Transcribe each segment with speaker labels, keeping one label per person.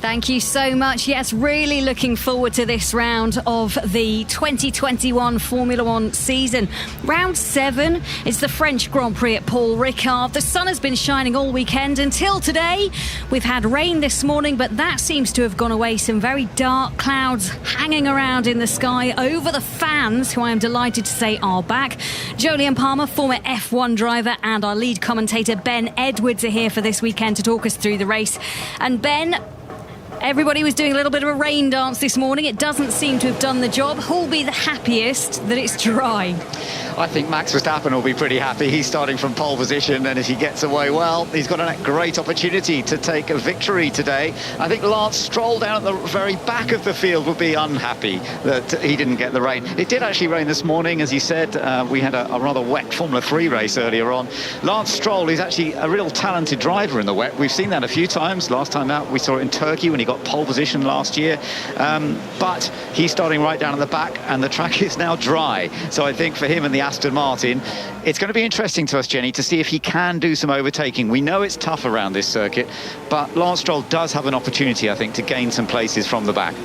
Speaker 1: Thank you so much. Yes, really looking forward to this round of the 2021 Formula One season. Round 7 is the French Grand Prix at Paul Ricard. The sun has been shining all weekend until today. We've had rain this morning, but that seems to have gone away. Some very dark clouds hanging around in the sky over the fans, who I am delighted to say are back. Jolyon Palmer, former F1 driver, and our lead commentator Ben Edwards are here for this weekend to talk us through the race. And Ben, everybody was doing a little bit of a rain dance this morning. It doesn't seem to have done the job. Who'll be the happiest that it's dry?
Speaker 2: I think Max Verstappen will be pretty happy. He's starting from pole position, and if he gets away well, he's got a great opportunity to take a victory today. I think Lance Stroll down at the very back of the field will be unhappy that he didn't get the rain. It did actually rain this morning, as you said. We had a rather wet Formula 3 race earlier on. Lance Stroll is actually a real talented driver in the wet. We've seen that a few times. Last time out, we saw it in Turkey when he got pole position last year. But he's starting right down at the back, and the track is now dry. So I think for him and the Aston Martin, it's going to be interesting to us, Jenny, to see if he can do some overtaking. We know it's tough around this circuit, but Lance Stroll does have an opportunity, I think, to gain some places from the back.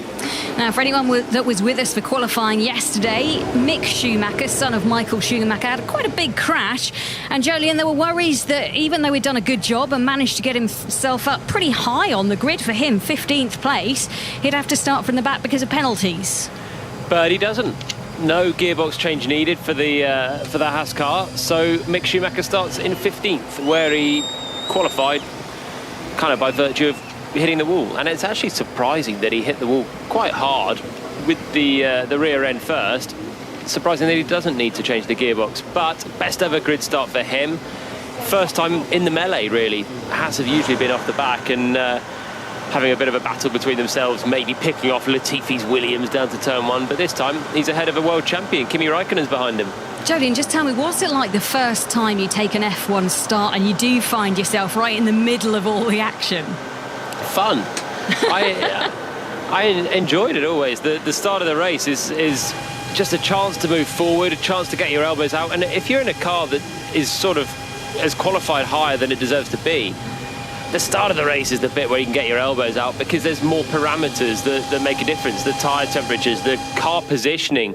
Speaker 1: Now, for anyone that was with us for qualifying yesterday, Mick Schumacher, son of Michael Schumacher, had quite a big crash. And Jolyon, there were worries that even though he'd done a good job and managed to get himself up pretty high on the grid, for him, 15th place, he'd have to start from the back because of penalties.
Speaker 3: But he doesn't. No gearbox change needed for the Haas car, so Mick Schumacher starts in 15th, where he qualified kind of by virtue of hitting the wall. And it's actually surprising that he hit the wall quite hard with the rear end first. Surprising that he doesn't need to change the gearbox, but best ever grid start for him. First time in the melee, really. Haas have usually been off the back and having a bit of a battle between themselves, maybe picking off Latifi's Williams down to turn 1, but this time he's ahead of a world champion. Kimi Räikkönen's behind him.
Speaker 1: Jolyon, just tell me, what's it like the first time you take an F1 start and you do find yourself right in the middle of all the action?
Speaker 3: Fun. I enjoyed it always. The start of the race is just a chance to move forward, a chance to get your elbows out, and if you're in a car that is sort of has qualified higher than it deserves to be, the start of the race is the bit where you can get your elbows out, because there's more parameters that make a difference. The tyre temperatures, the car positioning,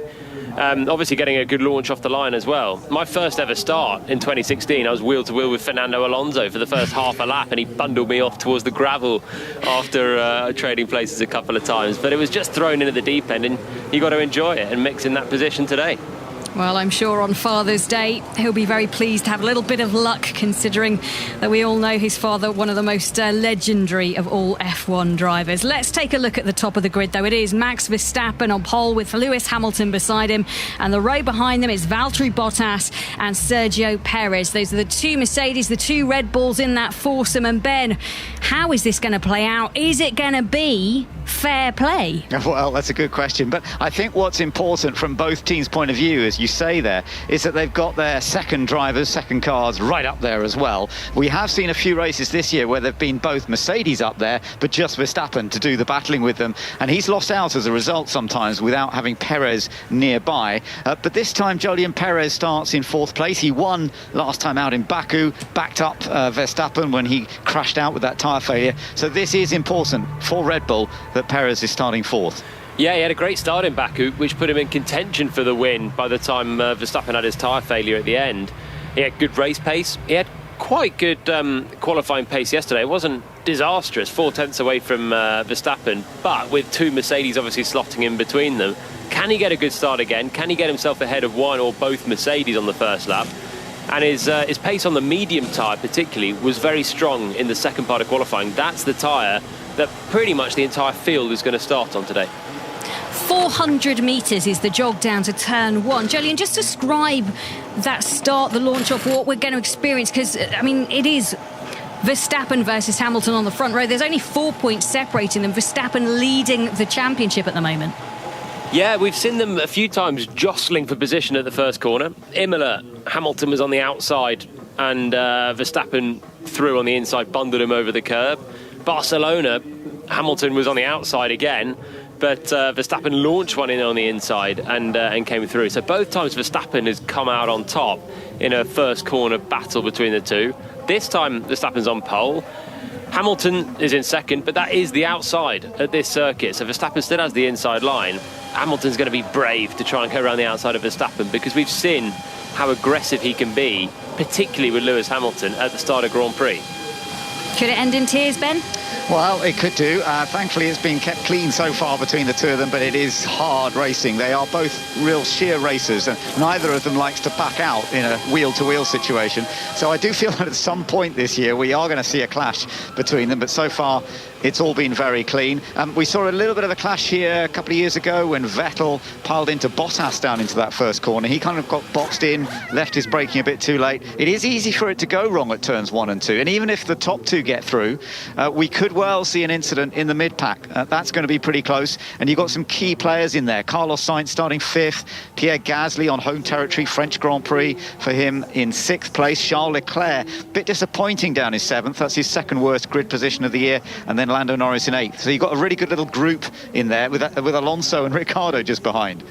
Speaker 3: obviously getting a good launch off the line as well. My first ever start in 2016, I was wheel to wheel with Fernando Alonso for the first half a lap, and he bundled me off towards the gravel after trading places a couple of times. But it was just thrown in at the deep end, and you got to enjoy it and mix in that position today.
Speaker 1: Well, I'm sure on Father's Day he'll be very pleased to have a little bit of luck, considering that we all know his father, one of the most legendary of all F1 drivers. Let's take a look at the top of the grid, though. It is Max Verstappen on pole with Lewis Hamilton beside him, and the row behind them is Valtteri Bottas and Sergio Perez. Those are the two Mercedes, the two Red Bulls in that foursome. And Ben, how is this going to play out? Is it going to be fair play?
Speaker 2: Well, that's a good question, but I think what's important from both teams' point of view, as you say there, is that they've got their second drivers, second cars right up there as well. We have seen a few races this year where there've been both Mercedes up there, but just Verstappen to do the battling with them, and he's lost out as a result sometimes without having Perez nearby. But this time Jolyon, Perez starts in 4th place. He won last time out in Baku, backed up Verstappen when he crashed out with that tyre failure. So this is important for Red Bull that Perez is starting 4th.
Speaker 3: Yeah, he had a great start in Baku, which put him in contention for the win by the time Verstappen had his tyre failure at the end. He had good race pace. He had quite good qualifying pace yesterday. It wasn't disastrous, 4 tenths away from Verstappen, but with two Mercedes obviously slotting in between them. Can he get a good start again? Can he get himself ahead of one or both Mercedes on the first lap? And his pace on the medium tyre particularly was very strong in the second part of qualifying. That's the tyre that pretty much the entire field is going to start on today.
Speaker 1: 400 metres is the jog down to turn 1. Jolyon, just describe that start, the launch off, what we're going to experience, because, I mean, it is Verstappen versus Hamilton on the front row. There's only 4 points separating them. Verstappen leading the championship at the moment.
Speaker 3: Yeah, we've seen them a few times jostling for position at the first corner. Imola, Hamilton was on the outside and Verstappen threw on the inside, bundled him over the curb. Barcelona, Hamilton was on the outside again, but Verstappen launched one in on the inside and came through. So both times Verstappen has come out on top in a first corner battle between the two. This time Verstappen's on pole. Hamilton is in second, but that is the outside at this circuit. So Verstappen still has the inside line. Hamilton's going to be brave to try and go around the outside of Verstappen, because we've seen how aggressive he can be, particularly with Lewis Hamilton at the start of Grand Prix.
Speaker 1: Could it end in tears, Ben?
Speaker 2: Well, it could do. Thankfully, it's been kept clean so far between the two of them, but it is hard racing. They are both real sheer racers, and neither of them likes to back out in a wheel-to-wheel situation. So I do feel that at some point this year, we are going to see a clash between them, but so far, it's all been very clean. We saw a little bit of a clash here a couple of years ago when Vettel piled into Bottas down into that first corner. He kind of got boxed in, left his braking a bit too late. It is easy for it to go wrong at turns 1 and 2, and even if the top two get through, we could well see an incident in the mid-pack. That's going to be pretty close, and you've got some key players in there. Carlos Sainz starting 5th, Pierre Gasly on home territory, French Grand Prix for him in 6th place. Charles Leclerc, a bit disappointing down in 7th. That's his second worst grid position of the year, and then Lando Norris in 8th. So you've got a really good little group in there with Alonso and Ricciardo just behind.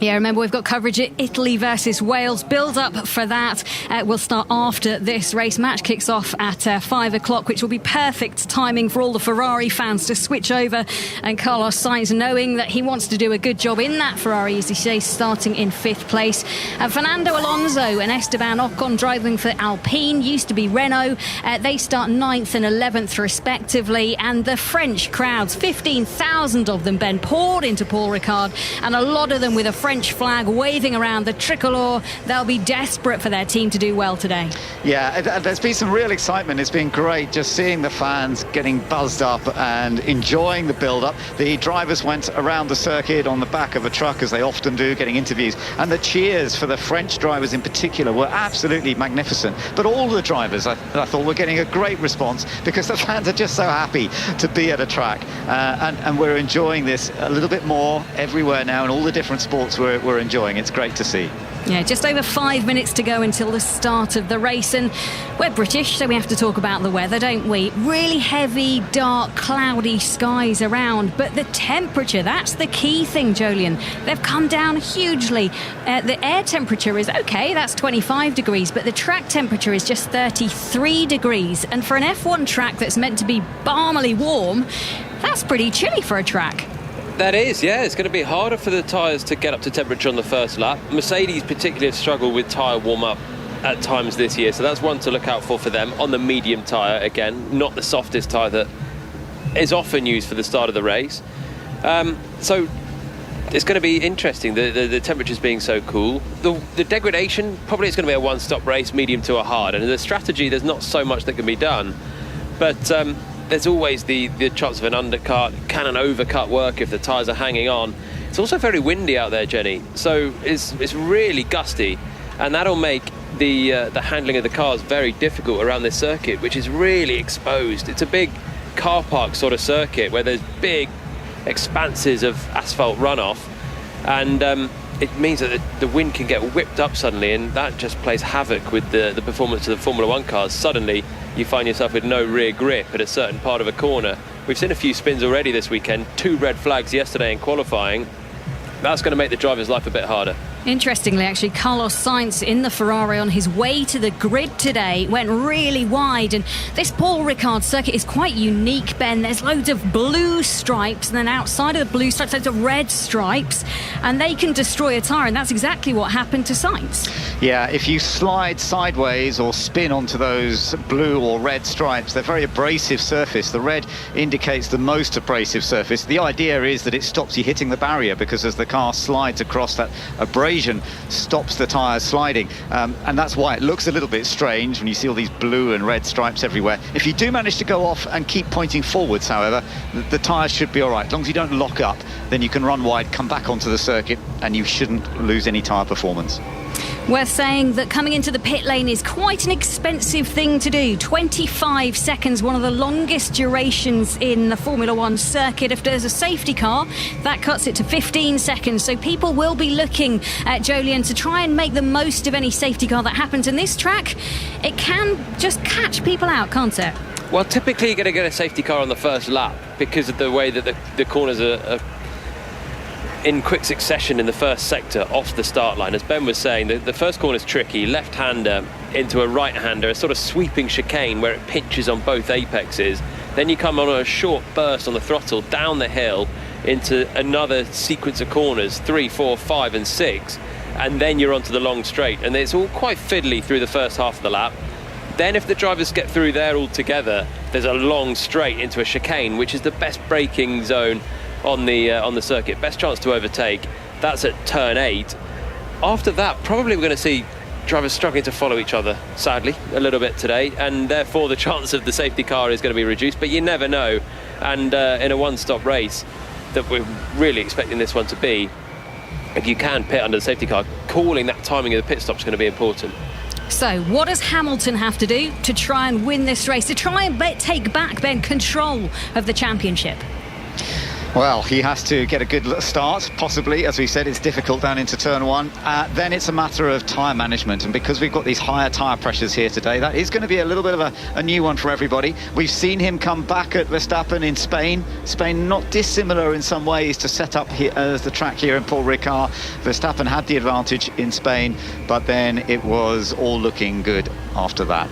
Speaker 1: Yeah, remember, we've got coverage at Italy versus Wales. Build up for that. We'll start after this race. Match kicks off at 5 o'clock, which will be perfect timing for all the Ferrari fans to switch over. And Carlos Sainz, knowing that he wants to do a good job in that Ferrari, as he says, starting in 5th place. Fernando Alonso and Esteban Ocon driving for Alpine, used to be Renault. They start 9th and 11th respectively. And the French crowds, 15,000 of them, Ben, poured into Paul Ricard, and a lot of them with a French flag waving around the tricolour. They'll be desperate for their team to do well today.
Speaker 2: Yeah, there's been some real excitement. It's been great just seeing the fans getting buzzed up and enjoying the build-up. The drivers went around the circuit on the back of a truck, as they often do, getting interviews. And the cheers for the French drivers in particular were absolutely magnificent. But all the drivers, I thought, were getting a great response, because the fans are just so happy to be at a track. And we're enjoying this a little bit more everywhere now, in all the different sports we're enjoying. It's great to see.
Speaker 1: Yeah, just over 5 minutes to go until the start of the race, and we're British, so we have to talk about the weather, don't we? Really heavy, dark, cloudy skies around, but the temperature, that's the key thing, Jolien. They've come down hugely. The air temperature is okay, that's 25 degrees, but the track temperature is just 33 degrees, and for an F1 track that's meant to be balmily warm, that's pretty chilly for a track.
Speaker 3: That is, yeah. It's going to be harder for the tyres to get up to temperature on the first lap. Mercedes particularly have struggled with tyre warm-up at times this year, so that's one to look out for them on the medium tyre. Again, not the softest tyre that is often used for the start of the race. So it's going to be interesting, the temperatures being so cool. The degradation, probably it's going to be a one-stop race, medium to a hard. And the strategy, there's not so much that can be done. But there's always the chance of an undercut. Can an overcut work if the tyres are hanging on? It's also very windy out there, Jenny. So it's really gusty, and that'll make the handling of the cars very difficult around this circuit, which is really exposed. It's a big car park sort of circuit where there's big expanses of asphalt runoff, and it means that the wind can get whipped up suddenly, and that just plays havoc with the performance of the Formula One cars. Suddenly you find yourself with no rear grip at a certain part of a corner. We've seen a few spins already this weekend, 2 red flags yesterday in qualifying. That's going to make the driver's life a bit harder.
Speaker 1: Interestingly, actually, Carlos Sainz in the Ferrari on his way to the grid today went really wide, and this Paul Ricard circuit is quite unique, Ben. There's loads of blue stripes, and then outside of the blue stripes loads of red stripes, and they can destroy a tyre, and that's exactly what happened to Sainz.
Speaker 2: Yeah, if you slide sideways or spin onto those blue or red stripes, they're very abrasive surface. The red indicates the most abrasive surface. The idea is that it stops you hitting the barrier, because as the car slides across, that abrasion stops the tyres sliding, and that's why it looks a little bit strange when you see all these blue and red stripes everywhere. If you do manage to go off and keep pointing forwards, however, the tyres should be all right. As long as you don't lock up, then you can run wide, come back onto the circuit, and you shouldn't lose any tyre performance.
Speaker 1: Worth saying that coming into the pit lane is quite an expensive thing to do. 25 seconds, one of the longest durations in the Formula One circuit. If there's a safety car, that cuts it to 15 seconds. So people will be looking at Jolien to try and make the most of any safety car that happens. And this track, it can just catch people out, can't it?
Speaker 3: Well, typically you're going to get a safety car on the first lap because of the way that the corners are in quick succession in the first sector off the start line. As Ben was saying, the first corner is tricky, left-hander into a right-hander, a sort of sweeping chicane where it pinches on both apexes. Then you come on a short burst on the throttle down the hill into another sequence of corners, 3, 4, 5 and 6, and then you're onto the long straight, and it's all quite fiddly through the first half of the lap. Then if the drivers get through there all together, there's a long straight into a chicane, which is the best braking zone on the circuit, best chance to overtake. That's at turn 8. After that, probably we're going to see drivers struggling to follow each other, sadly, a little bit today, and therefore the chance of the safety car is going to be reduced, but you never know. And in a one-stop race that we're really expecting this one to be, if you can pit under the safety car, calling that timing of the pit stop is going to be important.
Speaker 1: So what does Hamilton have to do to try and win this race, to try and take back, Ben, control of the championship?
Speaker 2: Well, he has to get a good start, possibly. As we said, it's difficult down into turn 1. Then it's a matter of tyre management. And because we've got these higher tyre pressures here today, that is going to be a little bit of a new one for everybody. We've seen him come back at Verstappen in Spain. Spain not dissimilar in some ways to set up here, as the track here in Paul Ricard. Verstappen had the advantage in Spain, but then it was all looking good after that.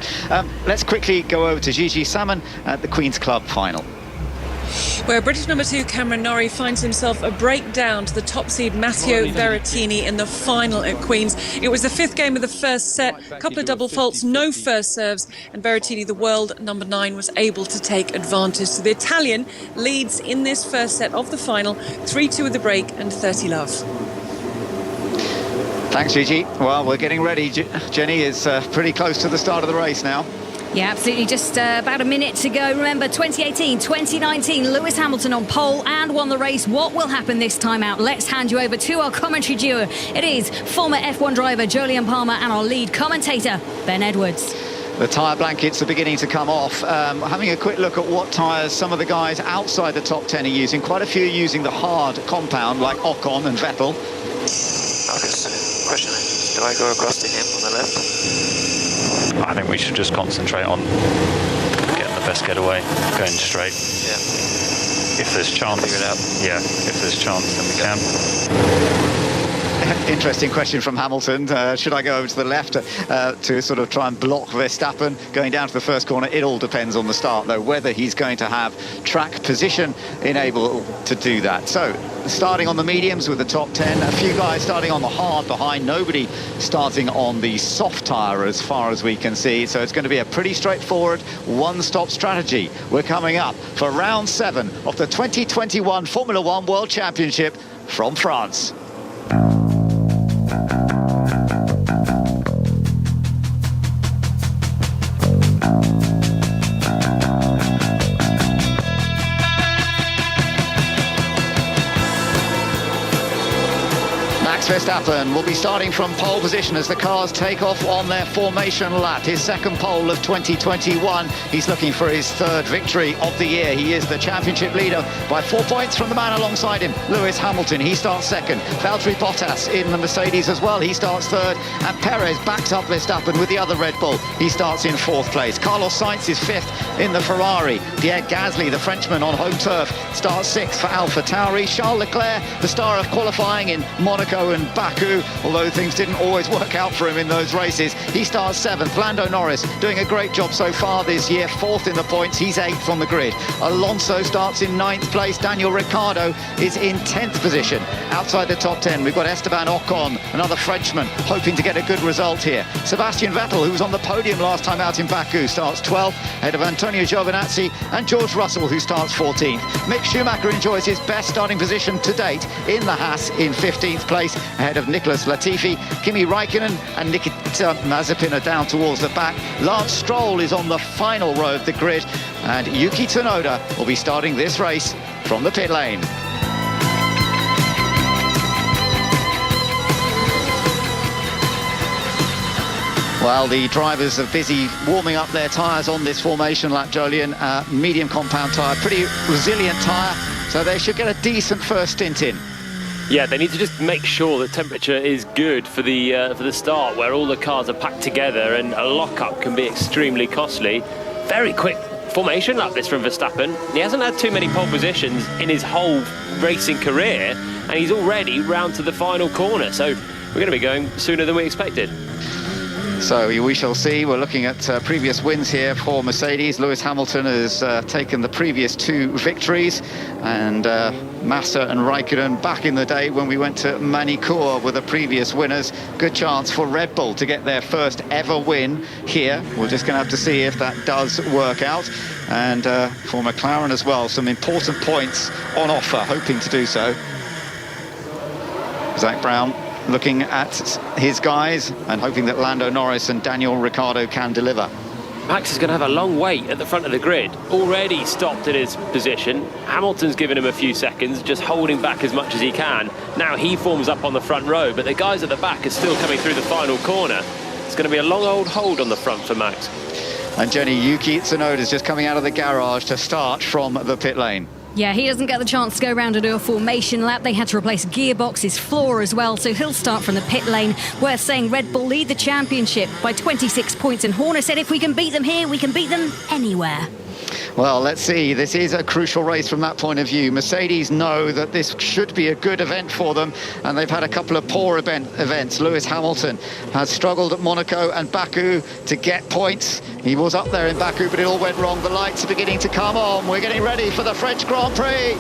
Speaker 2: Let's quickly go over to Gigi Salmon at the Queen's Club final,
Speaker 4: where British number 2 Cameron Norrie finds himself a breakdown to the top seed Matteo Berrettini in the final at Queen's. It was the 5th game of the first set, a couple of double faults, no first serves, and Berrettini, the world number 9, was able to take advantage. So the Italian leads in this first set of the final, 3-2 with the break and 30 love.
Speaker 2: Thanks, Gigi. Well, we're getting ready. Jenny is pretty close to the start of the race now.
Speaker 1: Yeah, absolutely. Just about a minute to go. Remember, 2018, 2019, Lewis Hamilton on pole and won the race. What will happen this time out? Let's hand you over to our commentary duo. It is former F1 driver Jolyon Palmer and our lead commentator, Ben Edwards.
Speaker 2: The tyre blankets are beginning to come off. Having a quick look at what tyres some of the guys outside the top 10 are using. Quite a few are using the hard compound, like Ocon and Vettel.
Speaker 5: August, question, do I go across to him on the left?
Speaker 6: I think we should just concentrate on getting the best getaway, going straight.
Speaker 5: Yeah.
Speaker 6: If there's chance,
Speaker 5: figure it out.
Speaker 6: Yeah, if there's chance, then we can.
Speaker 2: Interesting question from Hamilton. Should I go over to the left to sort of try and block Verstappen going down to the first corner? It all depends on the start, though, whether he's going to have track position enabled to do that. So, starting on the mediums with the top 10, a few guys starting on the hard behind, nobody starting on the soft tyre as far as we can see. So it's going to be a pretty straightforward one-stop strategy. We're coming up for round 7 of the 2021 Formula 1 World Championship from France. Verstappen will be starting from pole position as the cars take off on their formation lap. His second pole of 2021. He's looking for his 3rd victory of the year. He is the championship leader by 4 points from the man alongside him, Lewis Hamilton. He starts 2nd. Valtteri Bottas in the Mercedes as well. He starts 3rd. And Perez backs up Verstappen with the other Red Bull. He starts in 4th place. Carlos Sainz is 5th in the Ferrari. Pierre Gasly, the Frenchman on home turf, starts 6th for AlphaTauri. Charles Leclerc, the star of qualifying in Monaco and Baku, although things didn't always work out for him in those races. He starts 7th. Lando Norris doing a great job so far this year, 4th in the points. He's 8th on the grid. Alonso starts in 9th place. Daniel Ricciardo is in 10th position. Outside the top 10, we've got Esteban Ocon, another Frenchman, hoping to get a good result here. Sebastian Vettel, who was on the podium last time out in Baku, starts 12th, ahead of Antonio Giovinazzi and George Russell, who starts 14th. Mick Schumacher enjoys his best starting position to date in the Haas in 15th place, ahead of Nicholas Latifi. Kimi Räikkönen and Nikita Mazepin are down towards the back. Lance Stroll is on the final row of the grid, and Yuki Tsunoda will be starting this race from the pit lane. Well, the drivers are busy warming up their tyres on this formation lap, Jolyon. Medium compound tyre, pretty resilient tyre, so they should get a decent first stint in.
Speaker 3: Yeah, they need to just make sure the temperature is good for the start, where all the cars are packed together and a lock-up can be extremely costly. Very quick formation lap this from Verstappen. He hasn't had too many pole positions in his whole racing career, and he's already round to the final corner, so we're going to be going sooner than we expected.
Speaker 2: So we shall see. We're looking at previous wins here for Mercedes. Lewis Hamilton has taken the previous 2 victories, and Massa and Raikkonen back in the day when we went to Manicourt were the previous winners. Good chance for Red Bull to get their first ever win here. We're just going to have to see if that does work out. And for McLaren as well, some important points on offer, hoping to do so. Zach Brown looking at his guys and hoping that Lando Norris and Daniel Ricciardo can deliver.
Speaker 3: Max is going to have a long wait at the front of the grid. Already stopped at his position. Hamilton's given him a few seconds, just holding back as much as he can. Now he forms up on the front row, but the guys at the back are still coming through the final corner. It's going to be a long old hold on the front for Max.
Speaker 2: And Jenny, Yuki Tsunoda's just coming out of the garage to start from the pit lane.
Speaker 1: Yeah, he doesn't get the chance to go around and do a formation lap. They had to replace gearbox's floor as well, so he'll start from the pit lane. Worth saying, Red Bull lead the championship by 26 points, and Horner said if we can beat them here, we can beat them anywhere.
Speaker 2: Well, let's see. This is a crucial race from that point of view. Mercedes know that this should be a good event for them, and they've had a couple of poor events. Lewis Hamilton has struggled at Monaco and Baku to get points. He was up there in Baku, but it all went wrong. The lights are beginning to come on. We're getting ready for the French Grand Prix.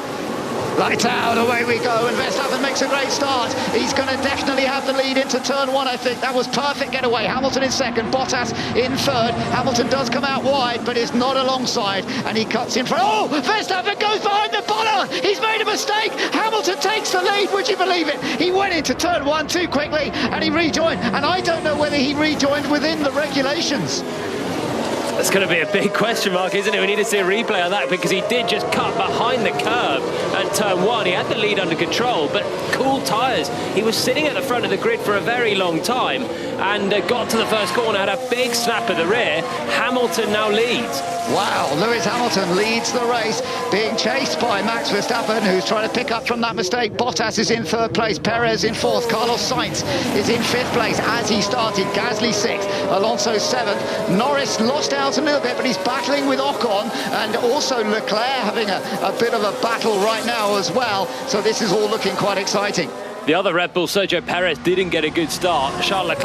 Speaker 2: Lights out, away we go, and Verstappen makes a great start. He's going to definitely have the lead into turn 1, I think. That was perfect getaway. Hamilton in second, Bottas in third. Hamilton does come out wide, but is not alongside, and he cuts in front. Oh, Verstappen goes behind the bollard. He's made a mistake. Hamilton takes the lead, would you believe it? He went into turn 1 too quickly, and he rejoined, and I don't know whether he rejoined within the regulations.
Speaker 3: That's going to be a big question mark, isn't it? We need to see a replay of that, because he did just cut behind the curb at turn 1. He had the lead under control, but cool tyres. He was sitting at the front of the grid for a very long time and got to the first corner, had a big snap at the rear. Hamilton now leads.
Speaker 2: Wow, Lewis Hamilton leads the race, being chased by Max Verstappen, who's trying to pick up from that mistake. Bottas is in third place, Perez in fourth, Carlos Sainz is in fifth place as he started, Gasly sixth, Alonso seventh. Norris lost out a little bit, but he's battling with Ocon, and also Leclerc having a bit of a battle right now as well. So this is all looking quite exciting.
Speaker 3: The other Red Bull, Sergio Perez, didn't get a good start. Carlos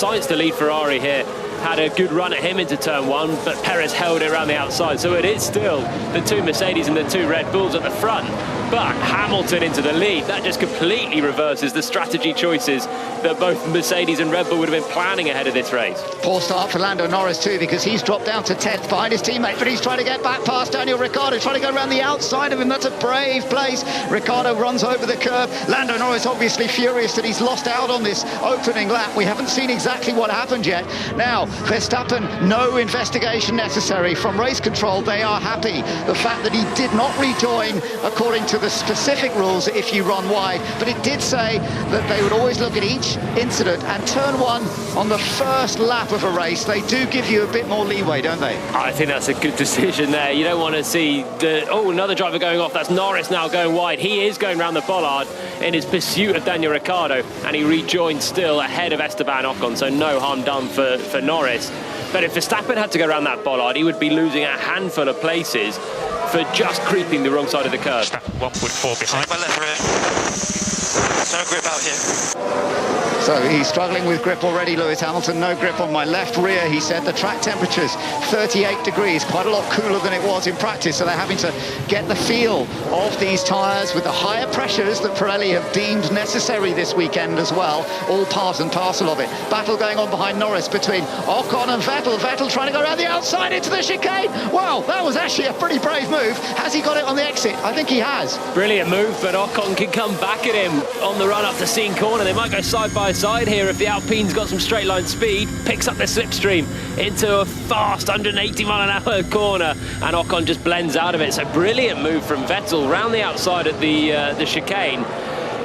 Speaker 3: Sainz, the lead Ferrari here, had a good run at him into turn 1, but Perez held it around the outside. So it is still the 2 Mercedes and the 2 Red Bulls at the front, but Hamilton into the lead. That just completely reverses the strategy choices that both Mercedes and Red Bull would have been planning ahead of this race.
Speaker 2: Poor start for Lando Norris too, because he's dropped down to 10th behind his teammate, but he's trying to get back past Daniel Ricciardo, trying to go around the outside of him. That's a brave place. Ricciardo runs over the curb. Lando Norris obviously furious that he's lost out on this opening lap. We haven't seen exactly what happened yet. Now, Verstappen, no investigation necessary from race control. They are happy. The fact that he did not rejoin according to the specific rules if you run wide, but it did say that they would always look at each incident, and turn 1 on the first lap of a race, they do give you a bit more leeway, don't they?
Speaker 3: I think that's a good decision there. You don't want to see another driver going off. That's Norris now going wide. He is going round the bollard in his pursuit of Daniel Ricciardo, and he rejoined still ahead of Esteban Ocon, so no harm done for Norris. But if Verstappen had to go around that bollard, he would be losing a handful of places for just creeping the wrong side of the curb.
Speaker 6: 1.4 behind.
Speaker 5: My left rear. No grip out here.
Speaker 2: So he's struggling with grip already, Lewis Hamilton. No grip on my left rear, he said. The track temperature's 38 degrees, quite a lot cooler than it was in practice, so they're having to get the feel of these tyres with the higher pressures that Pirelli have deemed necessary this weekend as well, all part and parcel of it. Battle going on behind Norris between Ocon and Vettel. Vettel trying to go around the outside into the chicane. Wow, that was actually a pretty brave move. Has he got it on the exit? I think he has.
Speaker 3: Brilliant move, but Ocon can come back at him on the run up to Scene Corner. They might go side by side here if the Alpine's got some straight line speed, picks up their slipstream into a fast 180 mile an hour corner, and Ocon just blends out of it. So brilliant move from Vettel round the outside at the chicane,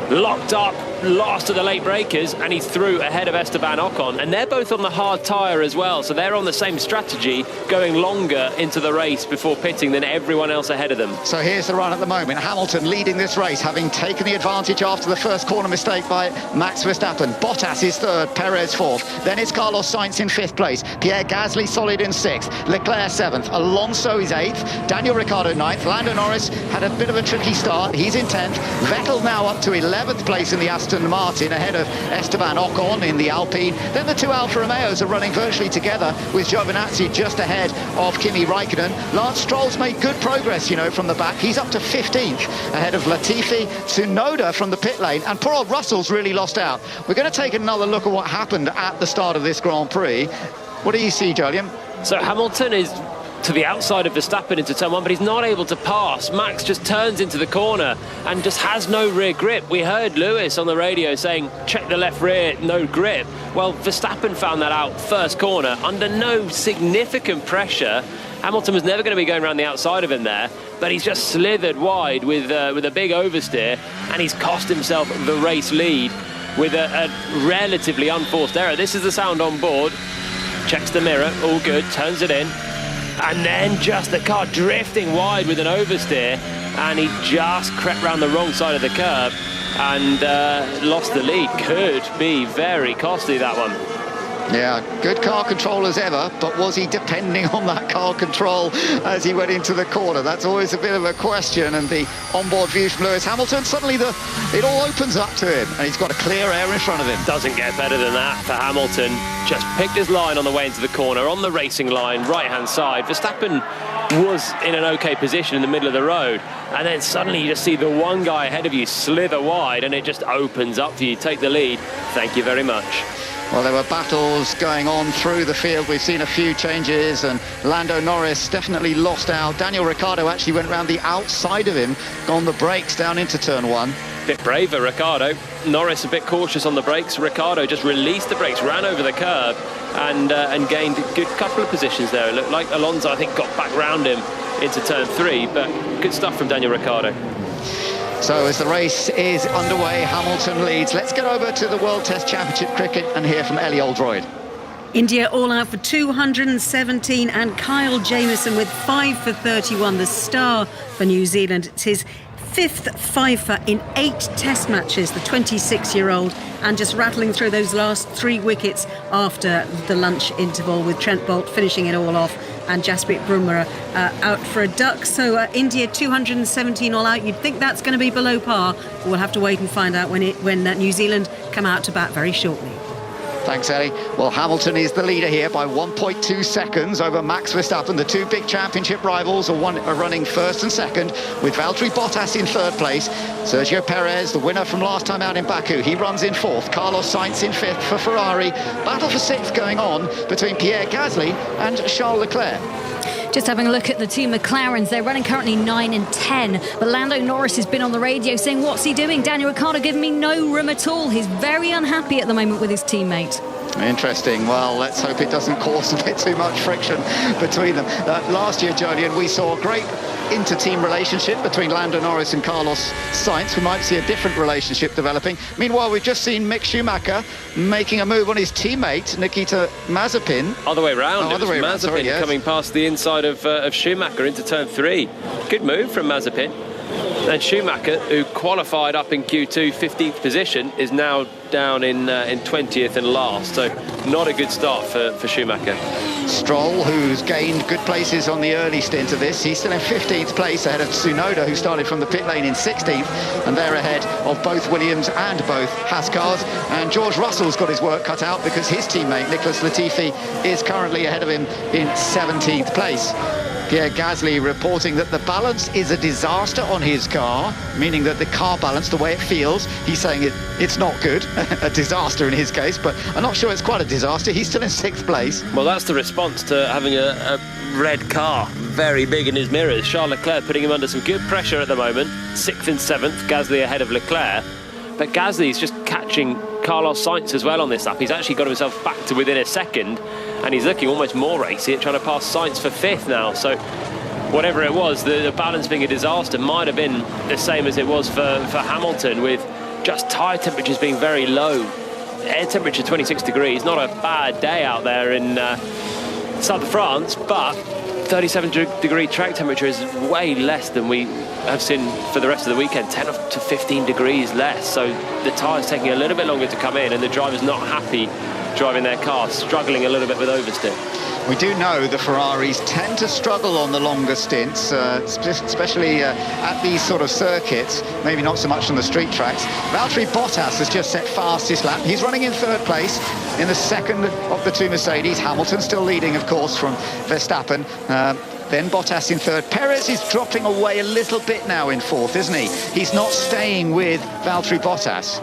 Speaker 3: locked up, last of the late breakers, and he's through ahead of Esteban Ocon, and they're both on the hard tyre as well, so they're on the same strategy, going longer into the race before pitting than everyone else ahead of them.
Speaker 2: So here's the run at the moment. Hamilton leading this race, having taken the advantage after the first corner mistake by Max Verstappen. Bottas is third, Perez fourth, then it's Carlos Sainz in fifth place, Pierre Gasly solid in sixth, Leclerc seventh, Alonso is eighth, Daniel Ricciardo ninth, Lando Norris had a bit of a tricky start, he's in 10th, Vettel now up to 11th place in the Aston Aston Martin ahead of Esteban Ocon in the Alpine. Then the two Alfa Romeos are running virtually together with Giovinazzi just ahead of Kimi Raikkonen. Lance Stroll's made good progress, you know, from the back. He's up to 15th ahead of Latifi, Tsunoda from the pit lane, and poor old Russell's really lost out. We're going to take another look at what happened at the start of this Grand Prix. What do you see, Jolyon?
Speaker 3: So Hamilton is to the outside of Verstappen into turn one, but he's not able to pass. Max just turns into the corner and just has no rear grip. We heard Lewis on the radio saying, check the left rear, no grip. Well, Verstappen found that out first corner under no significant pressure. Hamilton was never going to be going around the outside of him there, but he's just slithered wide with a big oversteer, and he's cost himself the race lead with a relatively unforced error. This is the sound on board. Checks the mirror, all good, turns it in. And then just the car drifting wide with an oversteer, and he just crept round the wrong side of the curb and lost the lead. Could be very costly, that one.
Speaker 2: Yeah, good car control as ever, but was he depending on that car control as he went into the corner? That's always a bit of a question, and the onboard view from Lewis Hamilton, suddenly it all opens up to him, and he's got a clear air in front of him.
Speaker 3: Doesn't get better than that for Hamilton. Just picked his line on the way into the corner, on the racing line, right-hand side. Verstappen was in an okay position in the middle of the road, and then suddenly you just see the one guy ahead of you slither wide, and it just opens up for you. Take the lead. Thank you very much.
Speaker 2: Well, there were battles going on through the field. We've seen a few changes, and Lando Norris definitely lost out. Daniel Ricciardo actually went round the outside of him, on the brakes down into turn one.
Speaker 3: Bit braver, Ricciardo. Norris a bit cautious on the brakes. Ricciardo just released the brakes, ran over the curb, and gained a good couple of positions there. It looked like Alonso, I think, got back round him into turn three, but good stuff from Daniel Ricciardo.
Speaker 2: So as the race is underway, Hamilton leads. Let's get over to the World Test Championship cricket and hear from Ellie Oldroyd.
Speaker 7: India all out for 217, and Kyle Jamieson with 5 for 31, the star for New Zealand. It's his 5th fifer in 8 test matches, the 26-year-old, and just rattling through those last 3 wickets after the lunch interval, with Trent Boult finishing it all off and Jasprit Bumrah out for a duck. So India 217 all out. You'd think that's going to be below par, but we'll have to wait and find out when New Zealand come out to bat very shortly.
Speaker 2: Thanks, Ellie. Well, Hamilton is the leader here by 1.2 seconds over Max Verstappen. The two big championship rivals are running first and second, with Valtteri Bottas in third place. Sergio Perez, the winner from last time out in Baku, he runs in fourth. Carlos Sainz in fifth for Ferrari. Battle for sixth going on between Pierre Gasly and Charles Leclerc.
Speaker 1: Just having a look at the two McLarens, they're running currently 9 and 10. But Lando Norris has been on the radio saying, what's he doing? Daniel Ricciardo giving me no room at all. He's very unhappy at the moment with his teammate.
Speaker 2: Interesting. Well, let's hope it doesn't cause a bit too much friction between them. Last year, Jolyon, we saw a great inter-team relationship between Lando Norris and Carlos Sainz. We might see a different relationship developing. Meanwhile, we've just seen Mick Schumacher making a move on his teammate, Nikita Mazepin.
Speaker 3: Other way round.
Speaker 2: Other way round.
Speaker 3: Mazepin coming past the inside of Schumacher into turn 3. Good move from Mazepin. And Schumacher, who qualified up in Q2, 15th position, is now down in 20th and last. So not a good start for Schumacher.
Speaker 2: Stroll, who's gained good places on the early stint of this, he's still in 15th place ahead of Tsunoda, who started from the pit lane in 16th, and they're ahead of both Williams and both Haas cars. And George Russell's got his work cut out because his teammate Nicholas Latifi is currently ahead of him in 17th place. Pierre Gasly reporting that the balance is a disaster on his car, meaning that the car balance, the way it feels, he's saying it's not good, a disaster in his case, but I'm not sure it's quite a disaster. He's still in 6th place.
Speaker 3: Well, that's the response to having a red car very big in his mirrors. Charles Leclerc putting him under some good pressure at the moment. 6th and 7th, Gasly ahead of Leclerc. But Gasly's just catching Carlos Sainz as well on this lap. He's actually got himself back to within a second, and he's looking almost more racy at trying to pass Sainz for 5th now. So whatever it was, the balance being a disaster might have been the same as it was for Hamilton, with just tyre temperatures being very low. Air temperature 26 degrees, not a bad day out there in south of France, but 37-degree track temperature is way less than we have seen for the rest of the weekend, 10 to 15 degrees less. So the tyre's taking a little bit longer to come in, and the driver's not happy driving their car, struggling a little bit with oversteer.
Speaker 2: We do know the Ferraris tend to struggle on the longer stints, especially at these sort of circuits, maybe not so much on the street tracks. Valtteri Bottas has just set fastest lap. He's running in third place in the second of the two Mercedes. Hamilton still leading, of course, from Verstappen. Then Bottas in third. Perez is dropping away a little bit now in fourth, isn't he? He's not staying with Valtteri Bottas.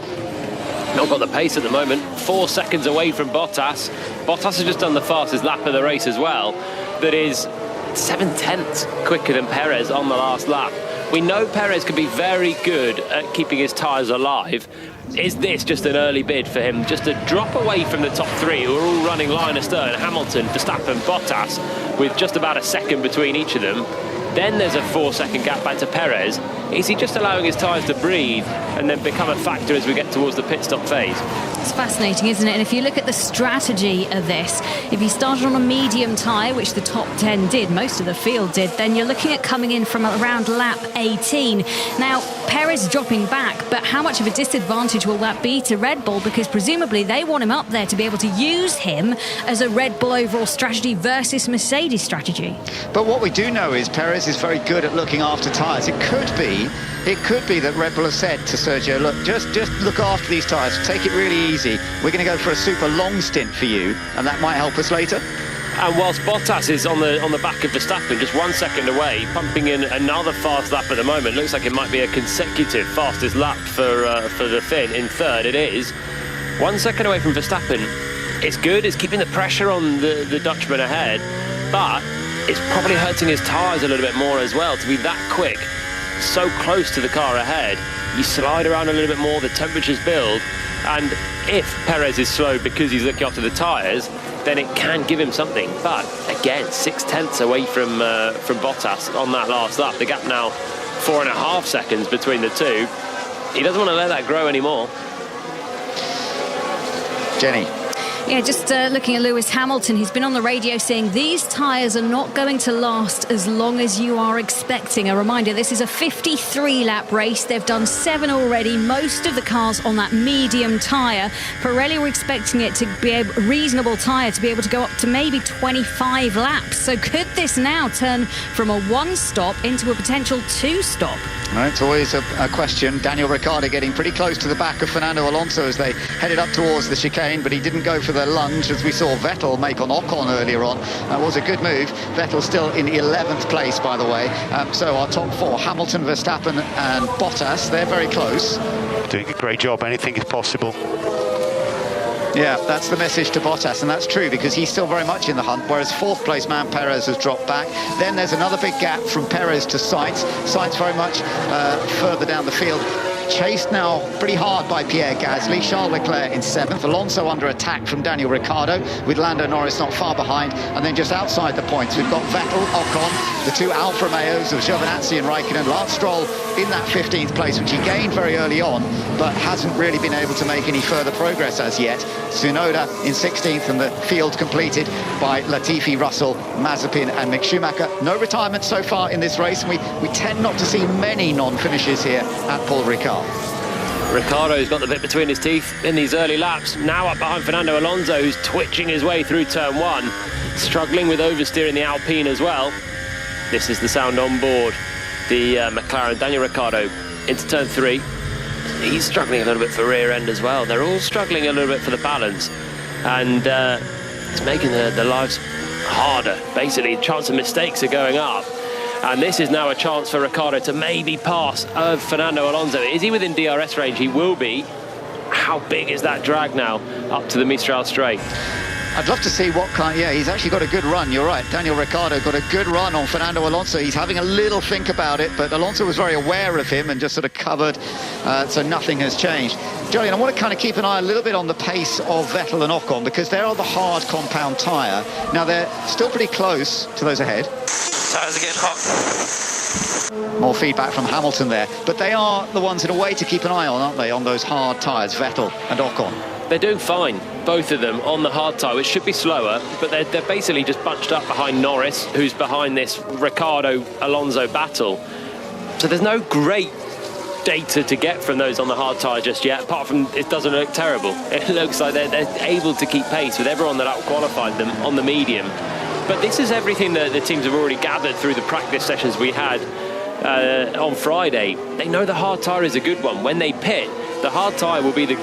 Speaker 3: Not got the pace at the moment. 4 seconds away from Bottas. Bottas has just done the fastest lap of the race as well. That is 7/10 quicker than Perez on the last lap. We know Perez can be very good at keeping his tyres alive. Is this just an early bid for him just to drop away from the top three, who are all running line astern? Hamilton, Verstappen, Bottas, with just about a second between each of them. Then there's a 4-second gap back to Perez. Is he just allowing his tyres to breathe and then become a factor as we get towards the pit stop phase?
Speaker 1: It's fascinating, isn't it? And if you look at the strategy of this, if he started on a medium tyre, which the top 10 did, most of the field did, then you're looking at coming in from around lap 18. Now, Perez dropping back, but how much of a disadvantage will that be to Red Bull? Because presumably they want him up there to be able to use him as a Red Bull overall strategy versus Mercedes strategy.
Speaker 2: But what we do know is Perez is very good at looking after tyres. It could be that Red Bull have said to Sergio, look, just look after these tyres, take it really easy. We're going to go for a super long stint for you, and that might help us later.
Speaker 3: And whilst Bottas is on the back of Verstappen, just 1 second away, pumping in another fast lap at the moment. Looks like it might be a consecutive fastest lap for the Finn in third. It is 1 second away from Verstappen. It's good. It's keeping the pressure on the Dutchman ahead, but it's probably hurting his tyres a little bit more as well to be that quick, so close to the car ahead. You slide around a little bit more, the temperatures build, and if Perez is slow because he's looking after the tyres, then it can give him something. But again, 6/10 away from Bottas on that last lap. The gap now 4.5 seconds between the two. He doesn't want to let that grow anymore.
Speaker 2: Jenny.
Speaker 1: Yeah, just looking at Lewis Hamilton, he's been on the radio saying these tyres are not going to last as long as you are expecting. A reminder, this is a 53-lap race. They've done 7 already, most of the cars on that medium tyre. Pirelli were expecting it to be a reasonable tyre to be able to go up to maybe 25 laps. So could this now turn from a 1-stop into a potential 2-stop?
Speaker 2: No, it's always a question. Daniel Ricciardo getting pretty close to the back of Fernando Alonso as they headed up towards the chicane, but he didn't go for the lunge as we saw Vettel make on Ocon earlier on. That was a good move. Vettel still in 11th place, by the way. So our top 4, Hamilton, Verstappen and Bottas, they're very close.
Speaker 6: Doing a great job. Anything is possible.
Speaker 2: Yeah, that's the message to Bottas, and that's true because he's still very much in the hunt, whereas 4th place man Perez has dropped back. Then there's another big gap from Perez to Sainz. Sainz very much further down the field. Chased now pretty hard by Pierre Gasly. Charles Leclerc in 7th. Alonso under attack from Daniel Ricciardo, with Lando Norris not far behind. And then just outside the points, we've got Vettel, Ocon, the 2 Alfa Romeos of Giovinazzi and Raikkonen. Lance Stroll in that 15th place, which he gained very early on, but hasn't really been able to make any further progress as yet. Tsunoda in 16th, and the field completed by Latifi, Russell, Mazepin and Mick Schumacher. No retirement so far in this race, and we tend not to see many non-finishes here at Paul Ricard.
Speaker 3: Ricciardo's got the bit between his teeth in these early laps. Now up behind Fernando Alonso, who's twitching his way through turn 1, struggling with oversteering the Alpine as well. This is the sound on board the McLaren. Daniel Ricciardo into turn 3. He's struggling a little bit for rear end as well. They're all struggling a little bit for the balance, and it's making the lives harder. Basically, chance of mistakes are going up. And this is now a chance for Ricciardo to maybe pass Fernando Alonso. Is he within DRS range? He will be. How big is that drag now up to the Mistral Straight?
Speaker 2: I'd love to see what kind. Yeah, he's actually got a good run. You're right. Daniel Ricciardo got a good run on Fernando Alonso. He's having a little think about it, but Alonso was very aware of him and just sort of covered, so nothing has changed. Jolyon, I want to kind of keep an eye a little bit on the pace of Vettel and Ocon, because they're on the hard compound tyre. Now, they're still pretty close to those ahead.
Speaker 5: Tyres are getting hot.
Speaker 2: More feedback from Hamilton there. But they are the ones in a way to keep an eye on, aren't they, on those hard tyres, Vettel and Ocon.
Speaker 3: They're doing fine, both of them, on the hard tyre, which should be slower, but they're basically just bunched up behind Norris, who's behind this Ricciardo-Alonso battle. So there's no great data to get from those on the hard tyre just yet, apart from it doesn't look terrible. It looks like they're able to keep pace with everyone that out-qualified them on the medium. But this is everything that the teams have already gathered through the practice sessions we had on Friday. They know the hard tyre is a good one. When they pit, the hard tyre will be the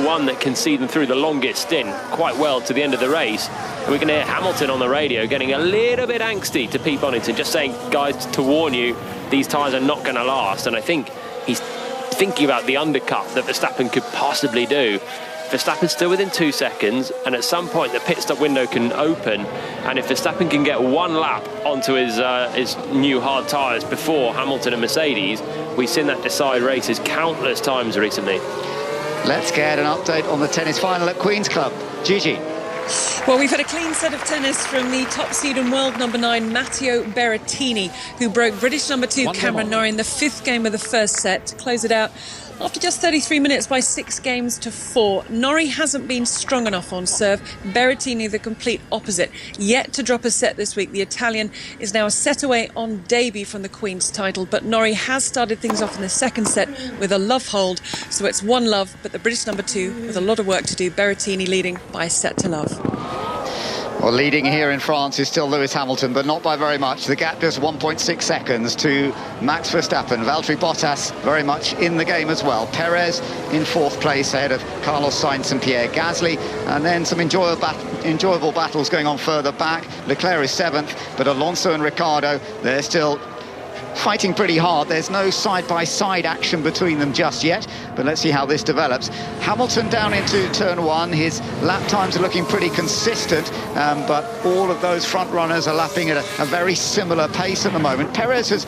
Speaker 3: one that can see them through the longest stint quite well to the end of the race. And we can hear Hamilton on the radio getting a little bit angsty to Pete Bonington, just saying, guys, to warn you, these tyres are not going to last. And I think he's thinking about the undercut that Verstappen could possibly do. Verstappen's still within 2 seconds, and at some point the pit stop window can open, and if Verstappen can get one lap onto his new hard tyres before Hamilton and Mercedes, we've seen that decide races countless times recently.
Speaker 2: Let's get an update on the tennis final at Queen's Club. Gigi.
Speaker 4: Well, we've had a clean set of tennis from the top seed and world number 9, Matteo Berrettini, who broke British number 2 Cameron Norrie in the 5th game of the first set to close it out after just 33 minutes by 6 games to 4. Norrie hasn't been strong enough on serve. Berrettini the complete opposite. Yet to drop a set this week, the Italian is now a set away on debut from the Queen's title, but Norrie has started things off in the second set with a love hold, so it's 1-love, but the British number 2 with a lot of work to do. Berrettini leading by a set to love.
Speaker 2: Well, leading here in France is still Lewis Hamilton, but not by very much. The gap just 1.6 seconds to Max Verstappen. Valtteri Bottas very much in the game as well. Perez in 4th place ahead of Carlos Sainz and Pierre Gasly. And then some enjoyable battles going on further back. Leclerc is 7th, but Alonso and Ricciardo, they're still fighting pretty hard. There's no side-by-side action between them just yet, but let's see how this develops. Hamilton down into turn 1. His lap times are looking pretty consistent, but all of those front runners are lapping at a very similar pace at the moment. Perez has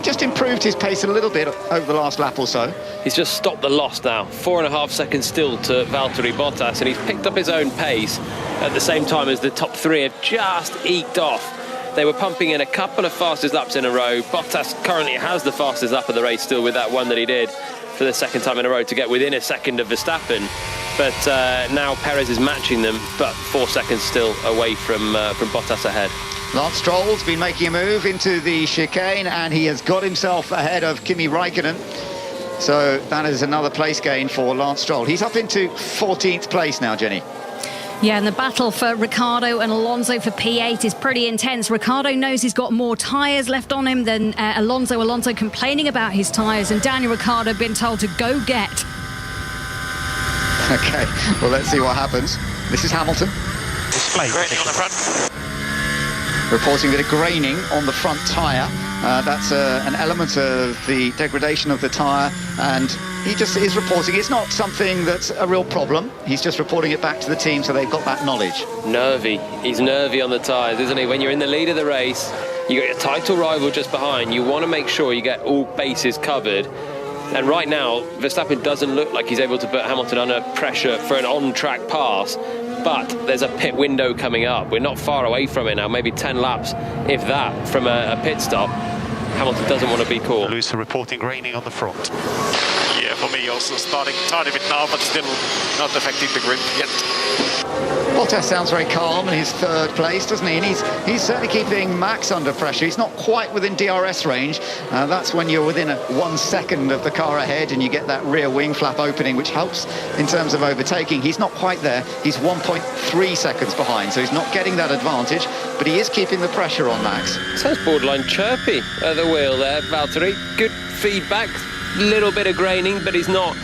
Speaker 2: just improved his pace a little bit over the last lap or so.
Speaker 3: He's just stopped the loss now. 4.5 seconds still to Valtteri Bottas, and he's picked up his own pace at the same time as the top 3 have just eked off. They were pumping in a couple of fastest laps in a row. Bottas currently has the fastest lap of the race still with that one that he did for the 2nd time in a row to get within a second of Verstappen. But now Perez is matching them, but 4 seconds still away from Bottas ahead.
Speaker 2: Lance Stroll's been making a move into the chicane, and he has got himself ahead of Kimi Räikkönen. So that is another place gain for Lance Stroll. He's up into 14th place now, Jenny.
Speaker 1: Yeah, and the battle for Ricciardo and Alonso for P8 is pretty intense. Ricciardo knows he's got more tyres left on him than Alonso. Alonso complaining about his tyres, and Daniel Ricciardo been told to go get.
Speaker 2: Okay, well, let's see what happens. This is Hamilton.
Speaker 5: Graining on the front.
Speaker 2: Reporting a bit of graining on the front tyre. That's an element of the degradation of the tyre, and he just is reporting it's not something that's a real problem. He's just reporting it back to the team so they've got that knowledge.
Speaker 3: Nervy. He's nervy on the tyres, isn't he? When you're in the lead of the race, you got your title rival just behind. You want to make sure you get all bases covered. And right now, Verstappen doesn't look like he's able to put Hamilton under pressure for an on-track pass. But there's a pit window coming up. We're not far away from it now, maybe 10 laps, if that, from a pit stop. Hamilton doesn't want to be caught.
Speaker 8: Lewis reporting graining on the front.
Speaker 9: Yeah, for me also starting tired of it now, but still not affecting the grip yet.
Speaker 2: Bottas sounds very calm in his 3rd place, doesn't he? And he's certainly keeping Max under pressure. He's not quite within DRS range. That's when you're within 1 second of the car ahead and you get that rear wing flap opening, which helps in terms of overtaking. He's not quite there. He's 1.3 seconds behind, so he's not getting that advantage, but he is keeping the pressure on Max.
Speaker 3: Sounds borderline chirpy at the wheel there, Valtteri. Good feedback, little bit of graining, but he's not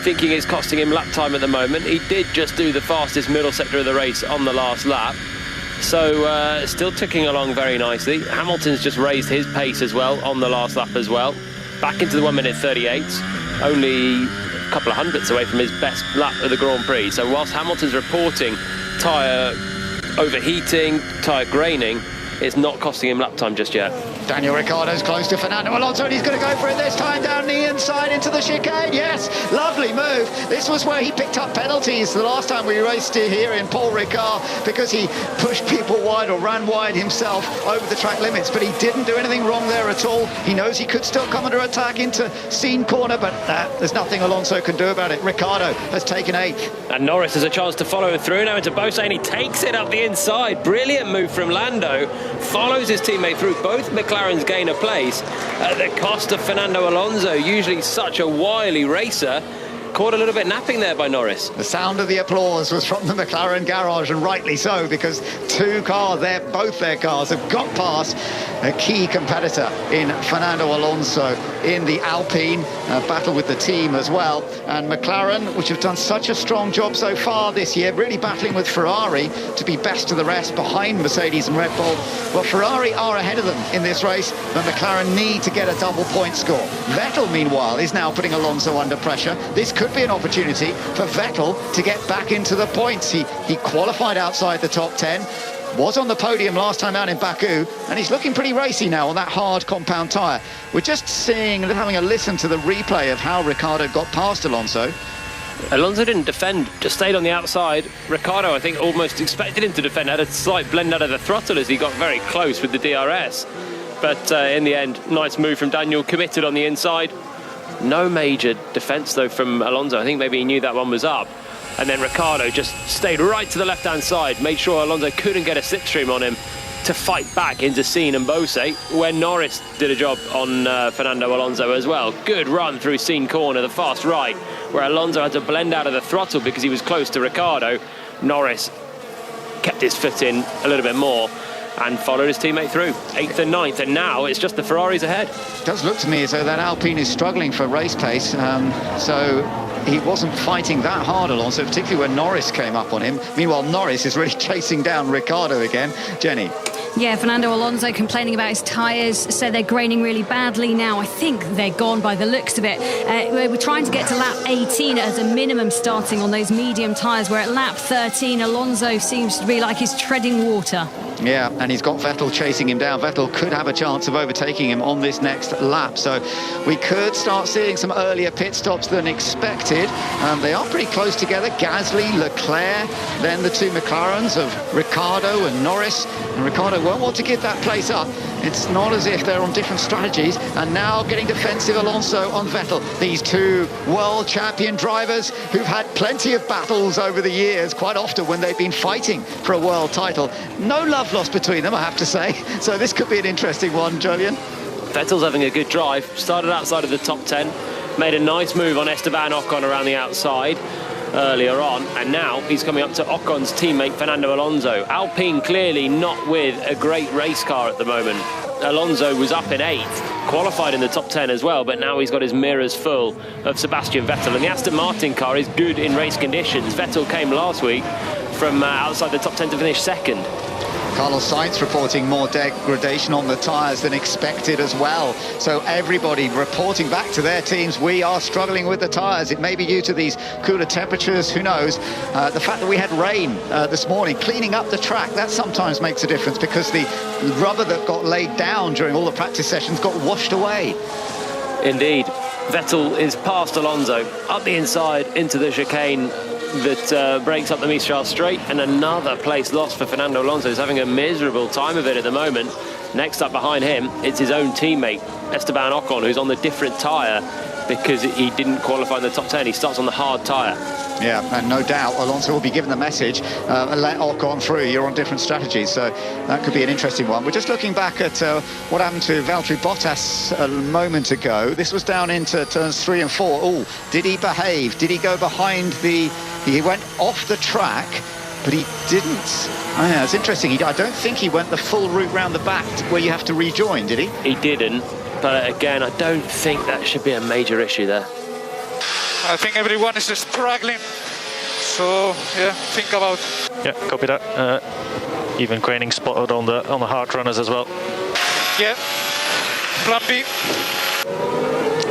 Speaker 3: thinking it's costing him lap time at the moment. He did just do the fastest middle sector of the race on the last lap, so still ticking along very nicely. Hamilton's just raised his pace as well on the last lap as well, back into the 1:38, only a couple of hundredths away from his best lap of the Grand Prix. So whilst Hamilton's reporting tyre overheating, tyre graining, it's not costing him lap time just yet.
Speaker 2: Daniel Ricciardo's close to Fernando Alonso, and he's going to go for it this time down the inside into the chicane. Yes, lovely move. This was where he picked up penalties the last time we raced here in Paul Ricard, because he pushed people wide or ran wide himself over the track limits, but he didn't do anything wrong there at all. He knows he could still come under attack into Scene Corner, but there's nothing Alonso can do about it. Ricciardo has taken 8th.
Speaker 3: And Norris has a chance to follow him through now into Bose, and he takes it up the inside. Brilliant move from Lando. Follows his teammate through. Both McLarens gain a place at the cost of Fernando Alonso, usually such a wily racer. caught a little bit napping there by Norris.
Speaker 2: The sound of the applause was from the McLaren garage, and rightly so, because two cars there, both their cars, have got past a key competitor in Fernando Alonso in the Alpine battle with the team as well. And McLaren, which have done such a strong job so far this year, really battling with Ferrari to be best of the rest behind Mercedes and Red Bull. Well, Ferrari are ahead of them in this race, but McLaren need to get a double point score. Vettel, meanwhile, is now putting Alonso under pressure. This could be an opportunity for Vettel to get back into the points. He qualified outside the top 10, was on the podium last time out in Baku, and he's looking pretty racy now on that hard compound tyre. We're just having a listen to the replay of how Ricciardo got past Alonso.
Speaker 3: Alonso didn't defend, just stayed on the outside. Ricciardo, I think, almost expected him to defend, had a slight blend out of the throttle as he got very close with the DRS. But in the end, nice move from Daniel, committed on the inside. No major defence, though, from Alonso. I think maybe he knew that one was up. And then Ricciardo just stayed right to the left-hand side, made sure Alonso couldn't get a slipstream on him to fight back into Seen and Bose, when Norris did a job on Fernando Alonso as well. Good run through Seen corner, the fast right, where Alonso had to blend out of the throttle because he was close to Ricciardo. Norris kept his foot in a little bit more and followed his teammate through. 8th and 9th, and now it's just the Ferraris ahead.
Speaker 2: It does look to me as though that Alpine is struggling for race pace, so he wasn't fighting that hard, Alonso, particularly when Norris came up on him. Meanwhile, Norris is really chasing down Ricciardo again. Jenny?
Speaker 1: Yeah, Fernando Alonso complaining about his tyres, said they're graining really badly now. I think they're gone by the looks of it. We're trying to get to lap 18 as a minimum, starting on those medium tyres, where at lap 13, Alonso seems to be like he's treading water.
Speaker 2: Yeah, and he's got Vettel chasing him down. Vettel could have a chance of overtaking him on this next lap, so we could start seeing some earlier pit stops than expected. They are pretty close together. Gasly, Leclerc, then the two McLarens of Ricciardo and Norris, and Ricciardo won't want to give that place up. It's not as if they're on different strategies. And now getting defensive, Alonso on Vettel. These two world champion drivers who've had plenty of battles over the years, quite often when they've been fighting for a world title. No love lost between them, I have to say. So this could be an interesting one, Julian.
Speaker 3: Vettel's having a good drive. Started outside of the top 10. Made a nice move on Esteban Ocon around the outside earlier on, and now he's coming up to Ocon's teammate Fernando Alonso. Alpine clearly not with a great race car at the moment. Alonso was up in 8th, qualified in the top 10 as well, but now he's got his mirrors full of Sebastian Vettel, and the Aston Martin car is good in race conditions. Vettel came last week from outside the top 10 to finish 2nd.
Speaker 2: Carlos Sainz reporting more degradation on the tyres than expected as well. So everybody reporting back to their teams, we are struggling with the tyres. It may be due to these cooler temperatures, who knows. The fact that we had rain this morning, cleaning up the track, that sometimes makes a difference, because the rubber that got laid down during all the practice sessions got washed away.
Speaker 3: Indeed. Vettel is past Alonso, up the inside into the chicane that breaks up the Mistral Straight, and another place lost for Fernando Alonso. He's having a miserable time of it at the moment. Next up behind him, it's his own teammate, Esteban Ocon, who's on the different tyre because he didn't qualify in the top 10. He starts on the hard tyre.
Speaker 2: Yeah, and no doubt Alonso will be given the message, let Ocon through, you're on different strategies, so that could be an interesting one. We're just looking back at what happened to Valtteri Bottas a moment ago. This was down into turns 3 and 4. Oh, did he behave? Did he go behind the... He went off the track, but he didn't. Oh, yeah, it's interesting. I don't think he went the full route round the back where you have to rejoin, did he?
Speaker 3: He didn't, but again, I don't think that should be a major issue there.
Speaker 9: I think everyone is struggling, so yeah, think about.
Speaker 6: Yeah, copy that. Even graining spotted on the hard runners as well.
Speaker 9: Yeah, plan B.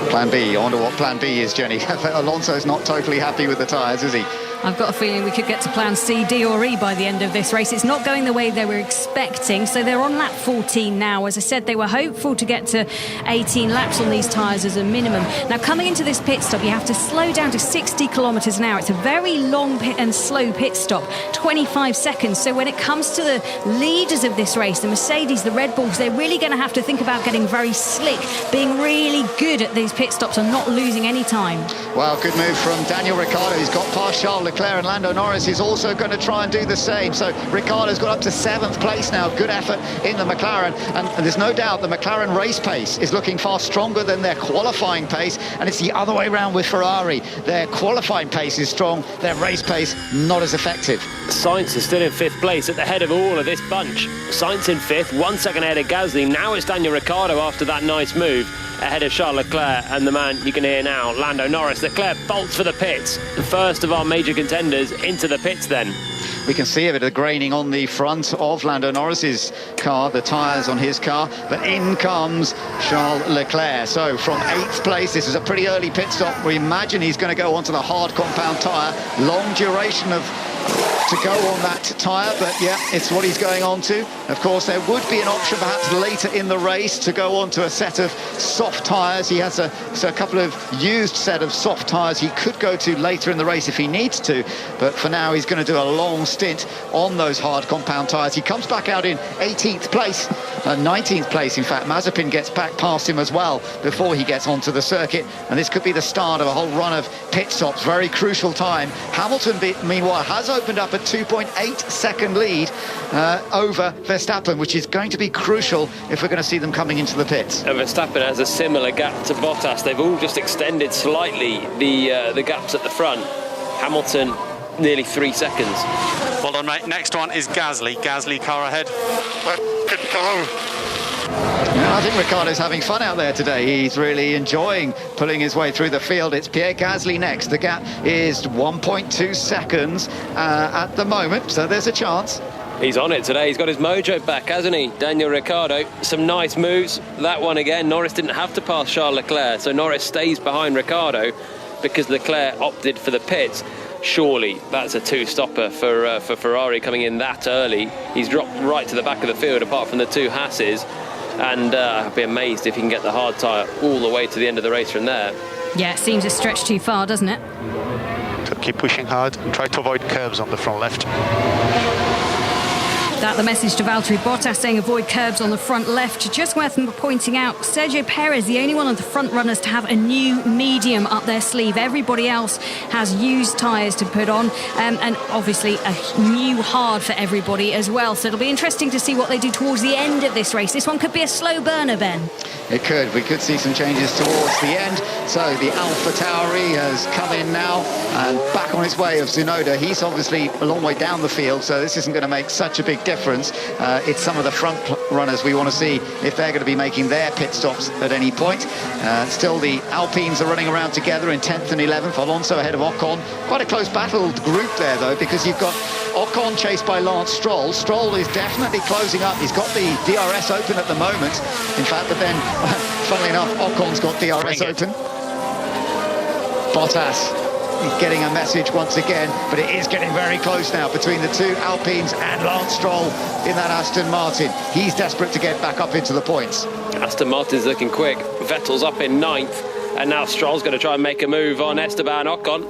Speaker 2: Plan B. I wonder what plan B is, Jenny. Alonso's not totally happy with the tyres, is he?
Speaker 1: I've got a feeling we could get to plan C, D or E by the end of this race. It's not going the way they were expecting, so they're on lap 14 now. As I said, they were hopeful to get to 18 laps on these tyres as a minimum. Now, coming into this pit stop, you have to slow down to 60 kilometres an hour. It's a very long and slow pit stop, 25 seconds. So when it comes to the leaders of this race, the Mercedes, the Red Bulls, they're really going to have to think about getting very slick, being really good at these pit stops and not losing any time.
Speaker 2: Well, good move from Daniel Ricciardo. He's got past Charles Leclerc, and Lando Norris is also going to try and do the same. So Ricciardo's got up to 7th place now. Good effort in the McLaren, and there's no doubt the McLaren race pace is looking far stronger than their qualifying pace, and it's the other way around with Ferrari. Their qualifying pace is strong, their race pace not as effective.
Speaker 3: Sainz is still in 5th place at the head of all of this bunch. Sainz in 5th, 1 second ahead of Gasly. Now it's Daniel Ricciardo after that nice move, ahead of Charles Leclerc, and the man you can hear now, Lando Norris. Leclerc bolts for the pits. The first of our major contenders into the pits then.
Speaker 2: We can see a bit of graining on the front of Lando Norris's car, the tyres on his car, but in comes Charles Leclerc. So from 8th place, this is a pretty early pit stop. We imagine he's going to go onto the hard compound tyre. Long duration to go on that tyre, but yeah, it's what he's going on to. Of course, there would be an option perhaps later in the race to go on to a set of soft tyres. He has a couple of used set of soft tyres he could go to later in the race if he needs to, but for now he's going to do a long stint on those hard compound tyres. He comes back out in 18th place, 19th place in fact. Mazepin gets back past him as well before he gets onto the circuit, and this could be the start of a whole run of pit stops. Very crucial time. Hamilton, meanwhile, has opened up a 2.8 second lead over Verstappen, which is going to be crucial if we're going to see them coming into the pits.
Speaker 3: And Verstappen has a similar gap to Bottas. They've all just extended slightly the gaps at the front. Hamilton nearly 3 seconds.
Speaker 8: Well done, mate. Next one is Gasly. Gasly car ahead. Good go.
Speaker 2: I think Ricciardo's having fun out there today. He's really enjoying pulling his way through the field. It's Pierre Gasly next. The gap is 1.2 seconds at the moment, so there's a chance.
Speaker 3: He's on it today. He's got his mojo back, hasn't he? Daniel Ricciardo. Some nice moves. That one again. Norris didn't have to pass Charles Leclerc, so Norris stays behind Ricciardo because Leclerc opted for the pits. Surely that's a two-stopper for Ferrari coming in that early. He's dropped right to the back of the field apart from the two Hasses, and I'd be amazed if he can get the hard tyre all the way to the end of the race from there.
Speaker 1: Yeah, it seems a stretch too far, doesn't it?
Speaker 8: So keep pushing hard and try to avoid curbs on the front left.
Speaker 1: That the message to Valtteri Bottas, saying avoid curbs on the front left. Just worth pointing out, Sergio Perez, the only one of the front runners to have a new medium up their sleeve. Everybody else has used tyres to put on, and obviously a new hard for everybody as well. So it'll be interesting to see what they do towards the end of this race. This one could be a slow burner, Ben.
Speaker 2: It could. We could see some changes towards the end. So the AlphaTauri has come in now and back on its way of Tsunoda. He's obviously a long way down the field, so this isn't going to make such a big difference. It's some of the front runners we want to see if they're going to be making their pit stops at any point. Still, the Alpines are running around together in 10th and 11th. Alonso ahead of Ocon. Quite a close battled group there, though, because you've got Ocon chased by Lance Stroll. Stroll is definitely closing up. He's got the DRS open at the moment. In fact, but then, funnily enough, Ocon's got DRS open. Bottas getting a message once again, but it is getting very close now between the two Alpines and Lance Stroll in that Aston Martin. He's desperate to get back up into the points.
Speaker 3: Aston Martin's looking quick. Vettel's up in 9th, and now Stroll's going to try and make a move on Esteban Ocon.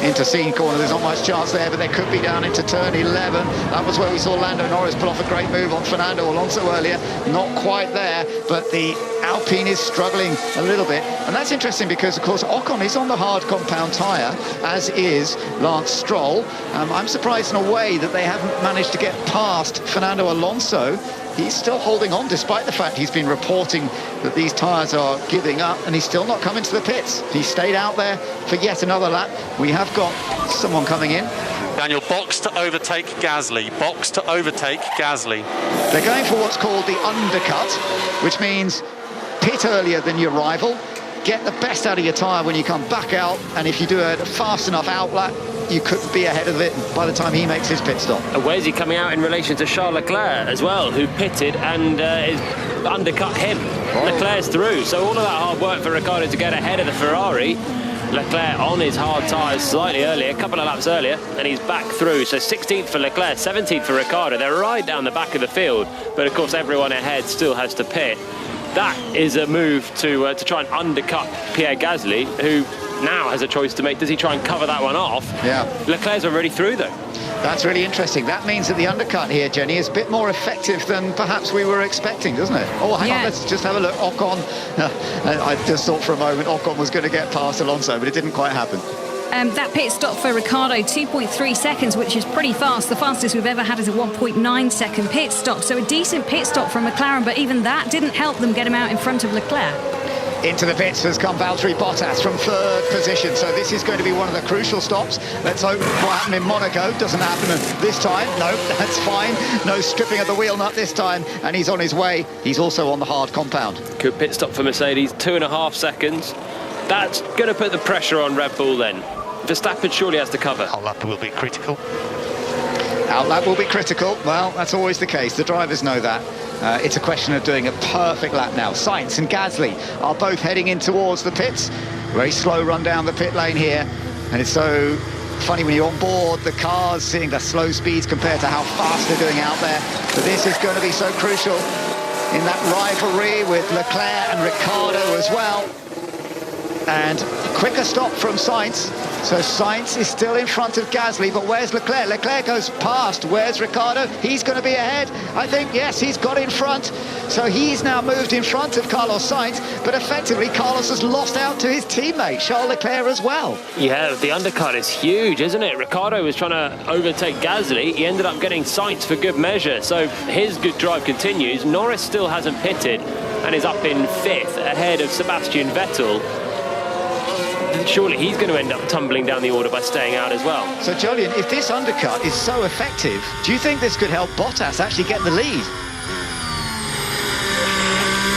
Speaker 2: Into Scene corner, there's not much chance there, but there could be down into turn 11. That was where we saw Lando Norris pull off a great move on Fernando Alonso earlier. Not quite there, but the Alpine is struggling a little bit. And that's interesting because, of course, Ocon is on the hard compound tyre, as is Lance Stroll. I'm surprised in a way that they haven't managed to get past Fernando Alonso. He's still holding on despite the fact he's been reporting that these tyres are giving up, and he's still not coming to the pits. He stayed out there for yet another lap. We have got someone coming in.
Speaker 8: Daniel, box to overtake Gasly. Box to overtake Gasly.
Speaker 2: They're going for what's called the undercut, which means pit earlier than your rival, get the best out of your tyre when you come back out, and if you do a fast enough outlap, you could be ahead of it by the time he makes his pit stop.
Speaker 3: And where's he coming out in relation to Charles Leclerc as well, who pitted and is undercut him? Oh. Leclerc's through, so all of that hard work for Ricciardo to get ahead of the Ferrari. Leclerc on his hard tyres slightly earlier, a couple of laps earlier, and he's back through. So 16th for Leclerc, 17th for Ricciardo. They're right down the back of the field, but of course everyone ahead still has to pit. That is a move to try and undercut Pierre Gasly, who now has a choice to make. Does he try and cover that one off?
Speaker 2: Yeah.
Speaker 3: Leclerc's already through, though.
Speaker 2: That's really interesting. That means that the undercut here, Jenny, is a bit more effective than perhaps we were expecting, doesn't it? Oh, hang on, let's just have a look. Ocon, I just thought for a moment Ocon was going to get past Alonso, but it didn't quite happen.
Speaker 1: That pit stop for Ricciardo, 2.3 seconds, which is pretty fast. The fastest we've ever had is a 1.9 second pit stop. So a decent pit stop from McLaren, but even that didn't help them get him out in front of Leclerc.
Speaker 2: Into the pits has come Valtteri Bottas from third position, so this is going to be one of the crucial stops. Let's hope what happened in Monaco doesn't happen this time. No, that's fine. No stripping of the wheel nut this time, and he's on his way. He's also on the hard compound.
Speaker 3: Good pit stop for Mercedes, 2.5 seconds. That's going to put the pressure on Red Bull then. Verstappen surely has to cover.
Speaker 8: Outlap will be critical.
Speaker 2: Outlap will be critical. Well, that's always the case. The drivers know that. It's a question of doing a perfect lap now. Sainz and Gasly are both heading in towards the pits. Very slow run down the pit lane here. And it's so funny when you're on board the cars, seeing the slow speeds compared to how fast they're doing out there. But this is going to be so crucial in that rivalry with Leclerc and Ricciardo as well. And quicker stop from Sainz. So Sainz is still in front of Gasly, but where's Leclerc? Leclerc goes past. Where's Ricciardo? He's going to be ahead. I think, yes, he's got in front. So he's now moved in front of Carlos Sainz, but effectively Carlos has lost out to his teammate, Charles Leclerc, as well.
Speaker 3: Yeah, the undercut is huge, isn't it? Ricciardo was trying to overtake Gasly. He ended up getting Sainz for good measure. So his good drive continues. Norris still hasn't pitted and is up in 5th ahead of Sebastian Vettel. Surely he's going to end up tumbling down the order by staying out as well.
Speaker 2: So, Jolyon, if this undercut is so effective, do you think this could help Bottas actually get the lead?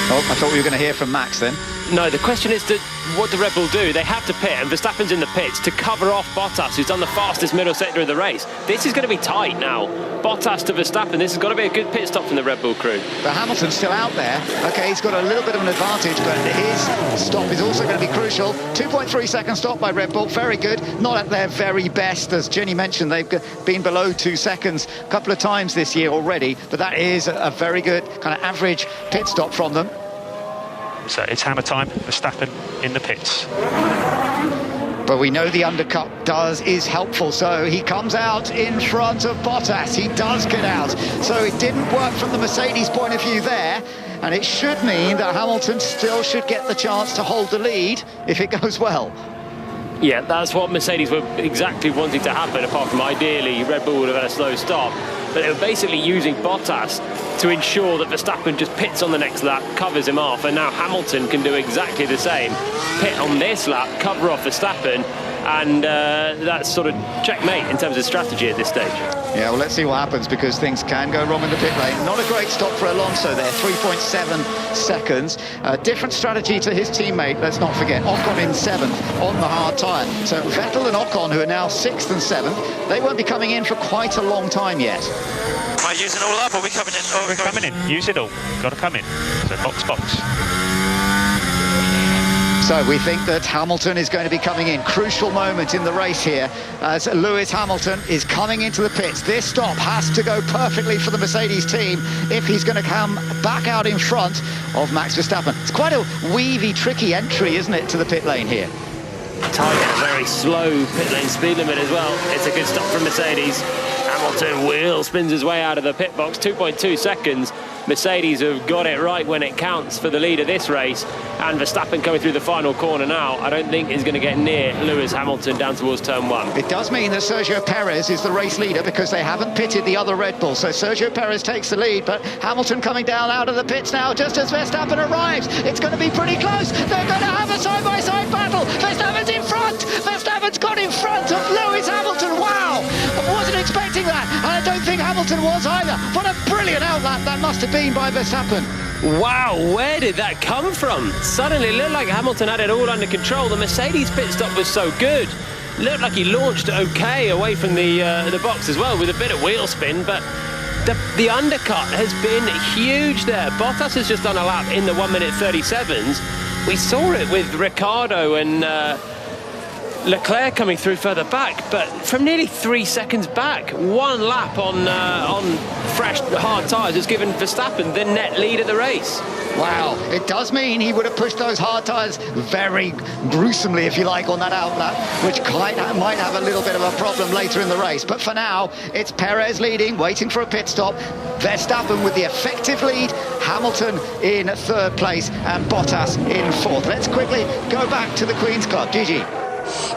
Speaker 2: Oh, I thought we were going to hear from Max then.
Speaker 3: No, the question is, what do Red Bull do? They have to pit, and Verstappen's in the pits to cover off Bottas, who's done the fastest middle sector of the race. This is going to be tight now. Bottas to Verstappen, this has got to be a good pit stop from the Red Bull crew.
Speaker 2: But Hamilton's still out there. OK, he's got a little bit of an advantage, but his stop is also going to be crucial. 2.3 second stop by Red Bull, very good. Not at their very best, as Jenny mentioned, they've been below 2 seconds a couple of times this year already, but that is a very good kind of average pit stop from them.
Speaker 8: So it's hammer time. Verstappen in the pits.
Speaker 2: But we know the undercut is helpful, so he comes out in front of Bottas. He does get out. So it didn't work from the Mercedes point of view there, and it should mean that Hamilton still should get the chance to hold the lead if it goes well.
Speaker 3: Yeah, that's what Mercedes were exactly wanting to happen, apart from ideally Red Bull would have had a slow stop. But they were basically using Bottas to ensure that Verstappen just pits on the next lap, covers him off, and now Hamilton can do exactly the same. Pit on this lap, cover off Verstappen, and that's sort of checkmate in terms of strategy at this stage.
Speaker 2: Yeah, well, let's see what happens, because things can go wrong in the pit lane. Not a great stop for Alonso there, 3.7 seconds. Different strategy to his teammate, let's not forget. Ocon in 7th on the hard tyre. So Vettel and Ocon, who are now 6th and 7th, they won't be coming in for quite a long time yet.
Speaker 5: Am I using all up, or are we coming in? Oh,
Speaker 8: We're coming in. Use it all. Got to come in. So box.
Speaker 2: So we think that Hamilton is going to be coming in. Crucial moment in the race here as Lewis Hamilton is coming into the pits. This stop has to go perfectly for the Mercedes team if he's going to come back out in front of Max Verstappen. It's quite a weavy, tricky entry, isn't it, to the pit lane here?
Speaker 3: Tight, very slow pit lane speed limit as well. It's a good stop from Mercedes. Hamilton wheel spins his way out of the pit box, 2.2 seconds. Mercedes have got it right when it counts for the lead of this race, and Verstappen coming through the final corner now, I don't think is going to get near Lewis Hamilton down towards turn 1.
Speaker 2: It does mean that Sergio Perez is the race leader because they haven't pitted the other Red Bull, so Sergio Perez takes the lead, but Hamilton coming down out of the pits now just as Verstappen arrives. It's going to be pretty close. They're going to have a side-by-side battle. Verstappen's in front. Verstappen's got in front of Lewis Hamilton. Wow, I wasn't expecting that, and I don't think Hamilton was either. What a brilliant outlap that must have been by Verstappen.
Speaker 3: Wow, where did that come from? Suddenly it looked like Hamilton had it all under control. The Mercedes pit stop was so good. Looked like he launched okay away from the box as well with a bit of wheel spin, but the undercut has been huge there. Bottas has just done a lap in the 1 minute 37s. We saw it with Ricciardo and Leclerc coming through further back, but from nearly 3 seconds back, 1 lap on fresh hard tyres has given Verstappen the net lead of the race.
Speaker 2: Wow, it does mean he would have pushed those hard tyres very gruesomely, if you like, on that outlap, which might have a little bit of a problem later in the race. But for now, it's Perez leading, waiting for a pit stop. Verstappen with the effective lead, Hamilton in 3rd place, and Bottas in 4th. Let's quickly go back to the Queen's Club. Gigi.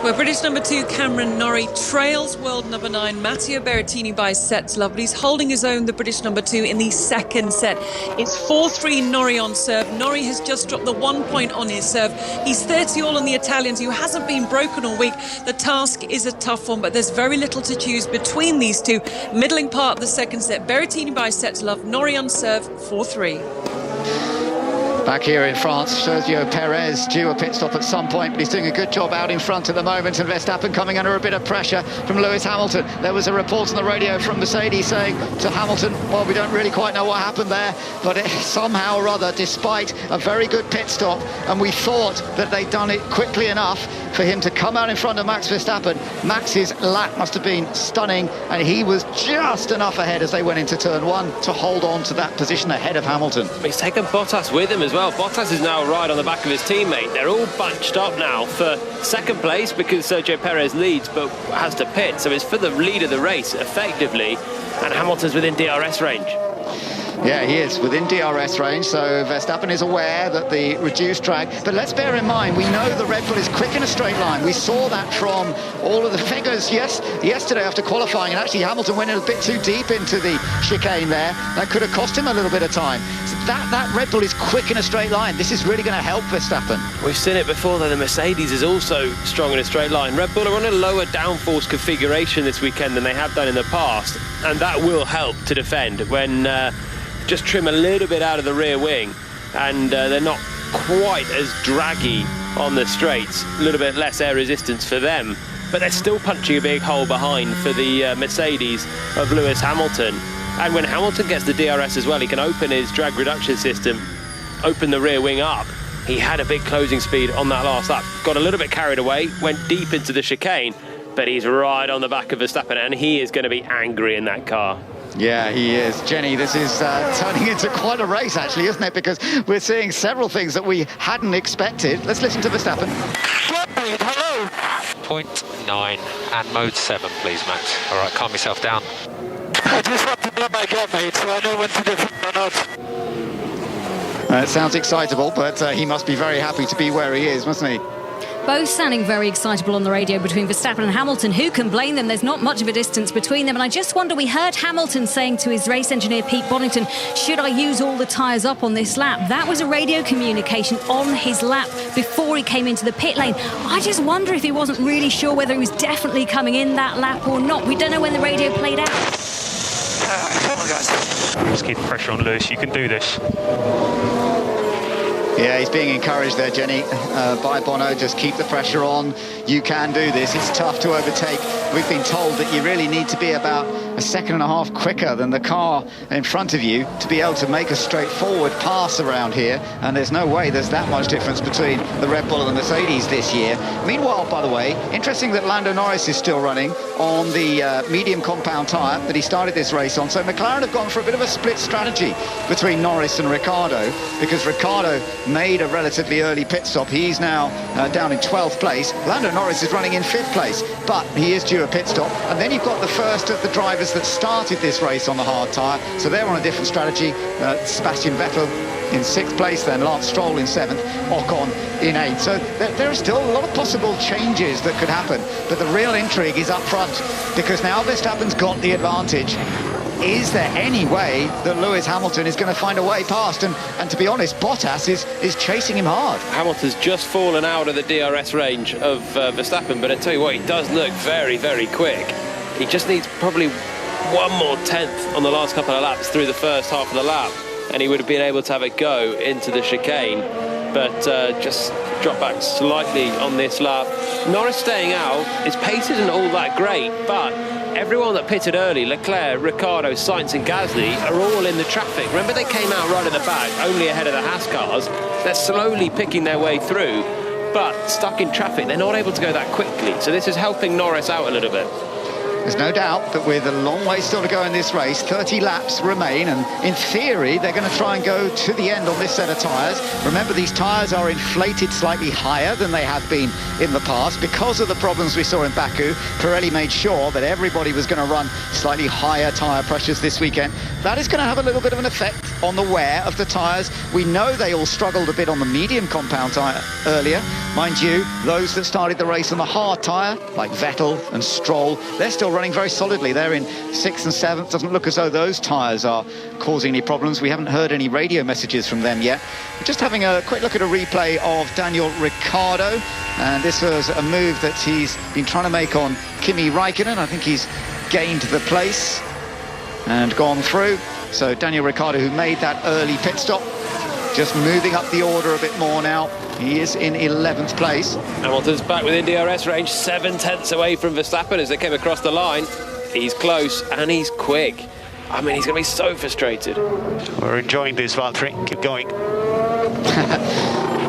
Speaker 4: Where British number 2 Cameron Norrie trails world number 9 Matteo Berrettini by sets love, but he's holding his own, the British number 2, in the second set. It's 4-3 Norrie on serve. Norrie has just dropped the 1 point on his serve. He's 30 all on the Italians, who hasn't been broken all week. The task is a tough one, but there's very little to choose between these two. Middling part of the second set, Berrettini by sets love, Norrie on serve, 4-3.
Speaker 2: Back here in France, Sergio Perez due a pit stop at some point, but he's doing a good job out in front at the moment, and Verstappen coming under a bit of pressure from Lewis Hamilton. There was a report on the radio from Mercedes saying to Hamilton, well, we don't really quite know what happened there, but somehow or other, despite a very good pit stop, and we thought that they'd done it quickly enough for him to come out in front of Max Verstappen. Max's lap must have been stunning, and he was just enough ahead as they went into turn 1 to hold on to that position ahead of Hamilton.
Speaker 3: He's taken Bottas with him as well. Bottas is now right on the back of his teammate. They're all bunched up now for second place because Sergio Perez leads but has to pit, so it's for the lead of the race effectively, and Hamilton's within DRS range.
Speaker 2: Yeah, he is within DRS range, so Verstappen is aware that the reduced drag, but let's bear in mind, we know the Red Bull is quick in a straight line. We saw that from all of the figures yesterday after qualifying, and actually Hamilton went a bit too deep into the chicane there. That could have cost him a little bit of time. So that Red Bull is quick in a straight line. This is really going to help Verstappen.
Speaker 3: We've seen it before, though. The Mercedes is also strong in a straight line. Red Bull are on a lower downforce configuration this weekend than they have done in the past, and that will help to defend when just trim a little bit out of the rear wing, and they're not quite as draggy on the straights. A little bit less air resistance for them, but they're still punching a big hole behind for the Mercedes of Lewis Hamilton. And when Hamilton gets the DRS as well, he can open his drag reduction system, open the rear wing up. He had a big closing speed on that last lap, got a little bit carried away, went deep into the chicane, but he's right on the back of Verstappen, and he is going to be angry in that car.
Speaker 2: Yeah, he is. Jenny, this is turning into quite a race, actually, isn't it? Because we're seeing several things that we hadn't expected. Let's listen to Verstappen.
Speaker 10: Hello. 0.9 and mode 7, please, Max. All right, calm yourself down.
Speaker 9: I just want to know my gap, mate, so I know when to defend or not.
Speaker 2: It sounds excitable, but he must be very happy to be where he is, mustn't he?
Speaker 1: Both sounding very excitable on the radio between Verstappen and Hamilton. Who can blame them? There's not much of a distance between them. And I just wonder, we heard Hamilton saying to his race engineer, Pete Bonington, should I use all the tyres up on this lap? That was a radio communication on his lap before he came into the pit lane. I just wonder if he wasn't really sure whether he was definitely coming in that lap or not. We don't know when the radio played out.
Speaker 9: Come on, guys.
Speaker 6: Just keep the pressure on Lewis. You can do this.
Speaker 2: Yeah, he's being encouraged there, Jenny, by Bono. Just keep the pressure on. You can do this. It's tough to overtake. We've been told that you really need to be about a second and a half quicker than the car in front of you to be able to make a straightforward pass around here. And there's no way there's that much difference between the Red Bull and the Mercedes this year. Meanwhile, by the way, interesting that Lando Norris is still running on the medium compound tyre that he started this race on. So McLaren have gone for a bit of a split strategy between Norris and Ricciardo, because Ricciardo made a relatively early pit stop. He's now down in 12th place. Lando Norris is running in 5th place, but he is due a pit stop. And then you've got the first of the drivers that started this race on the hard tyre, so they're on a different strategy. Sebastian Vettel in 6th place, then Lance Stroll in 7th, Ocon in 8th. So there are still a lot of possible changes that could happen, but the real intrigue is up front, because now Verstappen's got the advantage. Is there any way that Lewis Hamilton is going to find a way past? And to be honest, Bottas is chasing him hard.
Speaker 3: Hamilton's just fallen out of the DRS range of Verstappen, but I tell you what, he does look very, very quick. He just needs probably one more tenth on the last couple of laps through the first half of the lap, and he would have been able to have a go into the chicane, but just dropped back slightly on this lap. Norris staying out, his pace isn't all that great, but everyone that pitted early, Leclerc, Ricciardo, Sainz and Gasly, are all in the traffic. Remember, they came out right at the back, only ahead of the Haas cars. They're slowly picking their way through, but stuck in traffic, they're not able to go that quickly. So this is helping Norris out a little bit.
Speaker 2: There's no doubt that with a long way still to go in this race, 30 laps remain, and in theory they're going to try and go to the end on this set of tyres. Remember, these tyres are inflated slightly higher than they have been in the past because of the problems we saw in Baku. Pirelli made sure that everybody was going to run slightly higher tyre pressures this weekend. That is going to have a little bit of an effect on the wear of the tyres. We know they all struggled a bit on the medium compound tyre earlier. Mind you, those that started the race on the hard tyre, like Vettel and Stroll, they're still running very solidly. They're in 6th and 7th. Doesn't look as though those tyres are causing any problems. We haven't heard any radio messages from them yet. Just having a quick look at a replay of Daniel Ricciardo, and this was a move that he's been trying to make on Kimi Raikkonen. I think he's gained the place and gone through. So Daniel Ricciardo, who made that early pit stop, just moving up the order a bit more now. He is in 11th place.
Speaker 3: Hamilton's back within DRS range, 7/10 away from Verstappen as they came across the line. He's close and he's quick. I mean, he's going to be so frustrated.
Speaker 11: We're enjoying this, Valtteri. Keep going.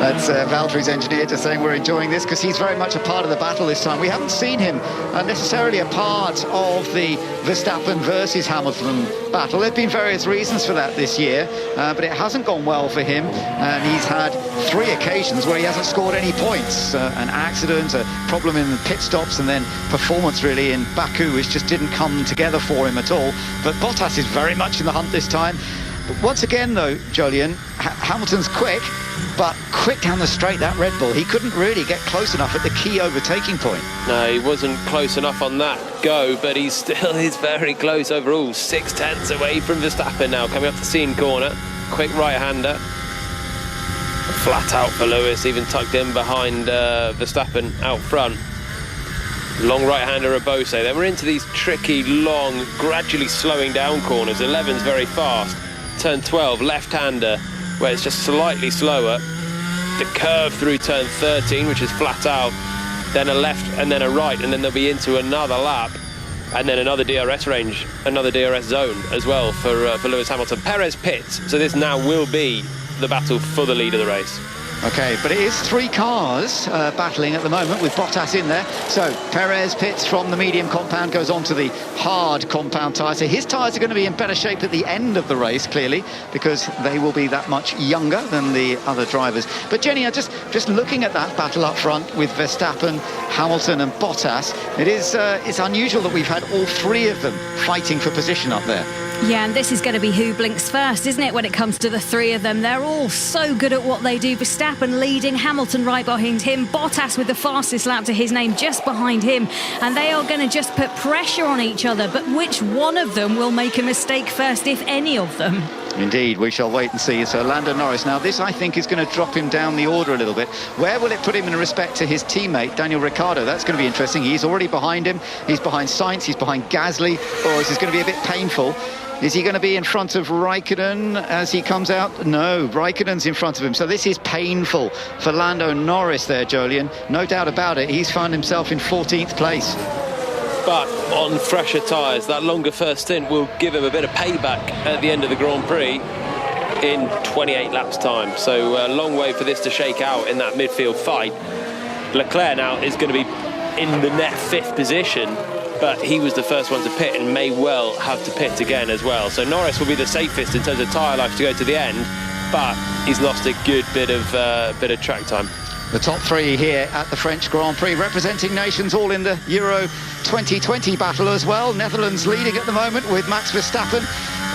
Speaker 2: That's Valtteri's engineer just saying we're enjoying this, because he's very much a part of the battle this time. We haven't seen him necessarily a part of the Verstappen versus Hamilton battle. There have been various reasons for that this year, but it hasn't gone well for him, and he's had 3 occasions where he hasn't scored any points. An accident, a problem in the pit stops, and then performance really in Baku, which just didn't come together for him at all. But Bottas is very much in the hunt this time. But once again, though, Jolyon, Hamilton's quick, but quick down the straight, that Red Bull. He couldn't really get close enough at the key overtaking point.
Speaker 3: No, he wasn't close enough on that go, but he still is very close overall. 6/10 away from Verstappen now, coming up the Seine corner. Quick right-hander. Flat out for Lewis, even tucked in behind Verstappen out front. Long right-hander of Bose. Then we're into these tricky, long, gradually slowing down corners. 11's very fast. Turn 12, left-hander, where it's just slightly slower. The curve through turn 13, which is flat out. Then a left and then a right, and then they'll be into another lap. And then another DRS range, another DRS zone as well for Lewis Hamilton. Perez pits, so this now will be the battle for the lead of the race.
Speaker 2: Okay, but it is 3 cars battling at the moment with Bottas in there. So Perez pits from the medium compound, goes on to the hard compound tyre. So his tyres are going to be in better shape at the end of the race, clearly, because they will be that much younger than the other drivers. But Jenny, just looking at that battle up front with Verstappen, Hamilton and Bottas, it's unusual that we've had all 3 of them fighting for position up there.
Speaker 1: Yeah, and this is going to be who blinks first, isn't it, when it comes to the 3 of them? They're all so good at what they do. Verstappen leading, Hamilton right behind him, Bottas with the fastest lap to his name just behind him. And they are going to just put pressure on each other. But which one of them will make a mistake first, if any of them?
Speaker 2: Indeed, we shall wait and see. So Lando Norris, now this I think is going to drop him down the order a little bit. Where will it put him in respect to his teammate Daniel Ricciardo? That's going to be interesting. He's already behind him. He's behind Sainz, he's behind Gasly. Oh, this is going to be a bit painful. Is he going to be in front of Raikkonen as he comes out? No, Raikkonen's in front of him. So this is painful for Lando Norris there, Jolyon. No doubt about it. He's found himself in 14th place.
Speaker 3: But on fresher tyres, that longer first stint will give him a bit of payback at the end of the Grand Prix in 28 laps time. So a long way for this to shake out in that midfield fight. Leclerc now is going to be in the net 5th position, but he was the first one to pit and may well have to pit again as well. So Norris will be the safest in terms of tyre life to go to the end, but he's lost a good bit of track time.
Speaker 2: The top 3 here at the French Grand Prix, representing nations all in the Euro 2020 battle as well. Netherlands leading at the moment with Max Verstappen.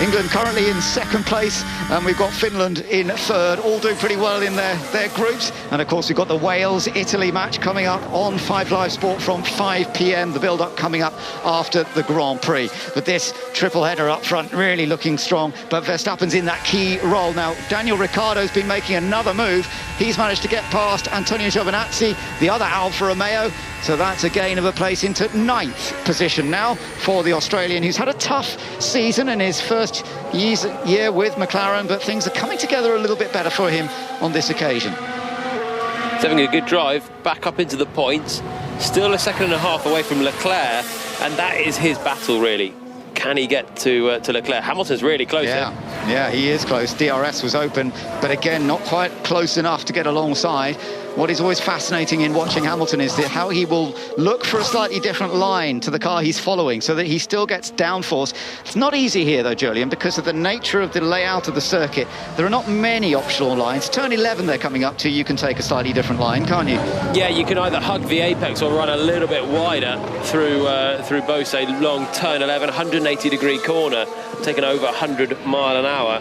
Speaker 2: England currently in 2nd place, and we've got Finland in 3rd, all doing pretty well in their groups. And of course we've got the Wales-Italy match coming up on 5 Live Sport from 5 p.m, the build-up coming up after the Grand Prix. But this triple header up front really looking strong, but Verstappen's in that key role. Now Daniel Ricciardo's been making another move. He's managed to get past Antonio Giovinazzi, the other Alfa Romeo. So that's a gain of a place into 9th position now for the Australian, who's had a tough season in his first year with McLaren, but things are coming together a little bit better for him on this occasion.
Speaker 3: He's having a good drive, back up into the points, still a 1.5 seconds away from Leclerc, and that is his battle really. Can he get to Leclerc? Hamilton's really close.
Speaker 2: Yeah, he is close. DRS was open, but again, not quite close enough to get alongside. What is always fascinating in watching Hamilton is that how he will look for a slightly different line to the car he's following so that he still gets downforce. It's not easy here, though, Jolyon, because of the nature of the layout of the circuit. There are not many optional lines. Turn 11 they're coming up to, you can take a slightly different line, can't you?
Speaker 3: Yeah, you can either hug the apex or run a little bit wider through Bose. Long turn 11, 180-degree corner, taking over 100 mile an hour.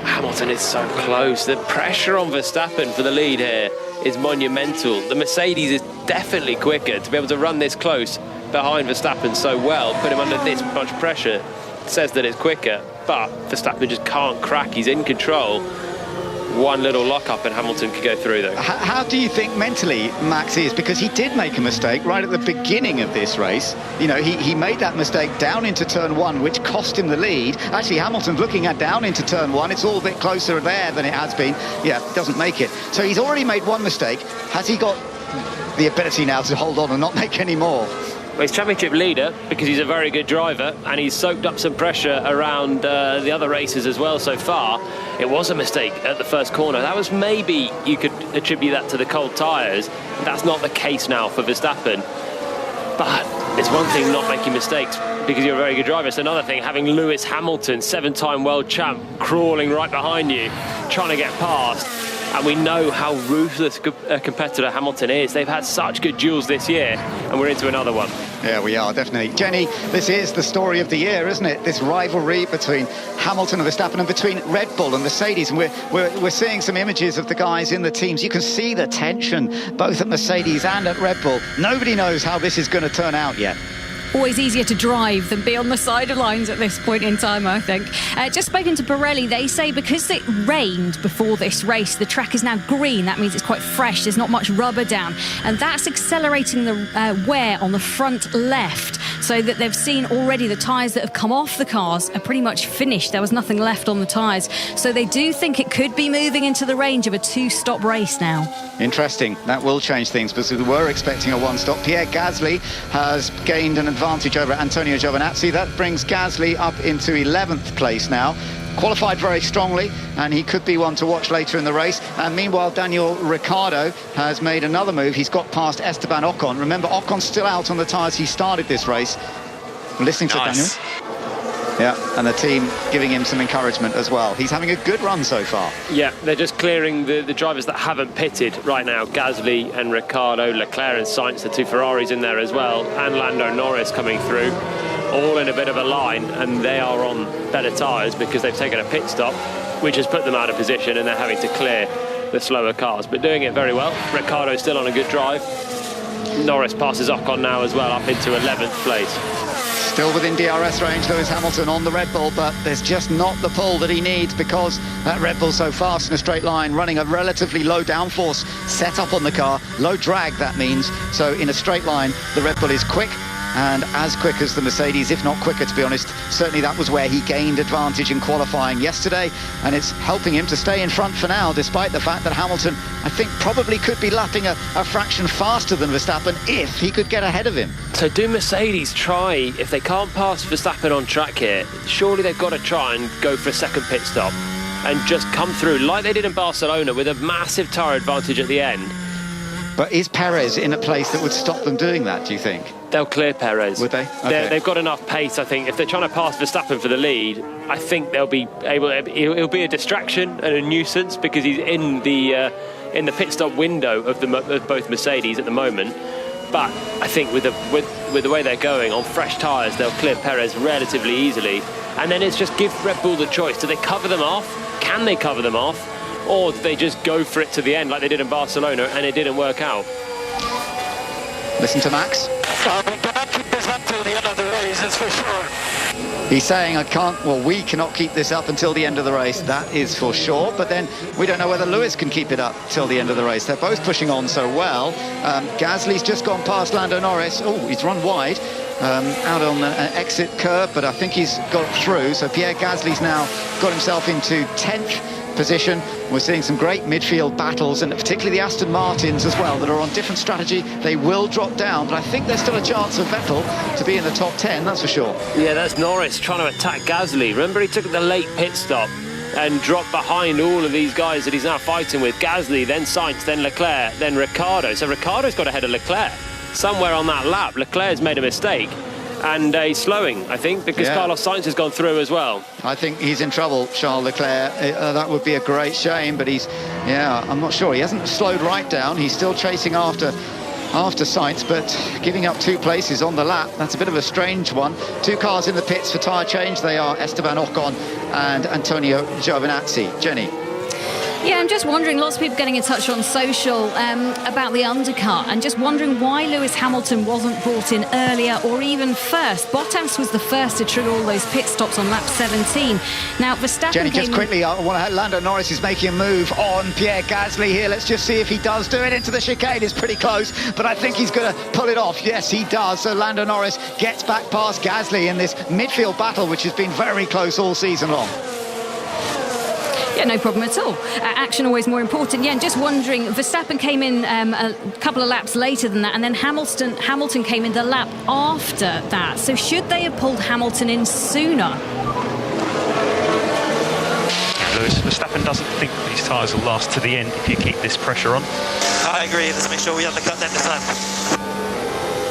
Speaker 3: Hamilton is so close. The pressure on Verstappen for the lead here is monumental. The Mercedes is definitely quicker. To be able to run this close behind Verstappen so well, put him under this much pressure, says that it's quicker, but Verstappen just can't crack. He's in control. One little lock-up and Hamilton could go through, though.
Speaker 2: How do you think mentally Max is? Because he did make a mistake right at the beginning of this race. You know, he made that mistake down into turn one, which cost him the lead. Actually, Hamilton's looking at down into turn one. It's all a bit closer there than it has been. Yeah, doesn't make it. So he's already made one mistake. Has he got the ability now to hold on and not make any more?
Speaker 3: Well, he's championship leader because he's a very good driver, and he's soaked up some pressure around the other races as well so far. It was a mistake at the first corner. That was, maybe you could attribute that to the cold tyres. That's not the case now for Verstappen. But it's one thing not making mistakes because you're a very good driver. It's another thing having Lewis Hamilton, 7-time world champ, crawling right behind you, trying to get past. And we know how ruthless a competitor Hamilton is. They've had such good duels this year, and we're into another one.
Speaker 2: Yeah, we are, definitely. Jenny, this is the story of the year, isn't it? This rivalry between Hamilton and Verstappen and between Red Bull and Mercedes. And we're seeing some images of the guys in the teams. You can see the tension, both at Mercedes and at Red Bull. Nobody knows how this is going to turn out yet.
Speaker 1: Always easier to drive than be on the sidelines at this point in time, I think. Just spoken to Pirelli, they say because it rained before this race, the track is now green. That means it's quite fresh. There's not much rubber down. And that's accelerating the wear on the front left, so that they've seen already the tyres that have come off the cars are pretty much finished. There was nothing left on the tyres. So they do think it could be moving into the range of a two-stop race now.
Speaker 2: Interesting. That will change things because we were expecting a one-stop. Pierre Gasly has gained an advantage over Antonio Giovinazzi. That brings Gasly up into 11th place now. Qualified very strongly, and he could be one to watch later in the race. And meanwhile, Daniel Ricciardo has made another move. He's got past Esteban Ocon. Remember, Ocon's still out on the tyres he started this race. Listening to Daniel. Yeah, and the team giving him some encouragement as well. He's having a good run so far.
Speaker 3: Yeah, they're just clearing the drivers that haven't pitted right now. Gasly and Ricciardo, Leclerc and Sainz, the two Ferraris in there as well, and Lando Norris coming through, all in a bit of a line, and they are on better tyres because they've taken a pit stop, which has put them out of position, and they're having to clear the slower cars, but doing it very well. Ricciardo still on a good drive. Norris passes Ocon now as well, up into 11th place.
Speaker 2: Still within DRS range, Lewis Hamilton on the Red Bull, but there's just not the pull that he needs because that Red Bull's so fast in a straight line, running a relatively low downforce set up on the car, low drag that means. So in a straight line, the Red Bull is quick, and as quick as the Mercedes, if not quicker, to be honest. Certainly that was where he gained advantage in qualifying yesterday, and it's helping him to stay in front for now, despite the fact that Hamilton, I think, probably could be lapping a fraction faster than Verstappen if he could get ahead of him.
Speaker 3: So do Mercedes try, if they can't pass Verstappen on track here, surely they've got to try and go for a second pit stop and just come through like they did in Barcelona with a massive tyre advantage at the end.
Speaker 2: But is Perez in a place that would stop them doing that, do you think?
Speaker 3: They'll clear Perez.
Speaker 2: Would they? Okay.
Speaker 3: They've got enough pace, I think. If they're trying to pass Verstappen for the lead, I think they'll be able. It'll be a distraction and a nuisance because he's in the pit stop window of both Mercedes at the moment. But I think with the way they're going on fresh tyres, they'll clear Perez relatively easily. And then it's just give Red Bull the choice. Do they cover them off? Can they cover them off? Or do they just go for it to the end like they did in Barcelona and it didn't work out?
Speaker 2: Listen to Max.
Speaker 5: We cannot keep this up till the end of the race, that's for sure.
Speaker 2: He's saying, we cannot keep this up until the end of the race. That is for sure. But then we don't know whether Lewis can keep it up till the end of the race. They're both pushing on so well. Gasly's just gone past Lando Norris. Oh, he's run wide out on an exit curve, but I think he's got through. So Pierre Gasly's now got himself into 10th position. We're seeing some great midfield battles, and particularly the Aston Martins as well, that are on different strategy. They will drop down, but I think there's still a chance of Vettel to be in the top 10, that's for sure.
Speaker 3: Yeah, that's Norris trying to attack Gasly. Remember, he took the late pit stop and dropped behind all of these guys that he's now fighting with. Gasly, then Sainz, then Leclerc, then Ricciardo. So Ricciardo's got ahead of Leclerc. Somewhere on that lap, Leclerc's made a mistake. And he's slowing, I think, because Carlos Sainz has gone through as well.
Speaker 2: I think he's in trouble, Charles Leclerc. That would be a great shame, but I'm not sure. He hasn't slowed right down. He's still chasing after Sainz, but giving up 2 places on the lap, that's a bit of a strange one. 2 cars in the pits for tyre change. They are Esteban Ocon and Antonio Giovinazzi. Jenny.
Speaker 1: Yeah, I'm just wondering, lots of people getting in touch on social about the undercut, and just wondering why Lewis Hamilton wasn't brought in earlier or even first. Bottas was the first to trigger all those pit stops on lap 17. Now, Verstappen
Speaker 2: Jenny, just quickly, Lando Norris is making a move on Pierre Gasly here. Let's just see if he does do it into the chicane. It's pretty close, but I think he's going to pull it off. Yes, he does. So Lando Norris gets back past Gasly in this midfield battle, which has been very close all season long.
Speaker 1: Yeah, no problem at all. Action always more important. Yeah, and just wondering, Verstappen came in a couple of laps later than that, and then Hamilton came in the lap after that. So should they have pulled Hamilton in sooner?
Speaker 6: Lewis Verstappen doesn't think these tyres will last to the end if you keep this pressure on.
Speaker 5: I agree. Let's make sure we undercut them this time.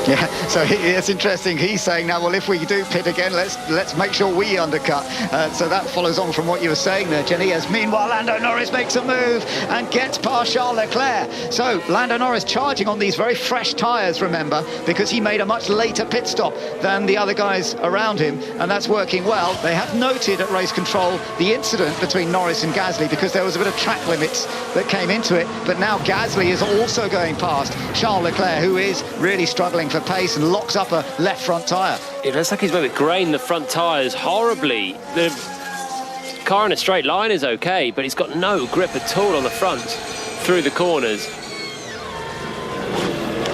Speaker 2: Yeah, so it's interesting. He's saying now, well, if we do pit again, let's make sure we undercut. So that follows on from what you were saying there, Jenny. As meanwhile, Lando Norris makes a move and gets past Charles Leclerc. So Lando Norris charging on these very fresh tyres, remember, because he made a much later pit stop than the other guys around him, and that's working well. They have noted at race control the incident between Norris and Gasly because there was a bit of track limits that came into it, but now Gasly is also going past Charles Leclerc, who is really struggling for pace and locks up a left front tyre.
Speaker 3: It looks like he's maybe grained the front tyres horribly. The car in a straight line is okay, but he's got no grip at all on the front through the corners.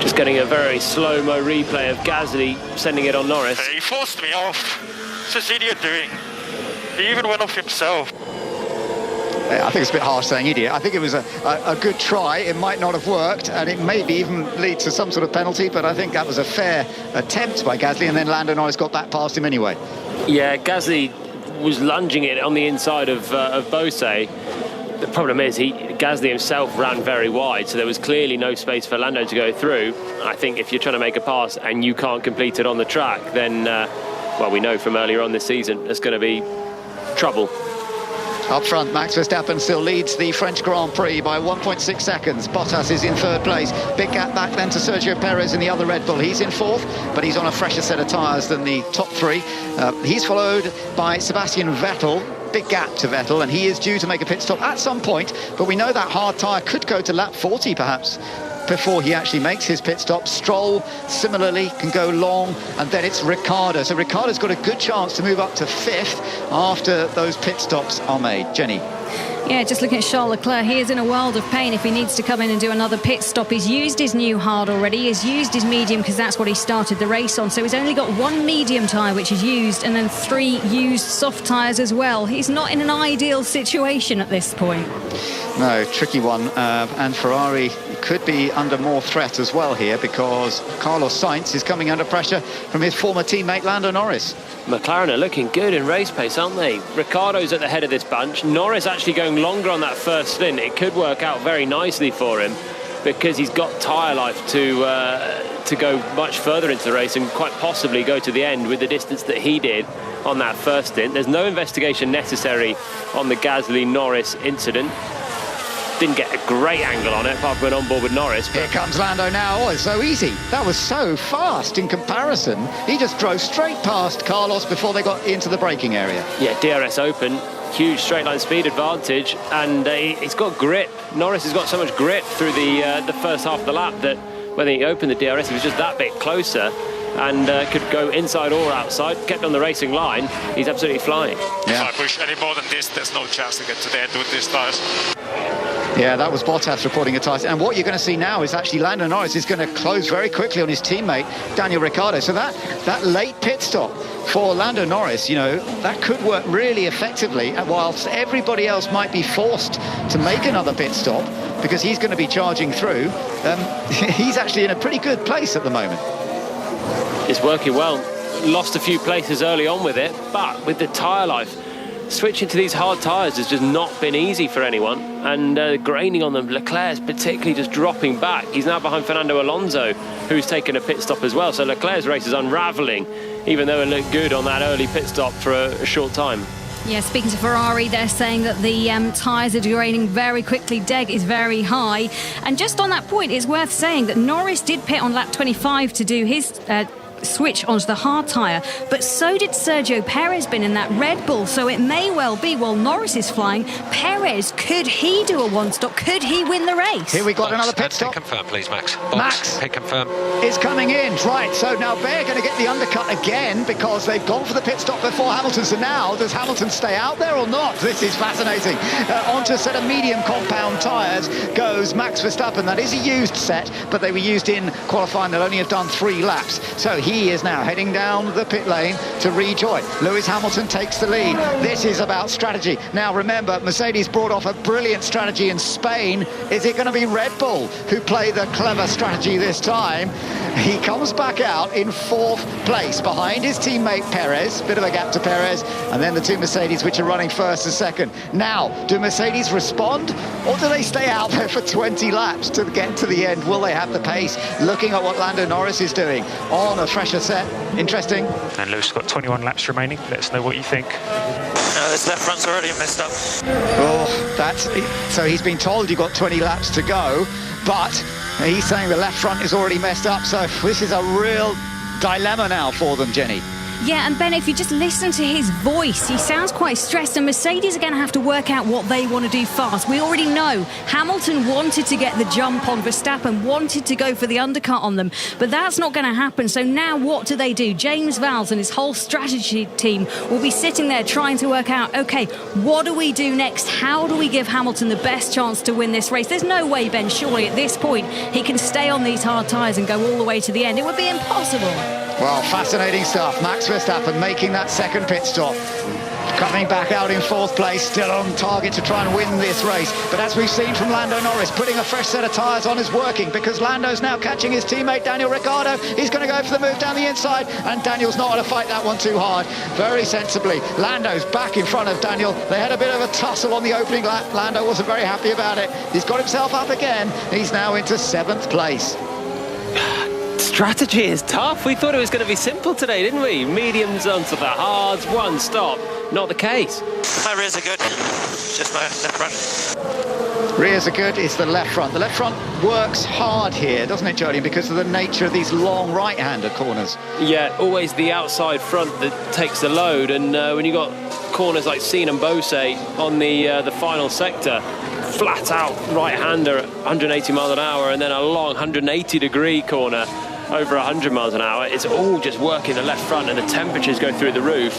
Speaker 3: Just getting a very slow-mo replay of Gasly sending it on Norris.
Speaker 9: He forced me off. What's this idiot doing? He even went off himself.
Speaker 2: I think it's a bit harsh saying idiot. I think it was a good try. It might not have worked, and it maybe even lead to some sort of penalty, but I think that was a fair attempt by Gasly, and then Lando Norris got back past him anyway.
Speaker 3: Yeah, Gasly was lunging it on the inside of Bose. The problem is Gasly himself ran very wide, so there was clearly no space for Lando to go through. I think if you're trying to make a pass and you can't complete it on the track, then, well, we know from earlier on this season, there's going to be trouble.
Speaker 2: Up front, Max Verstappen still leads the French Grand Prix by 1.6 seconds. Bottas is in third place. Big gap back then to Sergio Perez in the other Red Bull. He's in fourth, but he's on a fresher set of tyres than the top three. He's followed by Sebastian Vettel. Big gap to Vettel, and he is due to make a pit stop at some point, but we know that hard tyre could go to lap 40 perhaps before he actually makes his pit stop. Stroll similarly can go long, and then it's Ricciardo. So Ricciardo's got a good chance to move up to fifth after those pit stops are made. Jenny.
Speaker 1: Yeah, just looking at Charles Leclerc, he is in a world of pain if he needs to come in and do another pit stop. He's used his new hard already. He's used his medium because that's what he started the race on. So he's only got one medium tyre which is used, and then 3 used soft tyres as well. He's not in an ideal situation at this point.
Speaker 2: No, tricky one. And Ferrari could be under more threat as well here because Carlos Sainz is coming under pressure from his former teammate Lando Norris.
Speaker 3: McLaren are looking good in race pace, aren't they? Ricciardo's at the head of this bunch. Norris actually going longer on that first stint. It could work out very nicely for him because he's got tyre life to go much further into the race and quite possibly go to the end with the distance that he did on that first stint. There's no investigation necessary on the Gasly-Norris incident. Didn't get a great angle on it, apart from going on board with Norris.
Speaker 2: Here comes Lando now. Oh, it's so easy. That was so fast in comparison. He just drove straight past Carlos before they got into the braking area.
Speaker 3: Yeah, DRS open. Huge straight line speed advantage, and he's got grip. Norris has got so much grip through the first half of the lap that when he opened the DRS, he was just that bit closer and could go inside or outside, kept on the racing line. He's absolutely flying.
Speaker 9: Yeah. If I push any more than this, there's no chance to get to the end with these tyres.
Speaker 2: Yeah, that was Bottas reporting a tyre. And what you're going to see now is actually Lando Norris is going to close very quickly on his teammate, Daniel Ricciardo. So that late pit stop for Lando Norris, you know, that could work really effectively, whilst everybody else might be forced to make another pit stop because he's going to be charging through. He's actually in a pretty good place at the moment.
Speaker 3: It's working well. Lost a few places early on with it, but with the tyre life, switching to these hard tyres has just not been easy for anyone, and graining on them. Leclerc's particularly just dropping back. He's now behind Fernando Alonso, who's taken a pit stop as well. So Leclerc's race is unravelling, even though it looked good on that early pit stop for a short time.
Speaker 1: Yeah, speaking to Ferrari, they're saying that the tyres are degrading very quickly. Deg is very high. And just on that point, it's worth saying that Norris did pit on lap 25 to do his switch onto the hard tyre, but so did Sergio Perez in that Red Bull, so it may well be while Norris is flying, Perez, could he do a one-stop? Could he win the race?
Speaker 2: Here we got another pit stop.
Speaker 10: Hit confirm, please, Max.
Speaker 2: Max
Speaker 10: hit confirm.
Speaker 2: Is coming in, right, so now they're going to get the undercut again because they've gone for the pit stop before Hamilton, so now does Hamilton stay out there or not? This is fascinating. Onto a set of medium compound tyres goes Max Verstappen. That is a used set, but they were used in qualifying. They'll only have done 3 laps, so he is now heading down the pit lane to rejoin. Lewis Hamilton takes the lead. This is about strategy. Now remember, Mercedes brought off a brilliant strategy in Spain. Is it going to be Red Bull who play the clever strategy this time? He comes back out in 4th place behind his teammate Perez, bit of a gap to Perez, and then the 2 Mercedes which are running first and second. Now, do Mercedes respond, or do they stay out there for 20 laps to get to the end? Will they have the pace? Looking at what Lando Norris is doing on a fresher set. Interesting.
Speaker 12: And Lewis got 21 laps remaining. Let us know what you think.
Speaker 5: No, this left front's already messed up.
Speaker 2: Oh, so he's been told you've got 20 laps to go, but he's saying the left front is already messed up, so this is a real dilemma now for them, Jenny.
Speaker 1: Yeah, and Ben, if you just listen to his voice, he sounds quite stressed, and Mercedes are going to have to work out what they want to do fast. We already know Hamilton wanted to get the jump on Verstappen, wanted to go for the undercut on them, but that's not going to happen. So now what do they do? James Vowles and his whole strategy team will be sitting there trying to work out, OK, what do we do next? How do we give Hamilton the best chance to win this race? There's no way, Ben, surely at this point, he can stay on these hard tyres and go all the way to the end. It would be impossible.
Speaker 2: Well, fascinating stuff. Max Verstappen making that second pit stop. Coming back out in 4th place, still on target to try and win this race. But as we've seen from Lando Norris, putting a fresh set of tyres on is working, because Lando's now catching his teammate Daniel Ricciardo. He's going to go for the move down the inside, and Daniel's not going to fight that one too hard. Very sensibly, Lando's back in front of Daniel. They had a bit of a tussle on the opening lap. Lando wasn't very happy about it. He's got himself up again. He's now into 7th place.
Speaker 3: Strategy is tough. We thought it was going to be simple today, didn't we? Mediums onto the hards, one stop. Not the case.
Speaker 5: My rears are good. Just my left front.
Speaker 2: Rears are good, it's the left front. The left front works hard here, doesn't it, Jolyon, because of the nature of these long right-hander corners.
Speaker 3: Yeah, always the outside front that takes the load, and when you got corners like Seine and Beausset on the final sector, flat out right-hander at 180 miles an hour, and then a long 180-degree corner over 100 miles an hour. It's all just working the left front, and the temperatures go through the roof.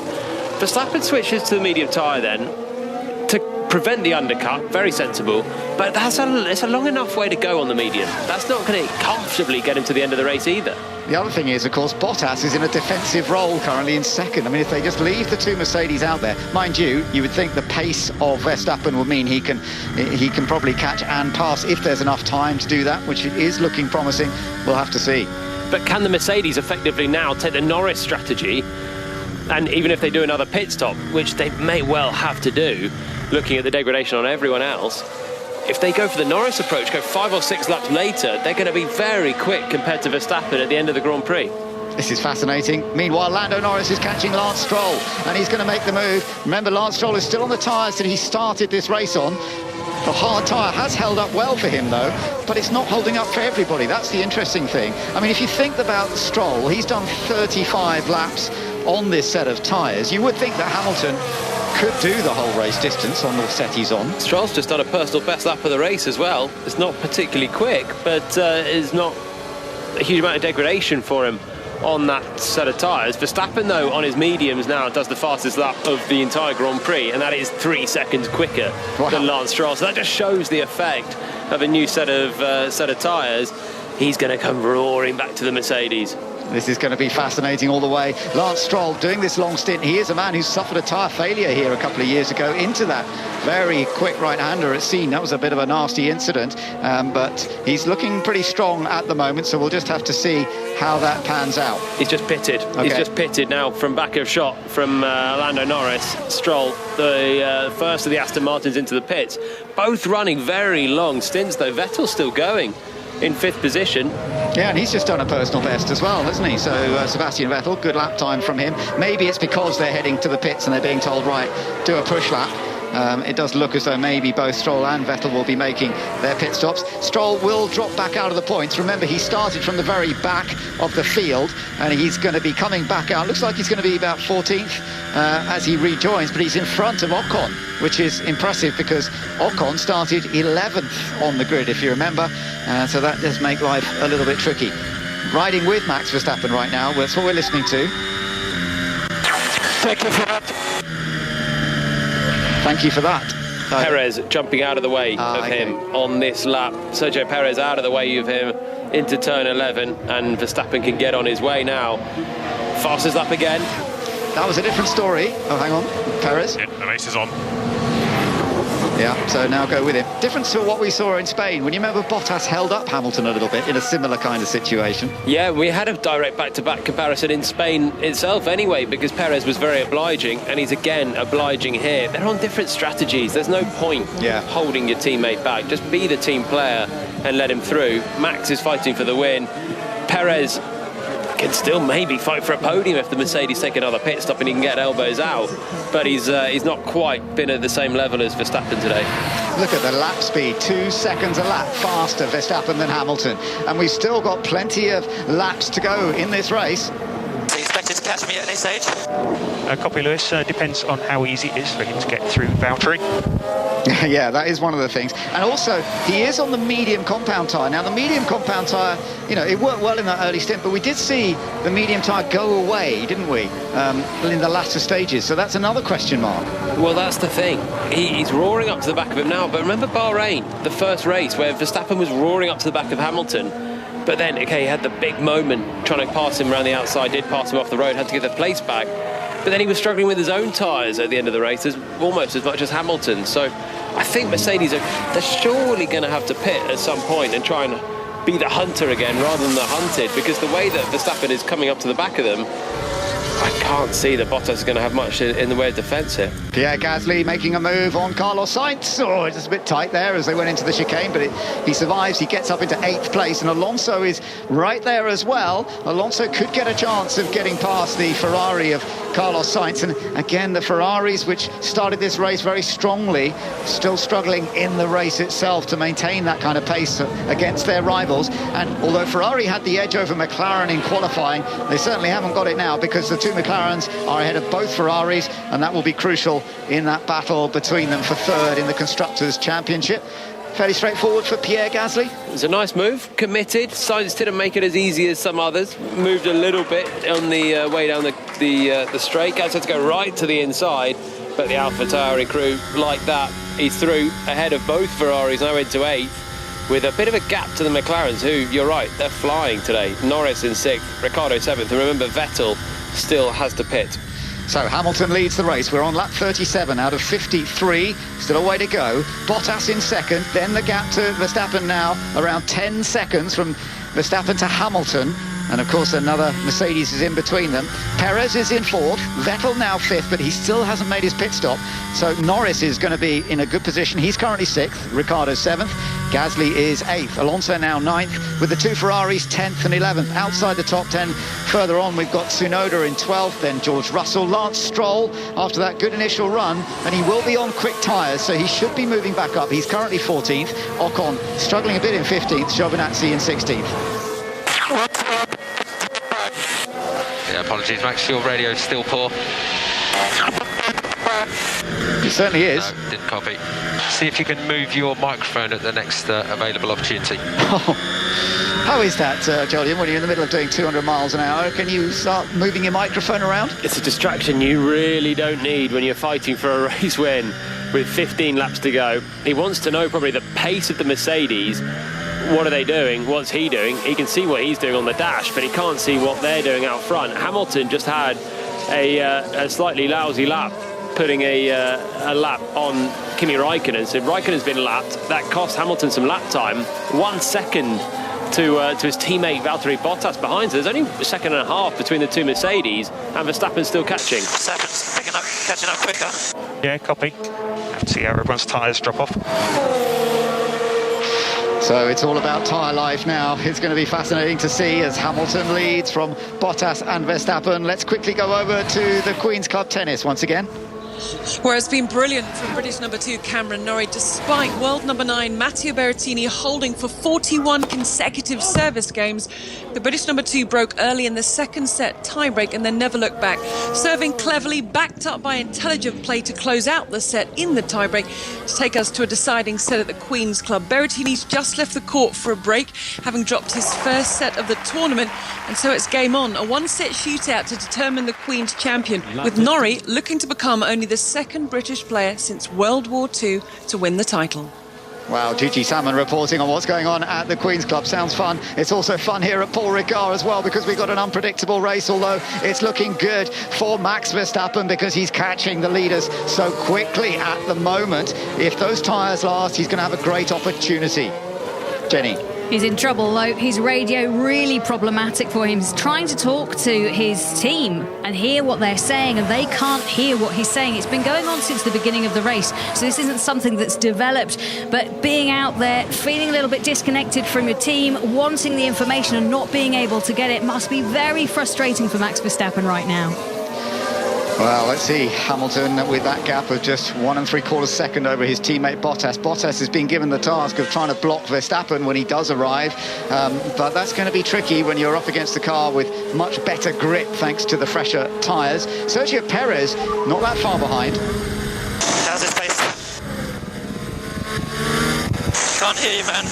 Speaker 3: Verstappen switches to the medium tyre then to prevent the undercut. Very sensible, but it's a long enough way to go on the medium. That's not going to comfortably get him to the end of the race either.
Speaker 2: The other thing is, of course, Bottas is in a defensive role currently in 2nd. I mean, if they just leave the 2 Mercedes out there, mind you would think the pace of Verstappen will mean he can probably catch and pass if there's enough time to do that, which is looking promising. We'll have to see.
Speaker 3: But can the Mercedes effectively now take the Norris strategy, and even if they do another pit stop, which they may well have to do, looking at the degradation on everyone else, if they go for the Norris approach, go 5 or 6 laps later, they're going to be very quick compared to Verstappen at the end of the Grand Prix.
Speaker 2: This is fascinating. Meanwhile, Lando Norris is catching Lance Stroll, and he's going to make the move. Remember, Lance Stroll is still on the tyres that he started this race on. The hard tyre has held up well for him, though, but it's not holding up for everybody. That's the interesting thing. I mean, if you think about Stroll, he's done 35 laps on this set of tyres. You would think that Hamilton could do the whole race distance on the set he's on.
Speaker 3: Stroll's just done a personal best lap of the race as well. It's not particularly quick, but it's not a huge amount of degradation for him on that set of tyres. Verstappen, though, on his mediums now does the fastest lap of the entire Grand Prix, and that is 3 seconds quicker than Lance Stroll. So that just shows the effect of a new set of tyres. He's going to come roaring back to the Mercedes.
Speaker 2: This is going to be fascinating all the way. Lance Stroll doing this long stint. He is a man who suffered a tyre failure here a couple of years ago into that very quick right-hander at Seine. That was a bit of a nasty incident, but he's looking pretty strong at the moment, so we'll just have to see how that pans out.
Speaker 3: He's just pitted. Okay. He's just pitted now from back of shot from Lando Norris. Stroll, the first of the Aston Martins into the pits. Both running very long stints, though. Vettel's still going in 5th position.
Speaker 2: Yeah, and he's just done a personal best as well, hasn't he? So Sebastian Vettel, good lap time from him. Maybe it's because they're heading to the pits and they're being told, right, do a push lap. It does look as though maybe both Stroll and Vettel will be making their pit stops. Stroll will drop back out of the points. Remember, he started from the very back of the field, and he's going to be coming back out. Looks like he's going to be about 14th as he rejoins, but he's in front of Ocon, which is impressive because Ocon started 11th on the grid, if you remember. So that does make life a little bit tricky. Riding with Max Verstappen right now, that's what we're listening to.
Speaker 5: Thank you for that.
Speaker 2: Thank you for that.
Speaker 3: Perez jumping out of the way of him on this lap. Sergio Perez out of the way of him into turn 11, and Verstappen can get on his way now. Fastest lap again.
Speaker 2: That was a different story. Oh, hang on. Perez.
Speaker 12: Yeah, the race is on.
Speaker 2: Yeah, so now go with him. Different to what we saw in Spain. When you remember, Bottas held up Hamilton a little bit in a similar kind of situation.
Speaker 3: Yeah, we had a direct back-to-back comparison in Spain itself anyway, because Perez was very obliging, and he's again obliging here. They're on different strategies. There's no point holding your teammate back. Just be the team player and let him through. Max is fighting for the win. Perez can still maybe fight for a podium if the Mercedes take another pit stop and he can get elbows out, but he's not quite been at the same level as Verstappen today.
Speaker 2: Look at the lap speed, 2 seconds a lap faster Verstappen than Hamilton, and we've still got plenty of laps to go in this race.
Speaker 5: Are you expected to catch me at any stage?
Speaker 12: Copy, Lewis. Depends on how easy it is for him to get through Valtteri.
Speaker 2: Yeah, that is one of the things. And also, he is on the medium compound tyre. Now, the medium compound tyre, you know, it worked well in that early stint, but we did see the medium tyre go away, didn't we, in the latter stages? So that's another question mark.
Speaker 3: Well, that's the thing. He's roaring up to the back of him now, but remember Bahrain, the first race, where Verstappen was roaring up to the back of Hamilton, but then, okay, he had the big moment trying to pass him around the outside, did pass him off the road, had to get the place back. But then he was struggling with his own tyres at the end of the race, almost as much as Hamilton. So I think Mercedes they're surely going to have to pit at some point and try and be the hunter again rather than the hunted, because the way that Verstappen is coming up to the back of them, I can't see that Bottas is going to have much in the way of defence here.
Speaker 2: Pierre Gasly making a move on Carlos Sainz. Oh, it's a bit tight there as they went into the chicane, but he survives. He gets up into 8th place, and Alonso is right there as well. Alonso could get a chance of getting past the Ferrari of Carlos Sainz, and again the Ferraris, which started this race very strongly, still struggling in the race itself to maintain that kind of pace against their rivals. And although Ferrari had the edge over McLaren in qualifying, they certainly haven't got it now, because the two McLarens are ahead of both Ferraris, and that will be crucial in that battle between them for third in the Constructors' Championship. Fairly straightforward for Pierre Gasly.
Speaker 3: It's a nice move, committed. Sainz didn't make it as easy as some others. Moved a little bit on the way down the straight. Gasly had to go right to the inside, but the AlphaTauri crew like that. He's through ahead of both Ferraris, now into 8th, with a bit of a gap to the McLarens, who, you're right, they're flying today. Norris in 6th, Ricciardo 7th, and remember Vettel still has to pit.
Speaker 2: So Hamilton leads the race. We're on lap 37 out of 53. Still a way to go. Bottas in 2nd. Then the gap to Verstappen now, around 10 seconds from Verstappen to Hamilton. And of course another Mercedes is in between them. Perez is in 4th, Vettel now 5th, but he still hasn't made his pit stop. So Norris is going to be in a good position. He's currently 6th, Ricciardo 7th, Gasly is 8th, Alonso now 9th, with the two Ferraris 10th and 11th. Outside the top 10, further on, we've got Tsunoda in 12th, then George Russell, Lance Stroll after that good initial run, and he will be on quick tyres, so he should be moving back up. He's currently 14th, Ocon struggling a bit in 15th, Giovinazzi in 16th.
Speaker 10: Yeah, apologies, Max, your radio's still poor.
Speaker 2: It certainly is.
Speaker 10: No, didn't copy. See if you can move your microphone at the next available opportunity.
Speaker 2: How is that, Julian, when you're in the middle of doing 200 miles an hour? Can you start moving your microphone around?
Speaker 3: It's a distraction you really don't need when you're fighting for a race win with 15 laps to go. He wants to know probably the pace of the Mercedes. What are they doing? What's he doing? He can see what he's doing on the dash, but he can't see what they're doing out front. Hamilton just had a slightly lousy lap, putting a lap on Kimi Raikkonen. So Raikkonen's been lapped. That cost Hamilton some lap time. 1 second to his teammate Valtteri Bottas behind. So there's only a second and a half between the two Mercedes, and Verstappen's still catching.
Speaker 5: Verstappen's catching up quicker.
Speaker 12: Yeah, copy. Let's see how everyone's tyres drop off.
Speaker 2: So it's all about tyre life now. It's going to be fascinating to see as Hamilton leads from Bottas and Verstappen. Let's quickly go over to the Queen's Club Tennis once again.
Speaker 4: Well, it's been brilliant from British number 2 Cameron Norrie, despite world number 9 Matteo Berrettini holding for 41 consecutive service games. The British number 2 broke early in the second set tiebreak and then never looked back, serving cleverly, backed up by intelligent play to close out the set in the tiebreak to take us to a deciding set at the Queen's Club. Berrettini's just left the court for a break, having dropped his first set of the tournament, and so it's game on, a one-set shootout to determine the Queen's champion, with Norrie looking to become only the second British player since World War II to win the title.
Speaker 2: Wow, Gigi Salmon reporting on what's going on at the Queen's Club. Sounds fun. It's also fun here at Paul Ricard as well, because we've got an unpredictable race, although it's looking good for Max Verstappen because he's catching the leaders so quickly at the moment. If those tyres last, he's going to have a great opportunity. Jenny.
Speaker 1: He's in trouble, though. His radio really problematic for him. He's trying to talk to his team and hear what they're saying, and they can't hear what he's saying. It's been going on since the beginning of the race, so this isn't something that's developed. But being out there, feeling a little bit disconnected from your team, wanting the information and not being able to get it must be very frustrating for Max Verstappen right now.
Speaker 2: Well, let's see. Hamilton with that gap of just 1 3/4 second over his teammate Bottas. Bottas has been given the task of trying to block Verstappen when he does arrive, but that's going to be tricky when you're up against the car with much better grip thanks to the fresher tyres. Sergio Perez not that far behind.
Speaker 5: How's his pace? Can't hear you, man.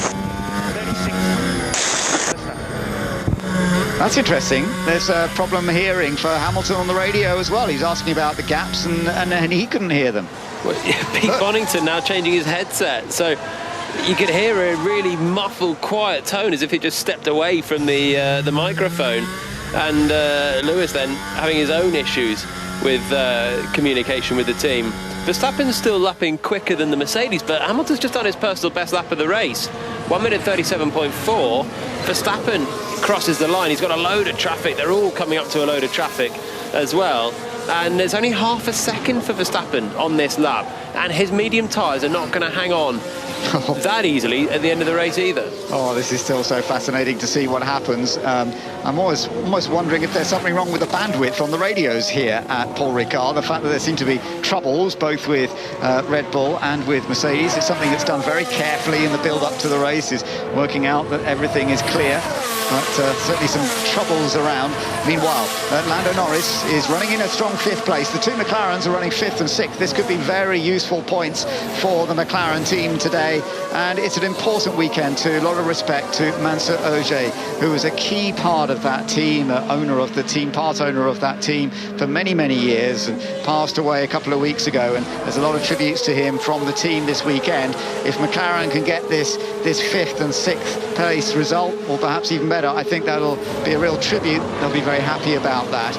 Speaker 2: That's interesting. There's a problem hearing for Hamilton on the radio as well. He's asking about the gaps and he couldn't hear them.
Speaker 3: Well, Pete Bonington now changing his headset, so you could hear a really muffled, quiet tone as if he just stepped away from the microphone. And Lewis then having his own issues with communication with the team. Verstappen's still lapping quicker than the Mercedes, but Hamilton's just done his personal best lap of the race. 1 minute 37.4. Verstappen crosses the line. He's got a load of traffic. They're all coming up to a load of traffic as well. And there's only half a second for Verstappen on this lap. And his medium tyres are not going to hang on that easily at the end of the race either.
Speaker 2: Oh, this is still so fascinating to see what happens. I'm almost wondering if there's something wrong with the bandwidth on the radios here at Paul Ricard. The fact that there seem to be troubles both with Red Bull and with Mercedes is something that's done very carefully in the build-up to the race, is working out that everything is clear. But certainly some troubles around. Meanwhile, Lando Norris is running in a strong 5th place. The two McLarens are running 5th and 6th. This could be very useful points for the McLaren team today. And it's an important weekend too. A lot of respect to Mansour Ogier, who was a key part of that team, owner of the team, part owner of that team for many, many years, and passed away a couple of weeks ago. And there's a lot of tributes to him from the team this weekend. If McLaren can get this 5th and 6th place result, or perhaps even better, I think that'll be a real tribute. They'll be very happy about that.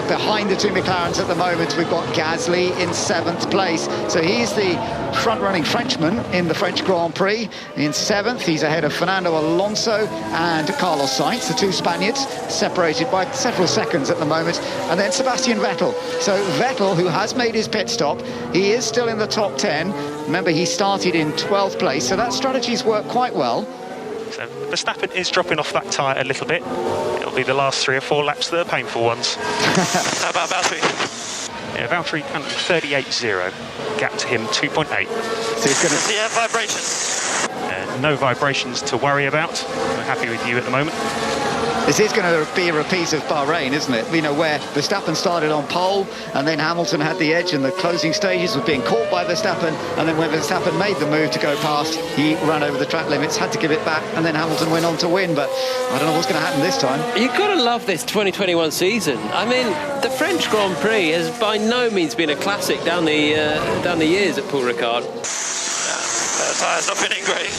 Speaker 2: Behind the two McLarens at the moment, we've got Gasly in 7th place. So he's the front-running Frenchman in the French Grand Prix. In 7th, he's ahead of Fernando Alonso and Carlos Sainz, the two Spaniards, separated by several seconds at the moment. And then Sebastian Vettel. So Vettel, who has made his pit stop, he is still in the top 10. Remember, he started in 12th place, so that strategy's worked quite well.
Speaker 12: So Verstappen is dropping off that tyre a little bit. It'll be the last 3 or 4 laps that are painful ones.
Speaker 5: How about Valtteri?
Speaker 12: Yeah, Valtteri 38.0. Gap to him 2.8.
Speaker 2: So he's going to
Speaker 5: Does he have vibrations?
Speaker 12: No vibrations to worry about. We're happy with you at the moment.
Speaker 2: This is going to be a repeat of Bahrain, isn't it? You know, where Verstappen started on pole and then Hamilton had the edge, and the closing stages was being caught by Verstappen, and then when Verstappen made the move to go past, he ran over the track limits, had to give it back, and then Hamilton went on to win. But I don't know what's going to happen this time.
Speaker 3: You've got to love this 2021 season. I mean, the French Grand Prix has by no means been a classic down the years at Paul Ricard.
Speaker 5: The tyre's not feeling great.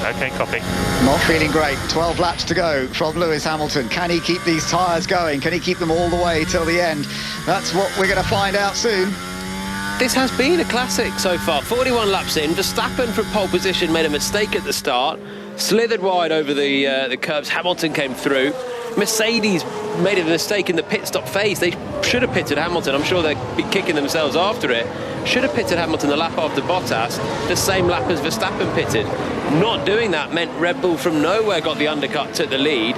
Speaker 12: Okay, copy.
Speaker 2: Not feeling great. 12 laps to go from Lewis Hamilton. Can he keep these tyres going? Can he keep them all the way till the end? That's what we're going to find out soon.
Speaker 3: This has been a classic so far. 41 laps in, Verstappen from pole position made a mistake at the start, slithered wide over the curbs. Hamilton came through. Mercedes made a mistake in the pit stop phase. They should have pitted Hamilton. I'm sure they'd be kicking themselves after it. Should have pitted Hamilton the lap after Bottas, the same lap as Verstappen pitted. Not doing that meant Red Bull from nowhere got the undercut, took the lead.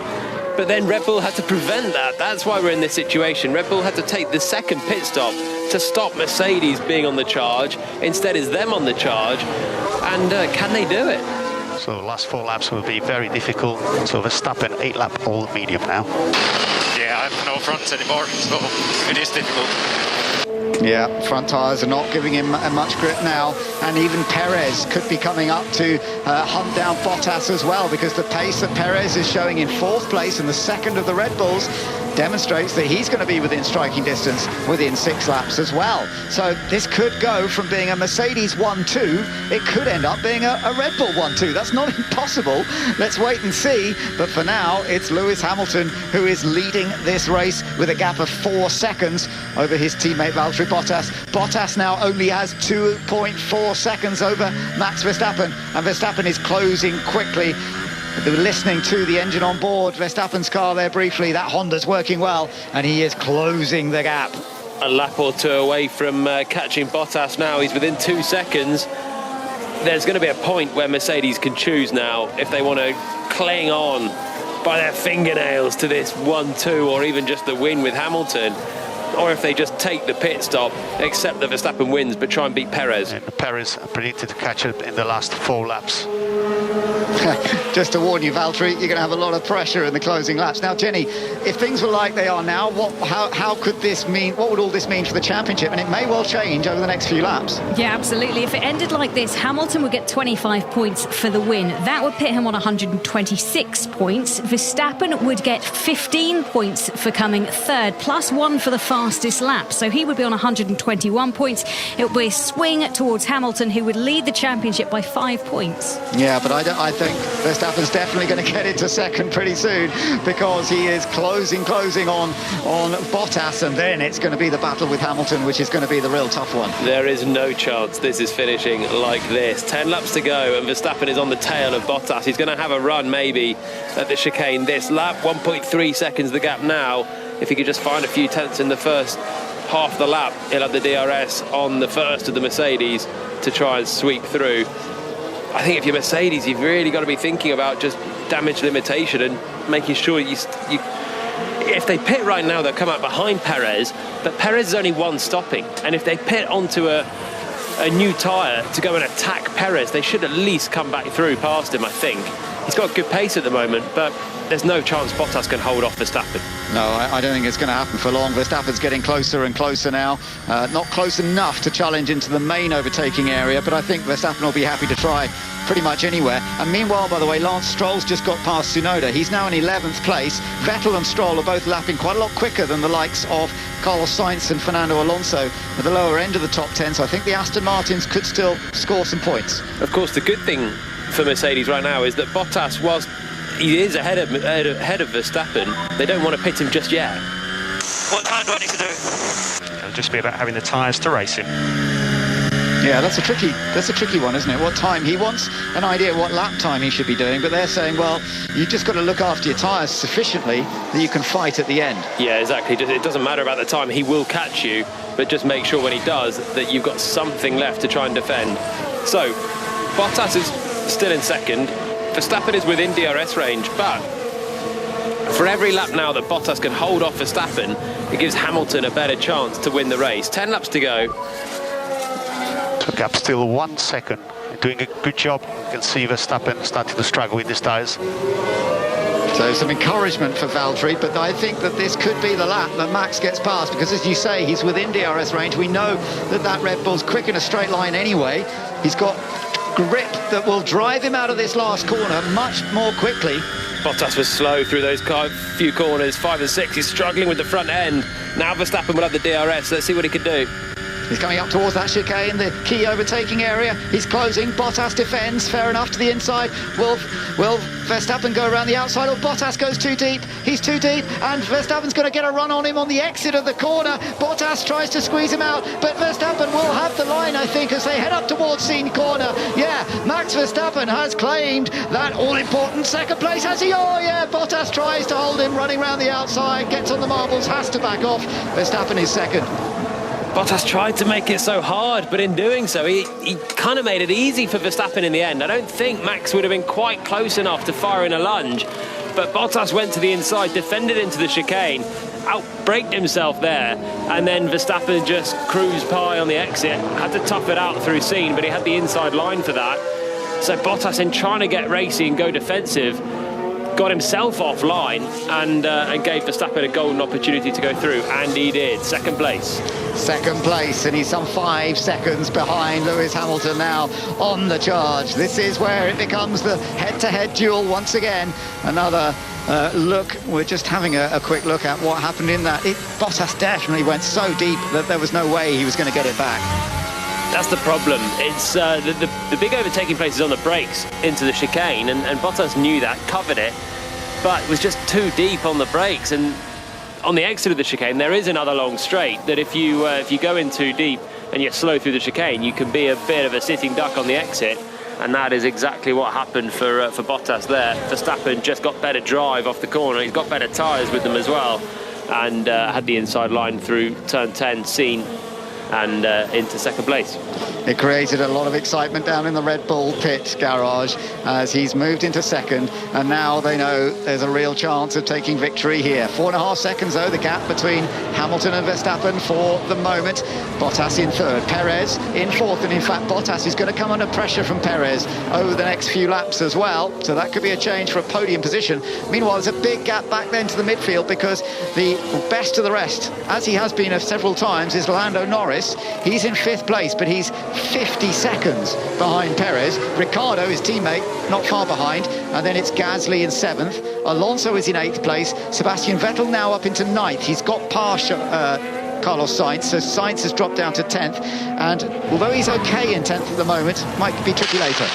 Speaker 3: But then Red Bull had to prevent that. That's why we're in this situation. Red Bull had to take the second pit stop to stop Mercedes being on the charge. Instead, it's them on the charge. And can they do it?
Speaker 11: So the last 4 laps will be very difficult. So Verstappen 8-lap all medium now.
Speaker 9: Yeah, I have no fronts anymore, so it is difficult.
Speaker 2: Yeah, front tyres are not giving him much grip now, and even Perez could be coming up to hunt down Bottas as well, because the pace that Perez is showing in 4th place and the second of the Red Bulls demonstrates that he's going to be within striking distance within 6 laps as well. So this could go from being a Mercedes 1-2, it could end up being a Red Bull 1-2. That's not impossible. Let's wait and see. But for now, it's Lewis Hamilton who is leading this race with a gap of 4 seconds over his teammate Valtteri Bottas. Bottas now only has 2.4 seconds over Max Verstappen, and Verstappen is closing quickly. They were listening to the engine on board Verstappen's car there briefly. That Honda's working well, and he is closing the gap.
Speaker 3: A lap or 2 away from catching Bottas now. He's within 2 seconds. There's going to be a point where Mercedes can choose now if they want to cling on by their fingernails to this 1-2 or even just the win with Hamilton, or if they just take the pit stop, accept that Verstappen wins, but try and beat Perez.
Speaker 11: And Perez predicted to catch it in the last 4 laps.
Speaker 2: Just to warn you, Valtteri, you're going to have a lot of pressure in the closing laps. Now, Jenny, if things were like they are now, how could this mean? What would all this mean for the championship? And it may well change over the next few laps.
Speaker 1: Yeah, absolutely. If it ended like this, Hamilton would get 25 points for the win. That would put him on 126 points. Verstappen would get 15 points for coming third, plus 1 for the fastest lap. So he would be on 121 points. It would be a swing towards Hamilton, who would lead the championship by 5 points.
Speaker 2: Yeah, but I think Verstappen's definitely going to get into second pretty soon, because he is closing on Bottas, and then it's going to be the battle with Hamilton, which is going to be the real tough one.
Speaker 3: There is no chance this is finishing like this. 10 laps to go, and Verstappen is on the tail of Bottas. He's going to have a run maybe at the chicane this lap. 1.3 seconds the gap now. If he could just find a few tenths in the first half of the lap, he'll have the DRS on the first of the Mercedes to try and sweep through. I think if you're Mercedes, you've really got to be thinking about just damage limitation and making sure you if they pit right now, they'll come out behind Perez, but Perez is only 1 stopping, and if they pit onto a new tyre to go and attack Perez, they should at least come back through past him, I think. He's got good pace at the moment, but there's no chance Bottas can hold off Verstappen.
Speaker 2: No, I don't think it's going to happen for long. Verstappen's getting closer and closer now. Not close enough to challenge into the main overtaking area, but I think Verstappen will be happy to try pretty much anywhere. And meanwhile, by the way, Lance Stroll's just got past Tsunoda. He's now in 11th place. Vettel and Stroll are both lapping quite a lot quicker than the likes of Carlos Sainz and Fernando Alonso at the lower end of the top 10. So I think the Aston Martins could still score some points.
Speaker 3: Of course, the good thing for Mercedes right now is that Bottas, whilst he is ahead of Verstappen, they don't want to pit him just yet.
Speaker 5: What time do I need to do?
Speaker 12: It'll just be about having the tyres to race him.
Speaker 2: Yeah, that's a tricky one, isn't it? What time? He wants an idea what lap time he should be doing, but they're saying, well, you've just got to look after your tyres sufficiently that you can fight at the end.
Speaker 3: Yeah, exactly. It doesn't matter about the time. He will catch you, but just make sure when he does that you've got something left to try and defend. So, Bottas is still in second. Verstappen is within DRS range, but for every lap now that Bottas can hold off Verstappen, it gives Hamilton a better chance to win the race. 10 laps to go.
Speaker 11: So gap still 1 second. Doing a good job. You can see Verstappen starting to struggle with his tyres.
Speaker 2: So some encouragement for Valtteri, but I think that this could be the lap that Max gets past, because as you say, he's within DRS range. We know that Red Bull's quick in a straight line anyway. He's got grip that will drive him out of this last corner much more quickly.
Speaker 3: Bottas was slow through those few corners, 5 and 6. He's struggling with the front end. Now Verstappen will have the DRS. Let's see what he can do.
Speaker 2: He's coming up towards that chicane, the key overtaking area. He's closing. Bottas defends. Fair enough to the inside. Will Verstappen go around the outside, or Bottas goes too deep? He's too deep, and Verstappen's going to get a run on him on the exit of the corner. Bottas tries to squeeze him out, but Verstappen will have the line, I think, as they head up towards Scene Corner. Yeah, Max Verstappen has claimed that all-important second place, has he? Oh, yeah, Bottas tries to hold him, running around the outside, gets on the marbles, has to back off. Verstappen is second.
Speaker 3: Bottas tried to make it so hard, but in doing so, he kind of made it easy for Verstappen in the end. I don't think Max would have been quite close enough to fire in a lunge, but Bottas went to the inside, defended into the chicane, outbraked himself there, and then Verstappen just cruised by on the exit, had to tough it out through Scene, but he had the inside line for that. So Bottas, in trying to get racy and go defensive, got himself offline and gave Verstappen a golden opportunity to go through, and he did. Second place.
Speaker 2: Second place, and he's some 5 seconds behind Lewis Hamilton now on the charge. This is where it becomes the head-to-head duel once again. Another look, we're just having a quick look at what happened in that. Bottas definitely went so deep that there was no way he was going to get it back.
Speaker 3: That's the problem. It's the big overtaking place is on the brakes into the chicane, and Bottas knew that, covered it, but was just too deep on the brakes. And on the exit of the chicane, there is another long straight that if you go in too deep and you're slow through the chicane, you can be a bit of a sitting duck on the exit. And that is exactly what happened for Bottas there. Verstappen just got better drive off the corner. He's got better tyres with them as well, and had the inside line through turn 10, Scene, and into second place.
Speaker 2: It created a lot of excitement down in the Red Bull pit garage as he's moved into second, and now they know there's a real chance of taking victory here. 4.5 seconds though, the gap between Hamilton and Verstappen for the moment. Bottas in third, Perez in fourth, and in fact Bottas is going to come under pressure from Perez over the next few laps as well, so that could be a change for a podium position. Meanwhile, there's a big gap back then to the midfield, because the best of the rest, as he has been several times, is Lando Norris. He's in 5th place, but he's 50 seconds behind Perez. Ricciardo, his teammate, not far behind, and then it's Gasly in 7th. Alonso is in 8th place. Sebastian Vettel now up into 9th. He's got past Carlos Sainz, so Sainz has dropped down to 10th, and although he's okay in 10th at the moment, might be tricky later.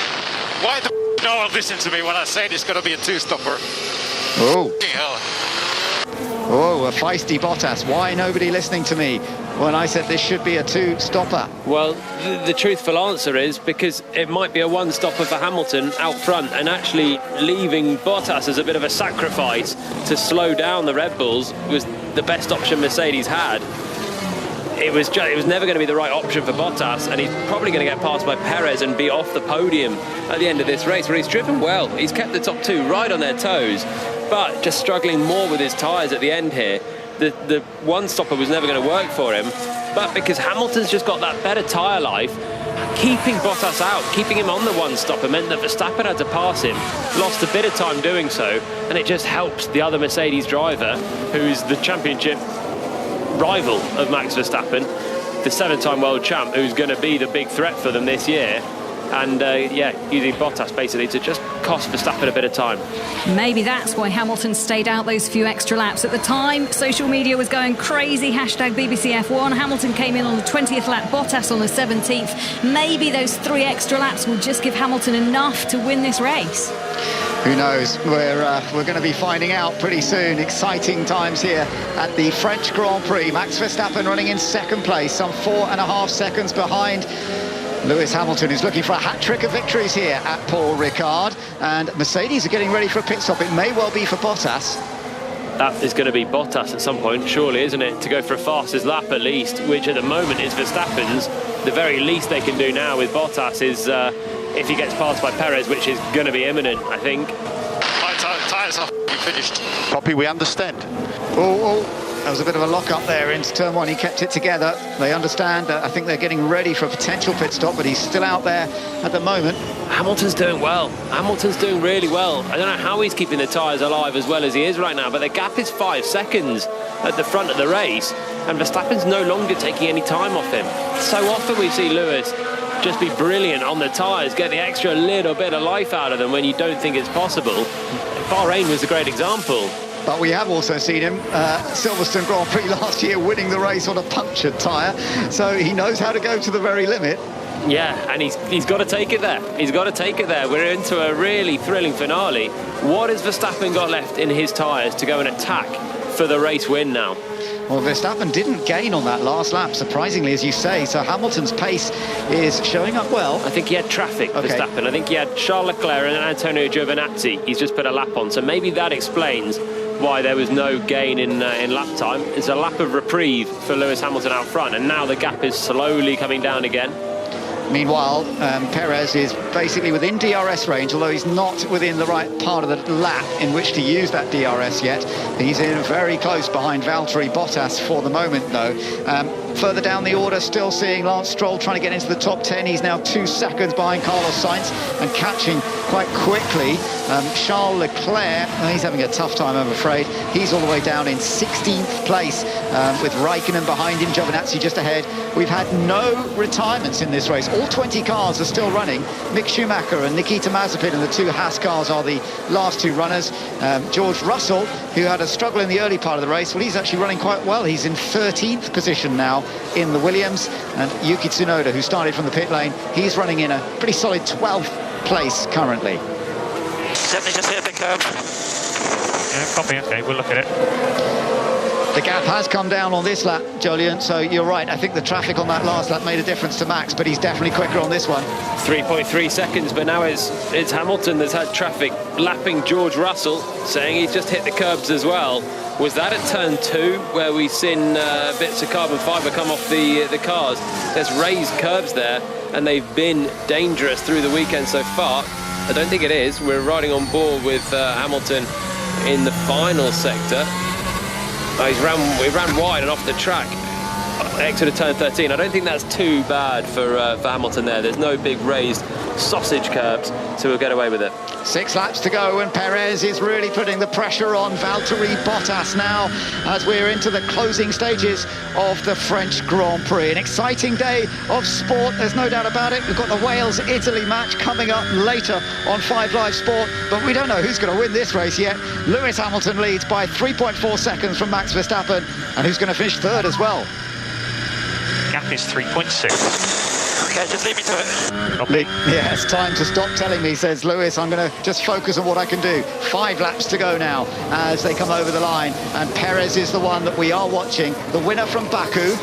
Speaker 8: Why the no one listen to me when I say it's going to be a 2-stopper?
Speaker 2: Oh. Oh, a feisty Bottas. Why nobody listening to me when I said this should be a 2-stopper?
Speaker 3: Well, the truthful answer is because it might be a 1-stopper for Hamilton out front, and actually leaving Bottas as a bit of a sacrifice to slow down the Red Bulls was the best option Mercedes had. It was never going to be the right option for Bottas, and he's probably going to get passed by Perez and be off the podium at the end of this race, where he's driven well. He's kept the top 2 right on their toes, but just struggling more with his tyres at the end here. The 1-stopper was never going to work for him, but because Hamilton's just got that better tyre life, keeping Bottas out, keeping him on the 1-stopper meant that Verstappen had to pass him, lost a bit of time doing so, and it just helps the other Mercedes driver, who's the championship rival of Max Verstappen, the 7-time world champ, who's going to be the big threat for them this year. And using Bottas basically to just cost Verstappen a bit of time.
Speaker 1: Maybe that's why Hamilton stayed out those few extra laps. At the time, social media was going crazy, hashtag BBC F1. Hamilton came in on the 20th lap, Bottas on the 17th. Maybe those 3 extra laps will just give Hamilton enough to win this race.
Speaker 2: Who knows? We're going to be finding out pretty soon. Exciting times here at the French Grand Prix. Max Verstappen running in 2nd place, some 4.5 seconds behind Lewis Hamilton, is looking for a hat-trick of victories here at Paul Ricard, and Mercedes are getting ready for a pit stop. It may well be for Bottas.
Speaker 3: That is going to be Bottas at some point, surely, isn't it? To go for a fastest lap at least, which at the moment is Verstappen's. The very least they can do now with Bottas is if he gets passed by Perez, which is going to be imminent, I think.
Speaker 8: My tyres are finished.
Speaker 11: Poppy, we understand.
Speaker 2: There was a bit of a lock-up there into turn 1. He kept it together. They understand. I think they're getting ready for a potential pit stop, but he's still out there at the moment.
Speaker 3: Hamilton's doing well. Hamilton's doing really well. I don't know how he's keeping the tyres alive as well as he is right now, but the gap is 5 seconds at the front of the race, and Verstappen's no longer taking any time off him. So often we see Lewis just be brilliant on the tyres, get the extra little bit of life out of them when you don't think it's possible. Bahrain was a great example.
Speaker 2: But we have also seen him, Silverstone Grand Prix last year, winning the race on a punctured tyre. So he knows how to go to the very limit.
Speaker 3: Yeah, and he's got to take it there. He's got to take it there. We're into a really thrilling finale. What has Verstappen got left in his tyres to go and attack for the race win now?
Speaker 2: Well, Verstappen didn't gain on that last lap, surprisingly, as you say. So Hamilton's pace is showing up well.
Speaker 3: I think he had traffic, Verstappen. I think he had Charles Leclerc and Antonio Giovinazzi. He's just put a lap on. So maybe that explains why there was no gain in lap time. It's a lap of reprieve for Lewis Hamilton out front, and now the gap is slowly coming down again.
Speaker 2: Meanwhile, Perez is basically within DRS range, although he's not within the right part of the lap in which to use that DRS yet. He's in very close behind Valtteri Bottas for the moment, though. Further down the order, still seeing Lance Stroll trying to get into the top 10. He's now 2 seconds behind Carlos Sainz and catching quite quickly. Charles Leclerc, he's having a tough time, I'm afraid. He's all the way down in 16th place with Raikkonen behind him, Giovinazzi just ahead. We've had no retirements in this race. All 20 cars are still running. Mick Schumacher and Nikita Mazepin and the 2 Haas cars are the last 2 runners. George Russell, who had a struggle in the early part of the race, well, he's actually running quite well. He's in 13th position now in the Williams. And Yuki Tsunoda, who started from the pit lane, he's running in a pretty solid 12th place currently.
Speaker 5: 70 just hit the curb.
Speaker 12: Yeah, copy. Okay, we'll look at it.
Speaker 2: The gap has come down on this lap, Jolyon, so you're right. I think the traffic on that last lap made a difference to Max, but he's definitely quicker on this one.
Speaker 3: 3.3 seconds, but now it's Hamilton that's had traffic lapping George Russell, saying he's just hit the curbs as well. Was that at turn 2 where we've seen bits of carbon fibre come off the cars? There's raised curbs there, and they've been dangerous through the weekend so far. I don't think it is. We're riding on board with Hamilton in the final sector. He ran wide and off the track. Exit of turn 13. I don't think that's too bad for Hamilton there. There's no big raised sausage curbs, so we'll get away with it.
Speaker 2: 6 laps to go, and Perez is really putting the pressure on Valtteri Bottas now as we're into the closing stages of the French Grand Prix. An exciting day of sport, there's no doubt about it. We've got the Wales-Italy match coming up later on 5 Live Sport, but we don't know who's going to win this race yet. Lewis Hamilton leads by 3.4 seconds from Max Verstappen, and who's going to finish 3rd as well.
Speaker 12: Gap is 3.6.
Speaker 5: Okay, just leave me to it.
Speaker 2: Yeah, it's time to stop telling me, says Lewis. I'm going to just focus on what I can do. 5 laps to go now as they come over the line. And Perez is the one that we are watching. The winner from Baku,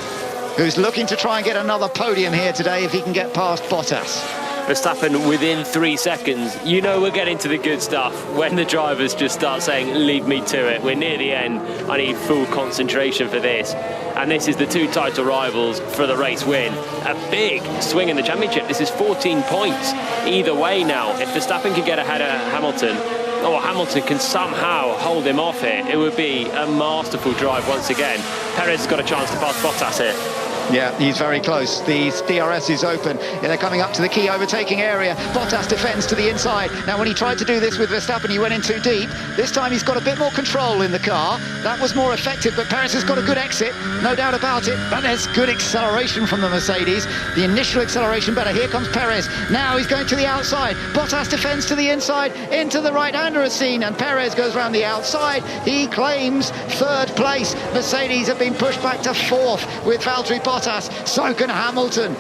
Speaker 2: who's looking to try and get another podium here today if he can get past Bottas.
Speaker 3: Verstappen within 3 seconds. You know we're getting to the good stuff when the drivers just start saying, leave me to it. We're near the end. I need full concentration for this. And this is the 2 title rivals for the race win. A big swing in the championship. This is 14 points either way now. If Verstappen can get ahead of Hamilton, or Hamilton can somehow hold him off here, it would be a masterful drive once again. Perez has got a chance to pass Bottas here.
Speaker 2: Yeah, he's very close. The DRS is open. They're coming up to the key overtaking area. Bottas defends to the inside. Now, when he tried to do this with Verstappen, he went in too deep. This time he's got a bit more control in the car. That was more effective, but Perez has got a good exit, no doubt about it. But there's good acceleration from the Mercedes. The initial acceleration better. Here comes Perez. Now he's going to the outside. Bottas defends to the inside, into the right-hander is seen, and Perez goes around the outside. He claims 3rd place. Mercedes have been pushed back to 4th with Valtteri Bottas. So can Hamilton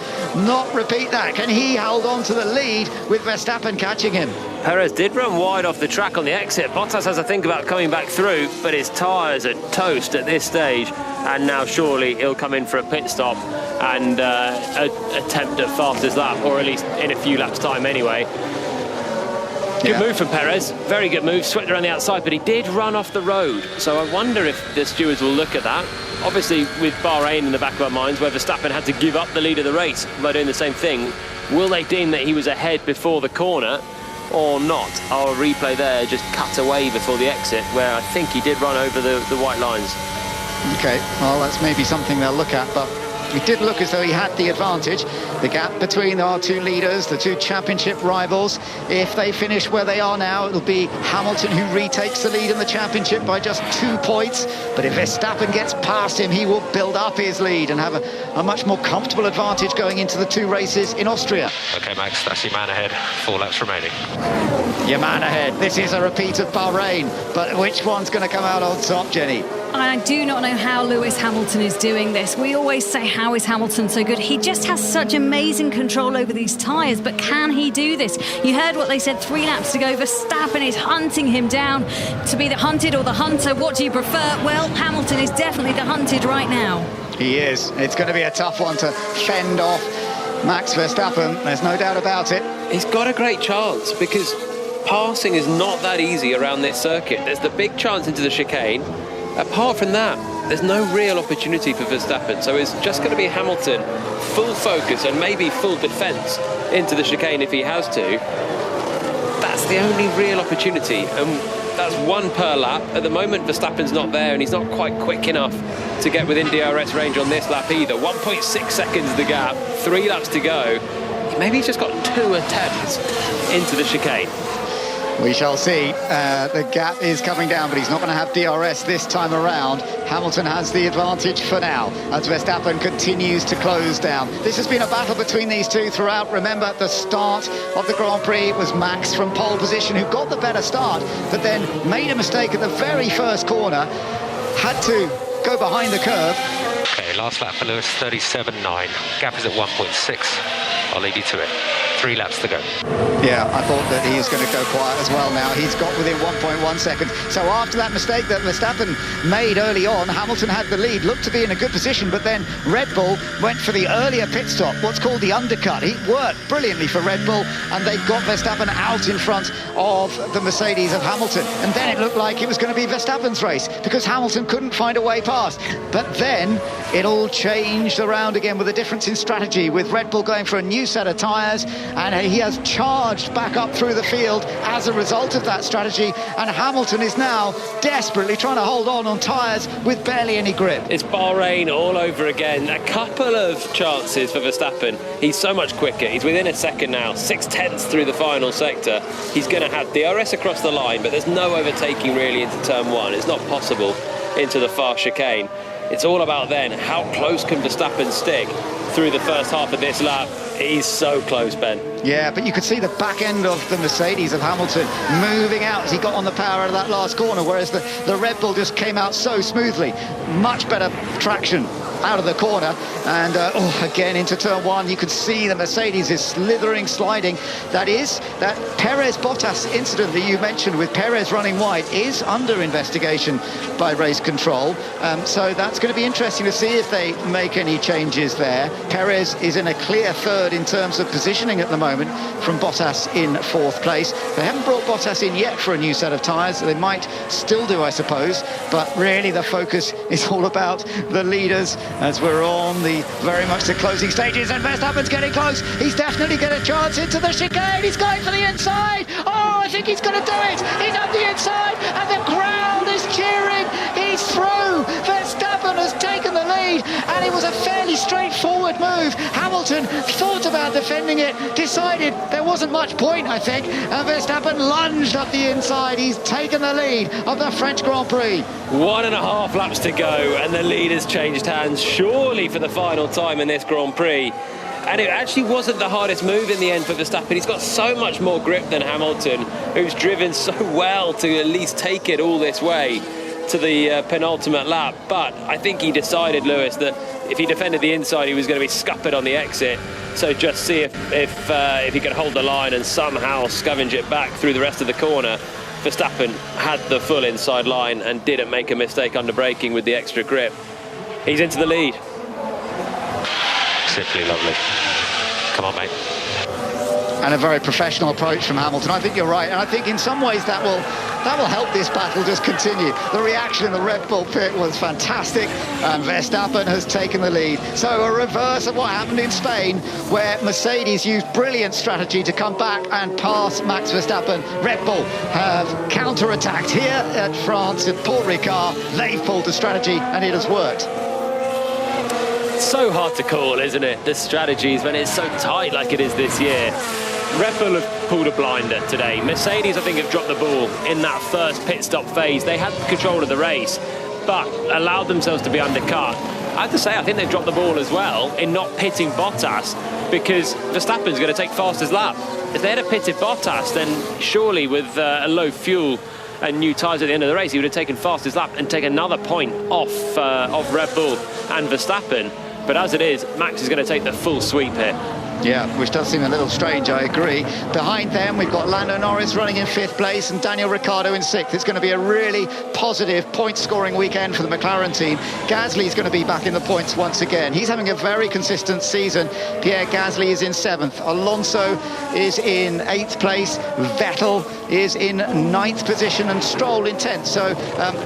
Speaker 2: not repeat that. Can he hold on to the lead with Verstappen catching him?
Speaker 3: Perez did run wide off the track on the exit. Bottas has a think about coming back through, but his tyres are toast at this stage, and now surely he'll come in for a pit stop and attempt a fastest lap, or at least in a few laps time anyway. Good move from Perez, very good move, swept around the outside, but he did run off the road. So I wonder if the stewards will look at that. Obviously, with Bahrain in the back of our minds, where Verstappen had to give up the lead of the race by doing the same thing, will they deem that he was ahead before the corner or not? Our replay there just cut away before the exit, where I think he did run over the white lines.
Speaker 2: Okay, well, that's maybe something they'll look at, but it did look as though he had the advantage. The gap between our 2 leaders, the 2 championship rivals, if they finish where they are now, it'll be Hamilton who retakes the lead in the championship by just 2 points. But if Verstappen gets past him, he will build up his lead and have a much more comfortable advantage going into the 2 races in Austria.
Speaker 10: OK, Max, that's your man ahead. 4 laps remaining.
Speaker 2: Your man ahead. This is a repeat of Bahrain, but which one's going to come out on top, Jenny?
Speaker 1: I do not know how Lewis Hamilton is doing this. We always say, how is Hamilton so good? He just has such amazing control over these tyres, but can he do this? You heard what they said, 3 laps to go. Verstappen is hunting him down. To be the hunted or the hunter, what do you prefer? Well, Hamilton is definitely the hunted right now.
Speaker 2: He is. It's going to be a tough one to fend off Max Verstappen. There's no doubt about it.
Speaker 3: He's got a great chance, because passing is not that easy around this circuit. There's the big chance into the chicane. Apart from that, there's no real opportunity for Verstappen, so it's just going to be Hamilton full focus and maybe full defence into the chicane if he has to. That's the only real opportunity, and that's one per lap. At the moment, Verstappen's not there, and he's not quite quick enough to get within DRS range on this lap either. 1.6 seconds the gap, 3 laps to go. Maybe he's just got 2 attempts into the chicane.
Speaker 2: We shall see. The gap is coming down, but he's not going to have DRS this time around. Hamilton has the advantage for now as Verstappen continues to close down. This has been a battle between these two throughout. Remember, at the start of the Grand Prix, it was Max from pole position who got the better start, but then made a mistake at the very first corner, had to go behind the curve.
Speaker 10: Okay, last lap for Lewis, 37.9. Gap is at 1.6. I'll leave you to it. 3 laps to go.
Speaker 2: Yeah, I thought that he was going to go quiet as well now. He's got within 1.1 seconds. So after that mistake that Verstappen made early on, Hamilton had the lead, looked to be in a good position, but then Red Bull went for the earlier pit stop, what's called the undercut. It worked brilliantly for Red Bull, and they got Verstappen out in front of the Mercedes of Hamilton. And then it looked like it was going to be Verstappen's race because Hamilton couldn't find a way past. But then it all changed around again with a difference in strategy, with Red Bull going for a new set of tyres, and he has charged back up through the field as a result of that strategy, and Hamilton is now desperately trying to hold on tyres with barely any grip.
Speaker 3: It's Bahrain all over again. A couple of chances for Verstappen. He's so much quicker. He's within a second now, 6/10 through the final sector. He's going to have DRS across the line, but there's no overtaking really into turn 1. It's not possible into the far chicane. It's all about then, how close can Verstappen stick through the first half of this lap? He's so close, Ben.
Speaker 2: Yeah, but you could see the back end of the Mercedes of Hamilton moving out as he got on the power of that last corner, whereas the Red Bull just came out so smoothly. Much better traction out of the corner, and again into turn 1. You could see the Mercedes is slithering, sliding. That Perez-Bottas incident that you mentioned with Perez running wide is under investigation by race control, so that's going to be interesting to see if they make any changes there. Perez is in a clear third in terms of positioning at the moment, from Bottas in 4th place. They haven't brought Bottas in yet for a new set of tyres. They might still do, I suppose, but really the focus is all about the leaders as we're on very much the closing stages, and Verstappen's getting close. He's definitely got a chance into the chicane. He's going for the inside. Oh, I think he's going to do it. He's up the inside, and the crowd is cheering. He's through. Verstappen has taken the lead, and it was a fairly straightforward move. Hamilton thought about defending it, decided there wasn't much point, I think, and Verstappen lunged up the inside. He's taken the lead of the French Grand Prix.
Speaker 3: 1.5 laps to go, and the lead has changed hands, surely for the final time in this Grand Prix. And it actually wasn't the hardest move in the end for Verstappen. He's got so much more grip than Hamilton, who's driven so well to at least take it all this way to the penultimate lap. But I think he decided, Lewis, that if he defended the inside, he was going to be scuppered on the exit. So just see if he could hold the line and somehow scavenge it back through the rest of the corner. Verstappen had the full inside line and didn't make a mistake under braking with the extra grip. He's into the lead.
Speaker 10: Simply lovely. Come on, mate.
Speaker 2: And a very professional approach from Hamilton. I think you're right, and I think in some ways that will help this battle just continue. The reaction in the Red Bull pit was fantastic, and Verstappen has taken the lead. So a reverse of what happened in Spain, where Mercedes used brilliant strategy to come back and pass Max Verstappen. Red Bull have counter-attacked here at France at Paul Ricard. They've pulled the strategy, and it has worked.
Speaker 3: So hard to call, isn't it, the strategies when it's so tight like it is this year. Red Bull have pulled a blinder today. Mercedes, I think, have dropped the ball in that first pit stop phase. They had control of the race, but allowed themselves to be undercut. I have to say, I think they've dropped the ball as well in not pitting Bottas, because Verstappen's going to take fastest lap. If they had pitted Bottas, then surely with a low fuel and new tyres at the end of the race, he would have taken fastest lap and take another point off Red Bull and Verstappen. But as it is, Max is going to take the full sweep here.
Speaker 2: Yeah, which does seem a little strange, I agree. Behind them, we've got Lando Norris running in 5th place and Daniel Ricciardo in 6th. It's going to be a really positive point-scoring weekend for the McLaren team. Gasly's going to be back in the points once again. He's having a very consistent season. Pierre Gasly is in 7th. Alonso is in 8th place. Vettel is in 9th position and Stroll in 10th. So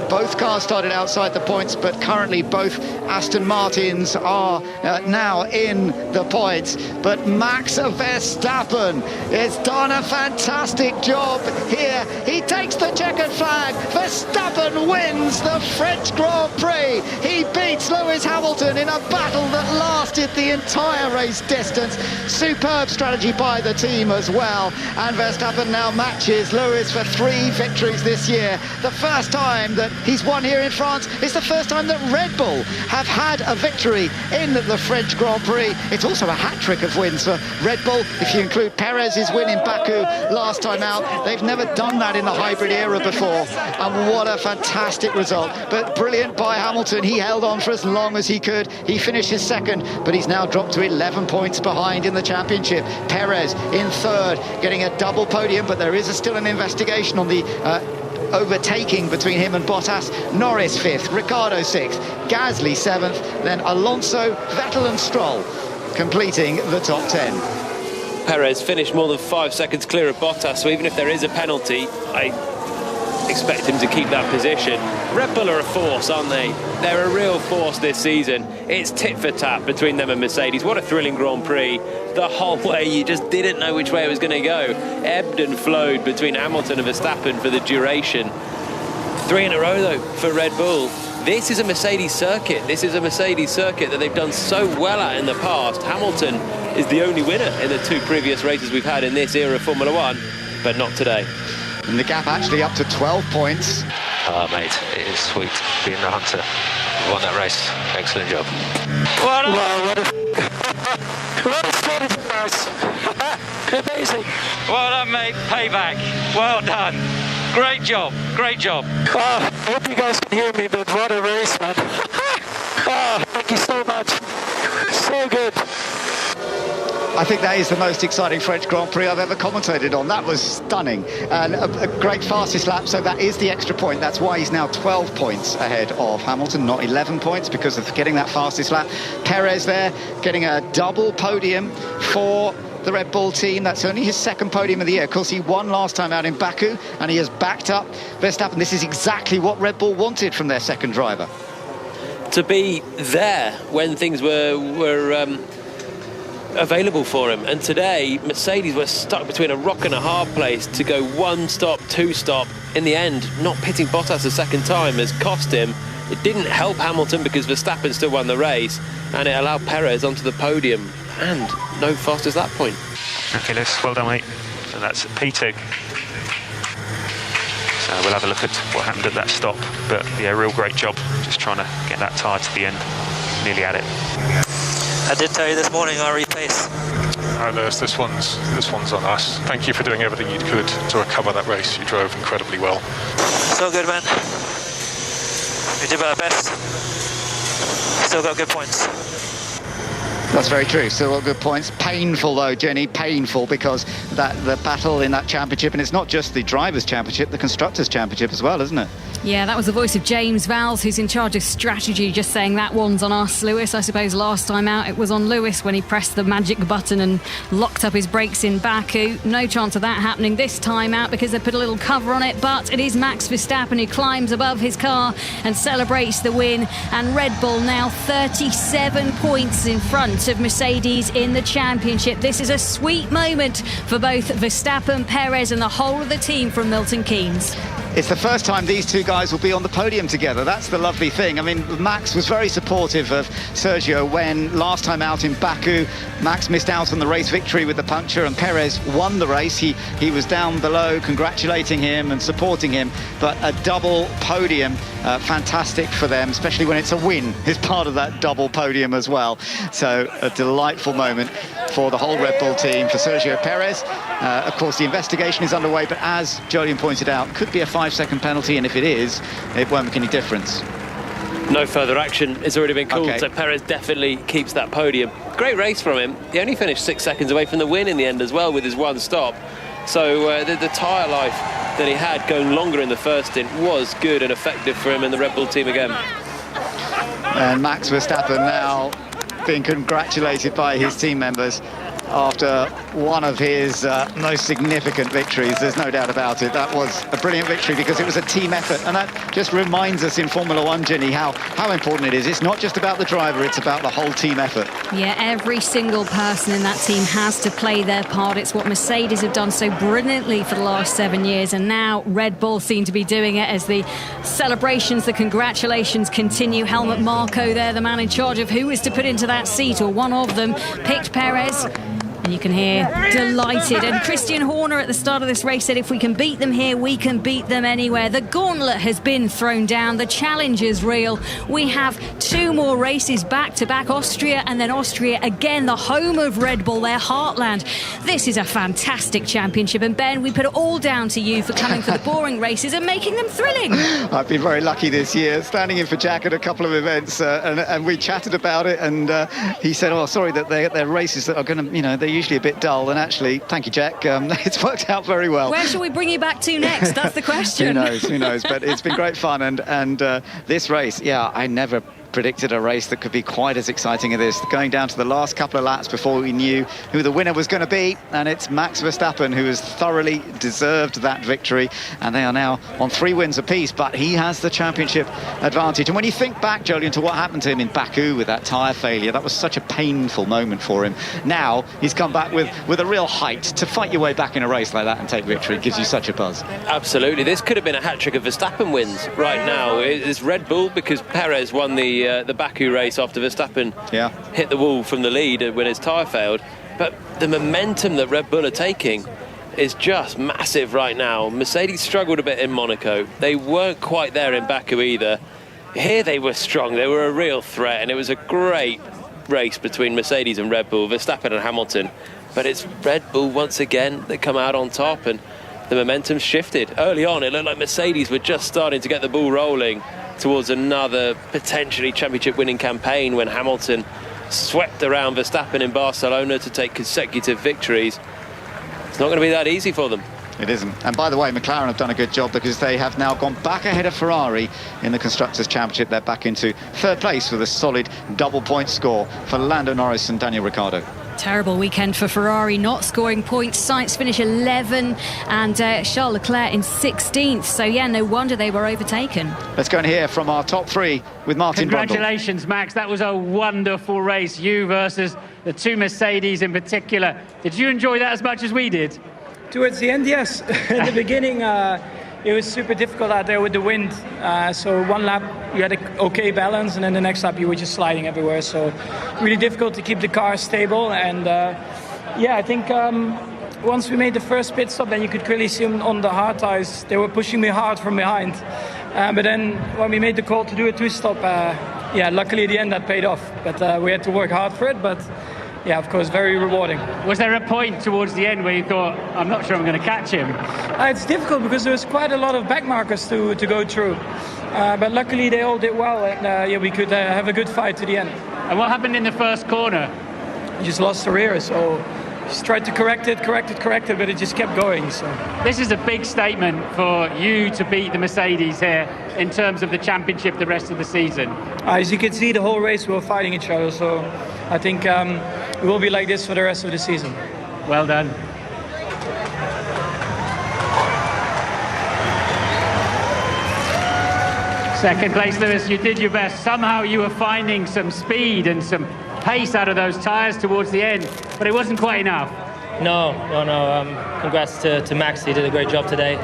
Speaker 2: both cars started outside the points, but currently both Aston Martins are now in the points. But Max Verstappen has done a fantastic job here. He takes the checkered flag. Verstappen wins the French Grand Prix. He beats Lewis Hamilton in a battle that lasted the entire race distance. Superb strategy by the team as well. And Verstappen now matches Lewis for 3 victories this year. The first time that he's won here in France. It's the first time that Red Bull have had a victory in the French Grand Prix. It's also a hat-trick of wins for Red Bull. If you include Perez's win in Baku last time out, they've never done that in the hybrid era before. And what a fantastic result. But brilliant by Hamilton. He held on for as long as he could. He finishes second, but he's now dropped to 11 points behind in the championship. Perez in third, getting a double podium, but there is still an investigation on the overtaking between him and Bottas. Norris 5th, Ricciardo 6th, Gasly 7th, then Alonso, Vettel and Stroll completing the top 10.
Speaker 3: Perez finished more than 5 seconds clear of Bottas, so even if there is a penalty, I expect him to keep that position. Red Bull are a force, aren't they? They're a real force this season. It's tit for tat between them and Mercedes. What a thrilling Grand Prix. The whole way you just didn't know which way it was going to go. Ebbed and flowed between Hamilton and Verstappen for the duration. 3 in a row though for Red Bull. This is a Mercedes circuit. This is a Mercedes circuit that they've done so well at in the past. Hamilton is the only winner in the 2 previous races we've had in this era of Formula One, but not today.
Speaker 2: And the gap actually up to 12 points.
Speaker 10: Oh, mate, it is sweet being the hunter. You won that race. Excellent job.
Speaker 5: What a strategy, guys. Amazing.
Speaker 10: Well done, mate. Payback. Well done. Great job. Great job.
Speaker 5: I hope you guys can hear me, but what a race, man. Thank you so much. So good.
Speaker 2: I think that is the most exciting French Grand Prix I've ever commentated on. That was stunning. And a great fastest lap, so that is the extra point. That's why he's now 12 points ahead of Hamilton, not 11 points, because of getting that fastest lap. Perez there, getting a double podium for the Red Bull team. That's only his 2nd podium of the year. Of course, he won last time out in Baku, and he has backed up Verstappen. This is exactly what Red Bull wanted from their second driver.
Speaker 3: To be there when things were available for him, and today Mercedes were stuck between a rock and a hard place to go 1 stop, 2 stop. In the end, not pitting Bottas a second time has cost him. It didn't help Hamilton because Verstappen still won the race, and it allowed Perez onto the podium, and no fastest lap point.
Speaker 12: Okay, Les, well done, mate. And that's P2. So we'll have a look at what happened at that stop, but yeah, real great job just trying to get that tyre to the end. Nearly had it.
Speaker 5: I did tell you this morning I'll replace.
Speaker 13: Lewis, this one's on us. Thank you for doing everything you could to recover that race. You drove incredibly well.
Speaker 5: So good, man. We did our best. Still got good points.
Speaker 2: That's very true. Still got good points. Painful though, Jenny, painful, because the battle in that championship, and it's not just the Drivers' Championship, the Constructors' Championship as well, isn't it?
Speaker 1: Yeah, that was the voice of James Vowles, who's in charge of strategy, just saying that one's on us, Lewis. I suppose last time out it was on Lewis when he pressed the magic button and locked up his brakes in Baku. No chance of that happening this time out because they put a little cover on it, but it is Max Verstappen who climbs above his car and celebrates the win, and Red Bull now 37 points in front of Mercedes in the championship. This is a sweet moment for both Verstappen, Perez and the whole of the team from Milton Keynes.
Speaker 2: It's the first time these two guys will be on the podium together. That's the lovely thing. I mean, Max was very supportive of Sergio when last time out in Baku, Max missed out on the race victory with the puncture and Perez won the race. He was down below congratulating him and supporting him, but a double podium, fantastic for them, especially when it's a win, is part of that double podium as well. So a delightful moment for the whole Red Bull team, for Sergio Perez. Of course, the investigation is underway, but as Jolyon pointed out, could be a 5-second penalty, and if it is, it won't make any difference.
Speaker 3: No further action. It's already been called,
Speaker 2: okay.
Speaker 3: So Perez definitely keeps that podium. Great race from him. He only finished 6 seconds away from the win in the end as well with his 1 stop. So the tyre life that he had going longer in the first stint was good and effective for him and the Red Bull team again.
Speaker 2: And Max Verstappen now being congratulated by his team members. after one of his most significant victories. There's no doubt about it. That was a brilliant victory because it was a team effort, and that just reminds us in Formula One, Ginny, how important it is. It's not just about the driver, it's about the whole team effort.
Speaker 1: Yeah, every single person in that team has to play their part. It's what Mercedes have done so brilliantly for the last 7 years, and now Red Bull seem to be doing it as the celebrations, the congratulations continue. Helmut Marko there, the man in charge of who is to put into that seat, or one of them, picked Perez. And you can hear delighted. And Christian Horner at the start of this race said, if we can beat them here, we can beat them anywhere. The gauntlet has been thrown down. The challenge is real. We have 2 more races back-to-back, Austria and then Austria again, the home of Red Bull, their heartland. This is a fantastic championship. And Ben, we put it all down to you for coming for the boring races and making them thrilling.
Speaker 2: I've been very lucky this year, standing in for Jack at a couple of events, and we chatted about it, and he said, oh, sorry, that they're races that are going to, they're usually a bit dull, and actually, thank you, Jack, it's worked out very well.
Speaker 1: Where shall we bring you back to next? That's the question.
Speaker 2: Who knows, but it's been great fun, and this race, I never predicted a race that could be quite as exciting as this, going down to the last couple of laps before we knew who the winner was going to be, and it's Max Verstappen, who has thoroughly deserved that victory, and they are now on 3 wins apiece, but he has the championship advantage. And when you think back, Jolyon, to what happened to him in Baku with that tyre failure, that was such a painful moment for him. Now he's come back with a real height. To fight your way back in a race like that and take victory gives you such a buzz.
Speaker 3: Absolutely. This could have been a hat-trick of Verstappen wins right now. It's Red Bull, because Perez won the Baku race after Verstappen hit the wall from the lead when his tyre failed. But the momentum that Red Bull are taking is just massive right now. Mercedes struggled a bit in Monaco. They weren't quite there in Baku either. Here they were strong. They were a real threat, and it was a great race between Mercedes and Red Bull, Verstappen and Hamilton. But it's Red Bull once again that come out on top, and the momentum shifted. Early on, it looked like Mercedes were just starting to get the ball rolling towards another potentially championship-winning campaign when Hamilton swept around Verstappen in Barcelona to take consecutive victories. It's not going to be that easy for them.
Speaker 2: It isn't. And by the way, McLaren have done a good job, because they have now gone back ahead of Ferrari in the Constructors' Championship. They're back into 3rd place with a solid double-point score for Lando Norris and Daniel Ricciardo.
Speaker 1: Terrible weekend for Ferrari, not scoring points. Sainz finish 11 and Charles Leclerc in 16th. So, no wonder they were overtaken.
Speaker 2: Let's go and hear from our top 3 with Martin Brundle.
Speaker 14: Congratulations, Max. That was a wonderful race. You versus the 2 Mercedes in particular. Did you enjoy that as much as we did?
Speaker 15: Towards the end, yes. In the beginning, it was super difficult out there with the wind. So one lap you had an okay balance, and then the next lap you were just sliding everywhere. So really difficult to keep the car stable. And I think once we made the first pit stop, then you could clearly see them on the hard tires. They were pushing me hard from behind. But then when we made the call to do a 2-stop, luckily at the end that paid off. But we had to work hard for it. But of course, very rewarding.
Speaker 14: Was there a point towards the end where you thought, I'm not sure I'm going to catch him?
Speaker 15: It's difficult because there was quite a lot of back markers to go through. But luckily they all did well, and we could have a good fight to the end.
Speaker 14: And what happened in the first corner?
Speaker 15: You just lost the rear, so just tried to correct it, but it just kept going. So
Speaker 14: this is a big statement for you to beat the Mercedes here in terms of the championship the rest of the season.
Speaker 15: As you can see, the whole race we were fighting each other, so I think it will be like this for the rest of the season.
Speaker 14: Well done. Second place, Lewis, you did your best. Somehow you were finding some speed and some pace out of those tyres towards the end, but it wasn't quite enough.
Speaker 16: No. Congrats to Max. He did a great job today.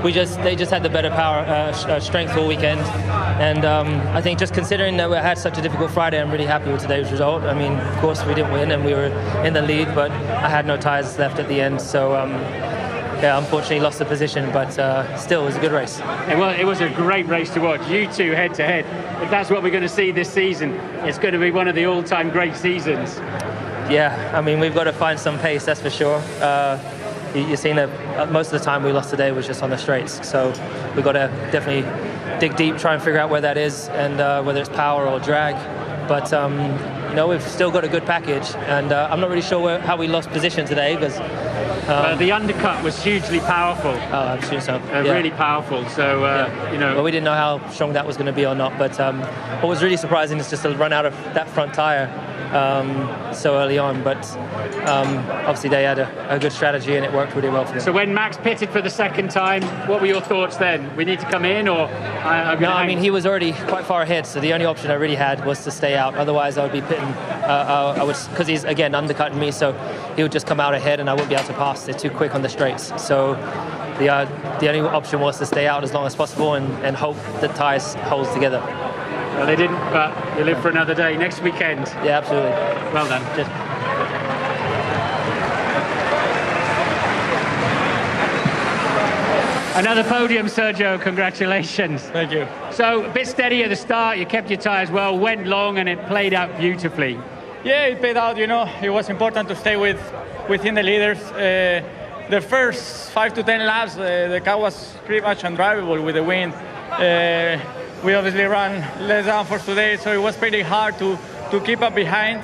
Speaker 16: They just had the better power, strength all weekend, and I think just considering that we had such a difficult Friday, I'm really happy with today's result. I mean, of course we didn't win and we were in the lead, but I had no tyres left at the end, so unfortunately lost the position, but still it was a good race.
Speaker 14: It was a great race to watch. You two head to head. If that's what we're going to see this season, it's going to be one of the all-time great seasons.
Speaker 16: Yeah, I mean, we've got to find some pace, that's for sure. You've seen that most of the time we lost today was just on the straights, so we've got to definitely dig deep, try and figure out where that is, and whether it's power or drag. But we've still got a good package, and I'm not really sure how we lost position today, because
Speaker 14: the undercut was hugely powerful.
Speaker 16: Oh, I'm sure so.
Speaker 14: Really powerful. So
Speaker 16: well, we didn't know how strong that was going to be or not, but what was really surprising is just to run out of that front tire so early on. But obviously they had a good strategy and it worked really well for them.
Speaker 14: So when Max pitted for the second time, what were your thoughts then? We need to come in, or
Speaker 16: No, I mean, he was already quite far ahead, so the only option I really had was to stay out. Otherwise, I would be pitting. Because he's again undercutting me, so he would just come out ahead, and I wouldn't be able to pass. They're too quick on the straights. So the only option was to stay out as long as possible and hope the tyres holds together.
Speaker 14: Well, they didn't, but you live for another day. Next weekend.
Speaker 16: Yeah, absolutely.
Speaker 14: Well done. Another podium, Sergio. Congratulations.
Speaker 15: Thank you.
Speaker 14: So, a bit steady at the start. You kept your tyres well, went long, and it played out beautifully.
Speaker 15: Yeah, it paid out. It was important to stay within the leaders. The first 5 to 10 laps, the car was pretty much undrivable with the wind. We obviously ran less downforce today, so it was pretty hard to keep up behind.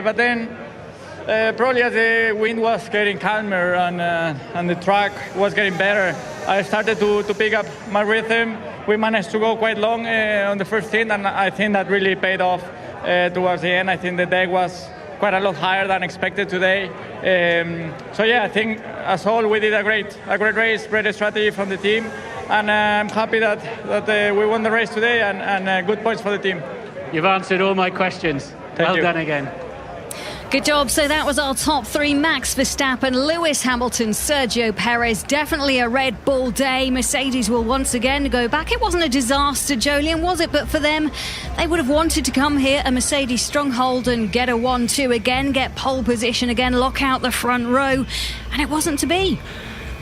Speaker 15: But then, probably as the wind was getting calmer and the track was getting better, I started to pick up my rhythm. We managed to go quite long on the first stint, and I think that really paid off towards the end. I think the deck was quite a lot higher than expected today. So yeah, I think as a whole we did a great race, great strategy from the team, and I'm happy that we won the race today and good points for the team.
Speaker 14: You've answered all my questions. Well done again.
Speaker 1: Good job. So that was our top three: Max Verstappen, Lewis Hamilton, Sergio Perez. Definitely a Red Bull day. Mercedes will once again go back. It wasn't a disaster, Jolien, was it? But for them, they would have wanted to come here, a Mercedes stronghold, and get a 1-2 again, get pole position again, lock out the front row. And it wasn't to be.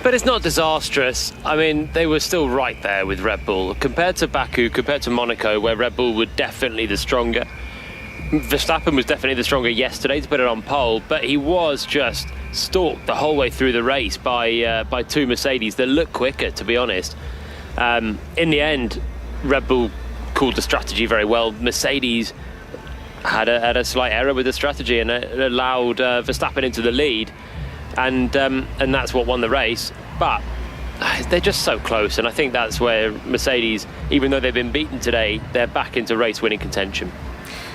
Speaker 3: But it's not disastrous. I mean, they were still right there with Red Bull. Compared to Baku, compared to Monaco, where Red Bull were definitely the stronger. Verstappen was definitely the stronger yesterday to put it on pole, but he was just stalked the whole way through the race by two Mercedes that looked quicker, to be honest. In the end, Red Bull called the strategy very well. Mercedes had a slight error with the strategy, and it allowed Verstappen into the lead, and that's what won the race. But they're just so close, and I think that's where Mercedes, even though they've been beaten today, they're back into race-winning contention.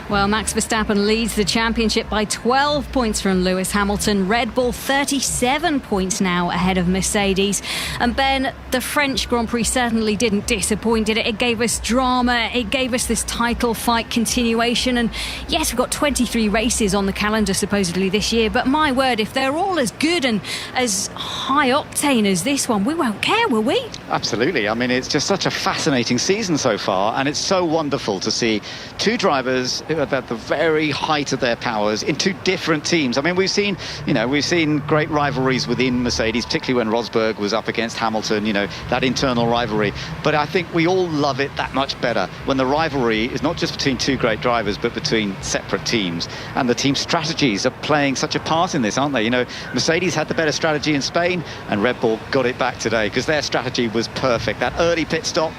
Speaker 1: Well, Max Verstappen leads the championship by 12 points from Lewis Hamilton. Red Bull 37 points now ahead of Mercedes. And Ben, the French Grand Prix certainly didn't disappoint, did it? It gave us drama, it gave us this title fight continuation. And yes, we've got 23 races on the calendar supposedly this year, but my word, if they're all as good and as high octane as this one, we won't care, will we?
Speaker 2: Absolutely. I mean, it's just such a fascinating season so far, and it's so wonderful to see two drivers at the very height of their powers in two different teams. I mean, we've seen great rivalries within Mercedes, particularly when Rosberg was up against Hamilton, that internal rivalry. But I think we all love it that much better when the rivalry is not just between two great drivers, but between separate teams. And the team strategies are playing such a part in this, aren't they? Mercedes had the better strategy in Spain, and Red Bull got it back today because their strategy was perfect. That early pit stop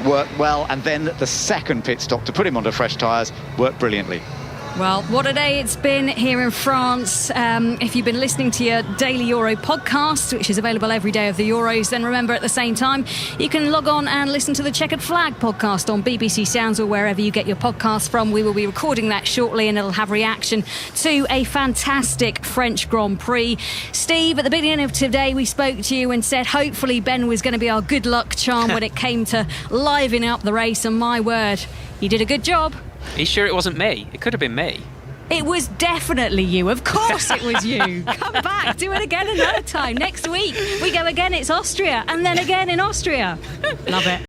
Speaker 2: worked well, and then the second pit stop to put him onto fresh tyres worked brilliantly.
Speaker 1: Well, what a day it's been here in France. If you've been listening to your Daily Euro podcast, which is available every day of the Euros, then remember at the same time, you can log on and listen to the Checkered Flag podcast on BBC Sounds or wherever you get your podcasts from. We will be recording that shortly, and it'll have reaction to a fantastic French Grand Prix. Steve, at the beginning of today, we spoke to you and said hopefully Ben was going to be our good luck charm when it came to livening up the race, and my word, you did a good job.
Speaker 17: Are you sure it wasn't me? It could have been me.
Speaker 1: It was definitely you. Of course it was you. Come back, do it again another time. Next week we go again, it's Austria, and then again in Austria. Love it.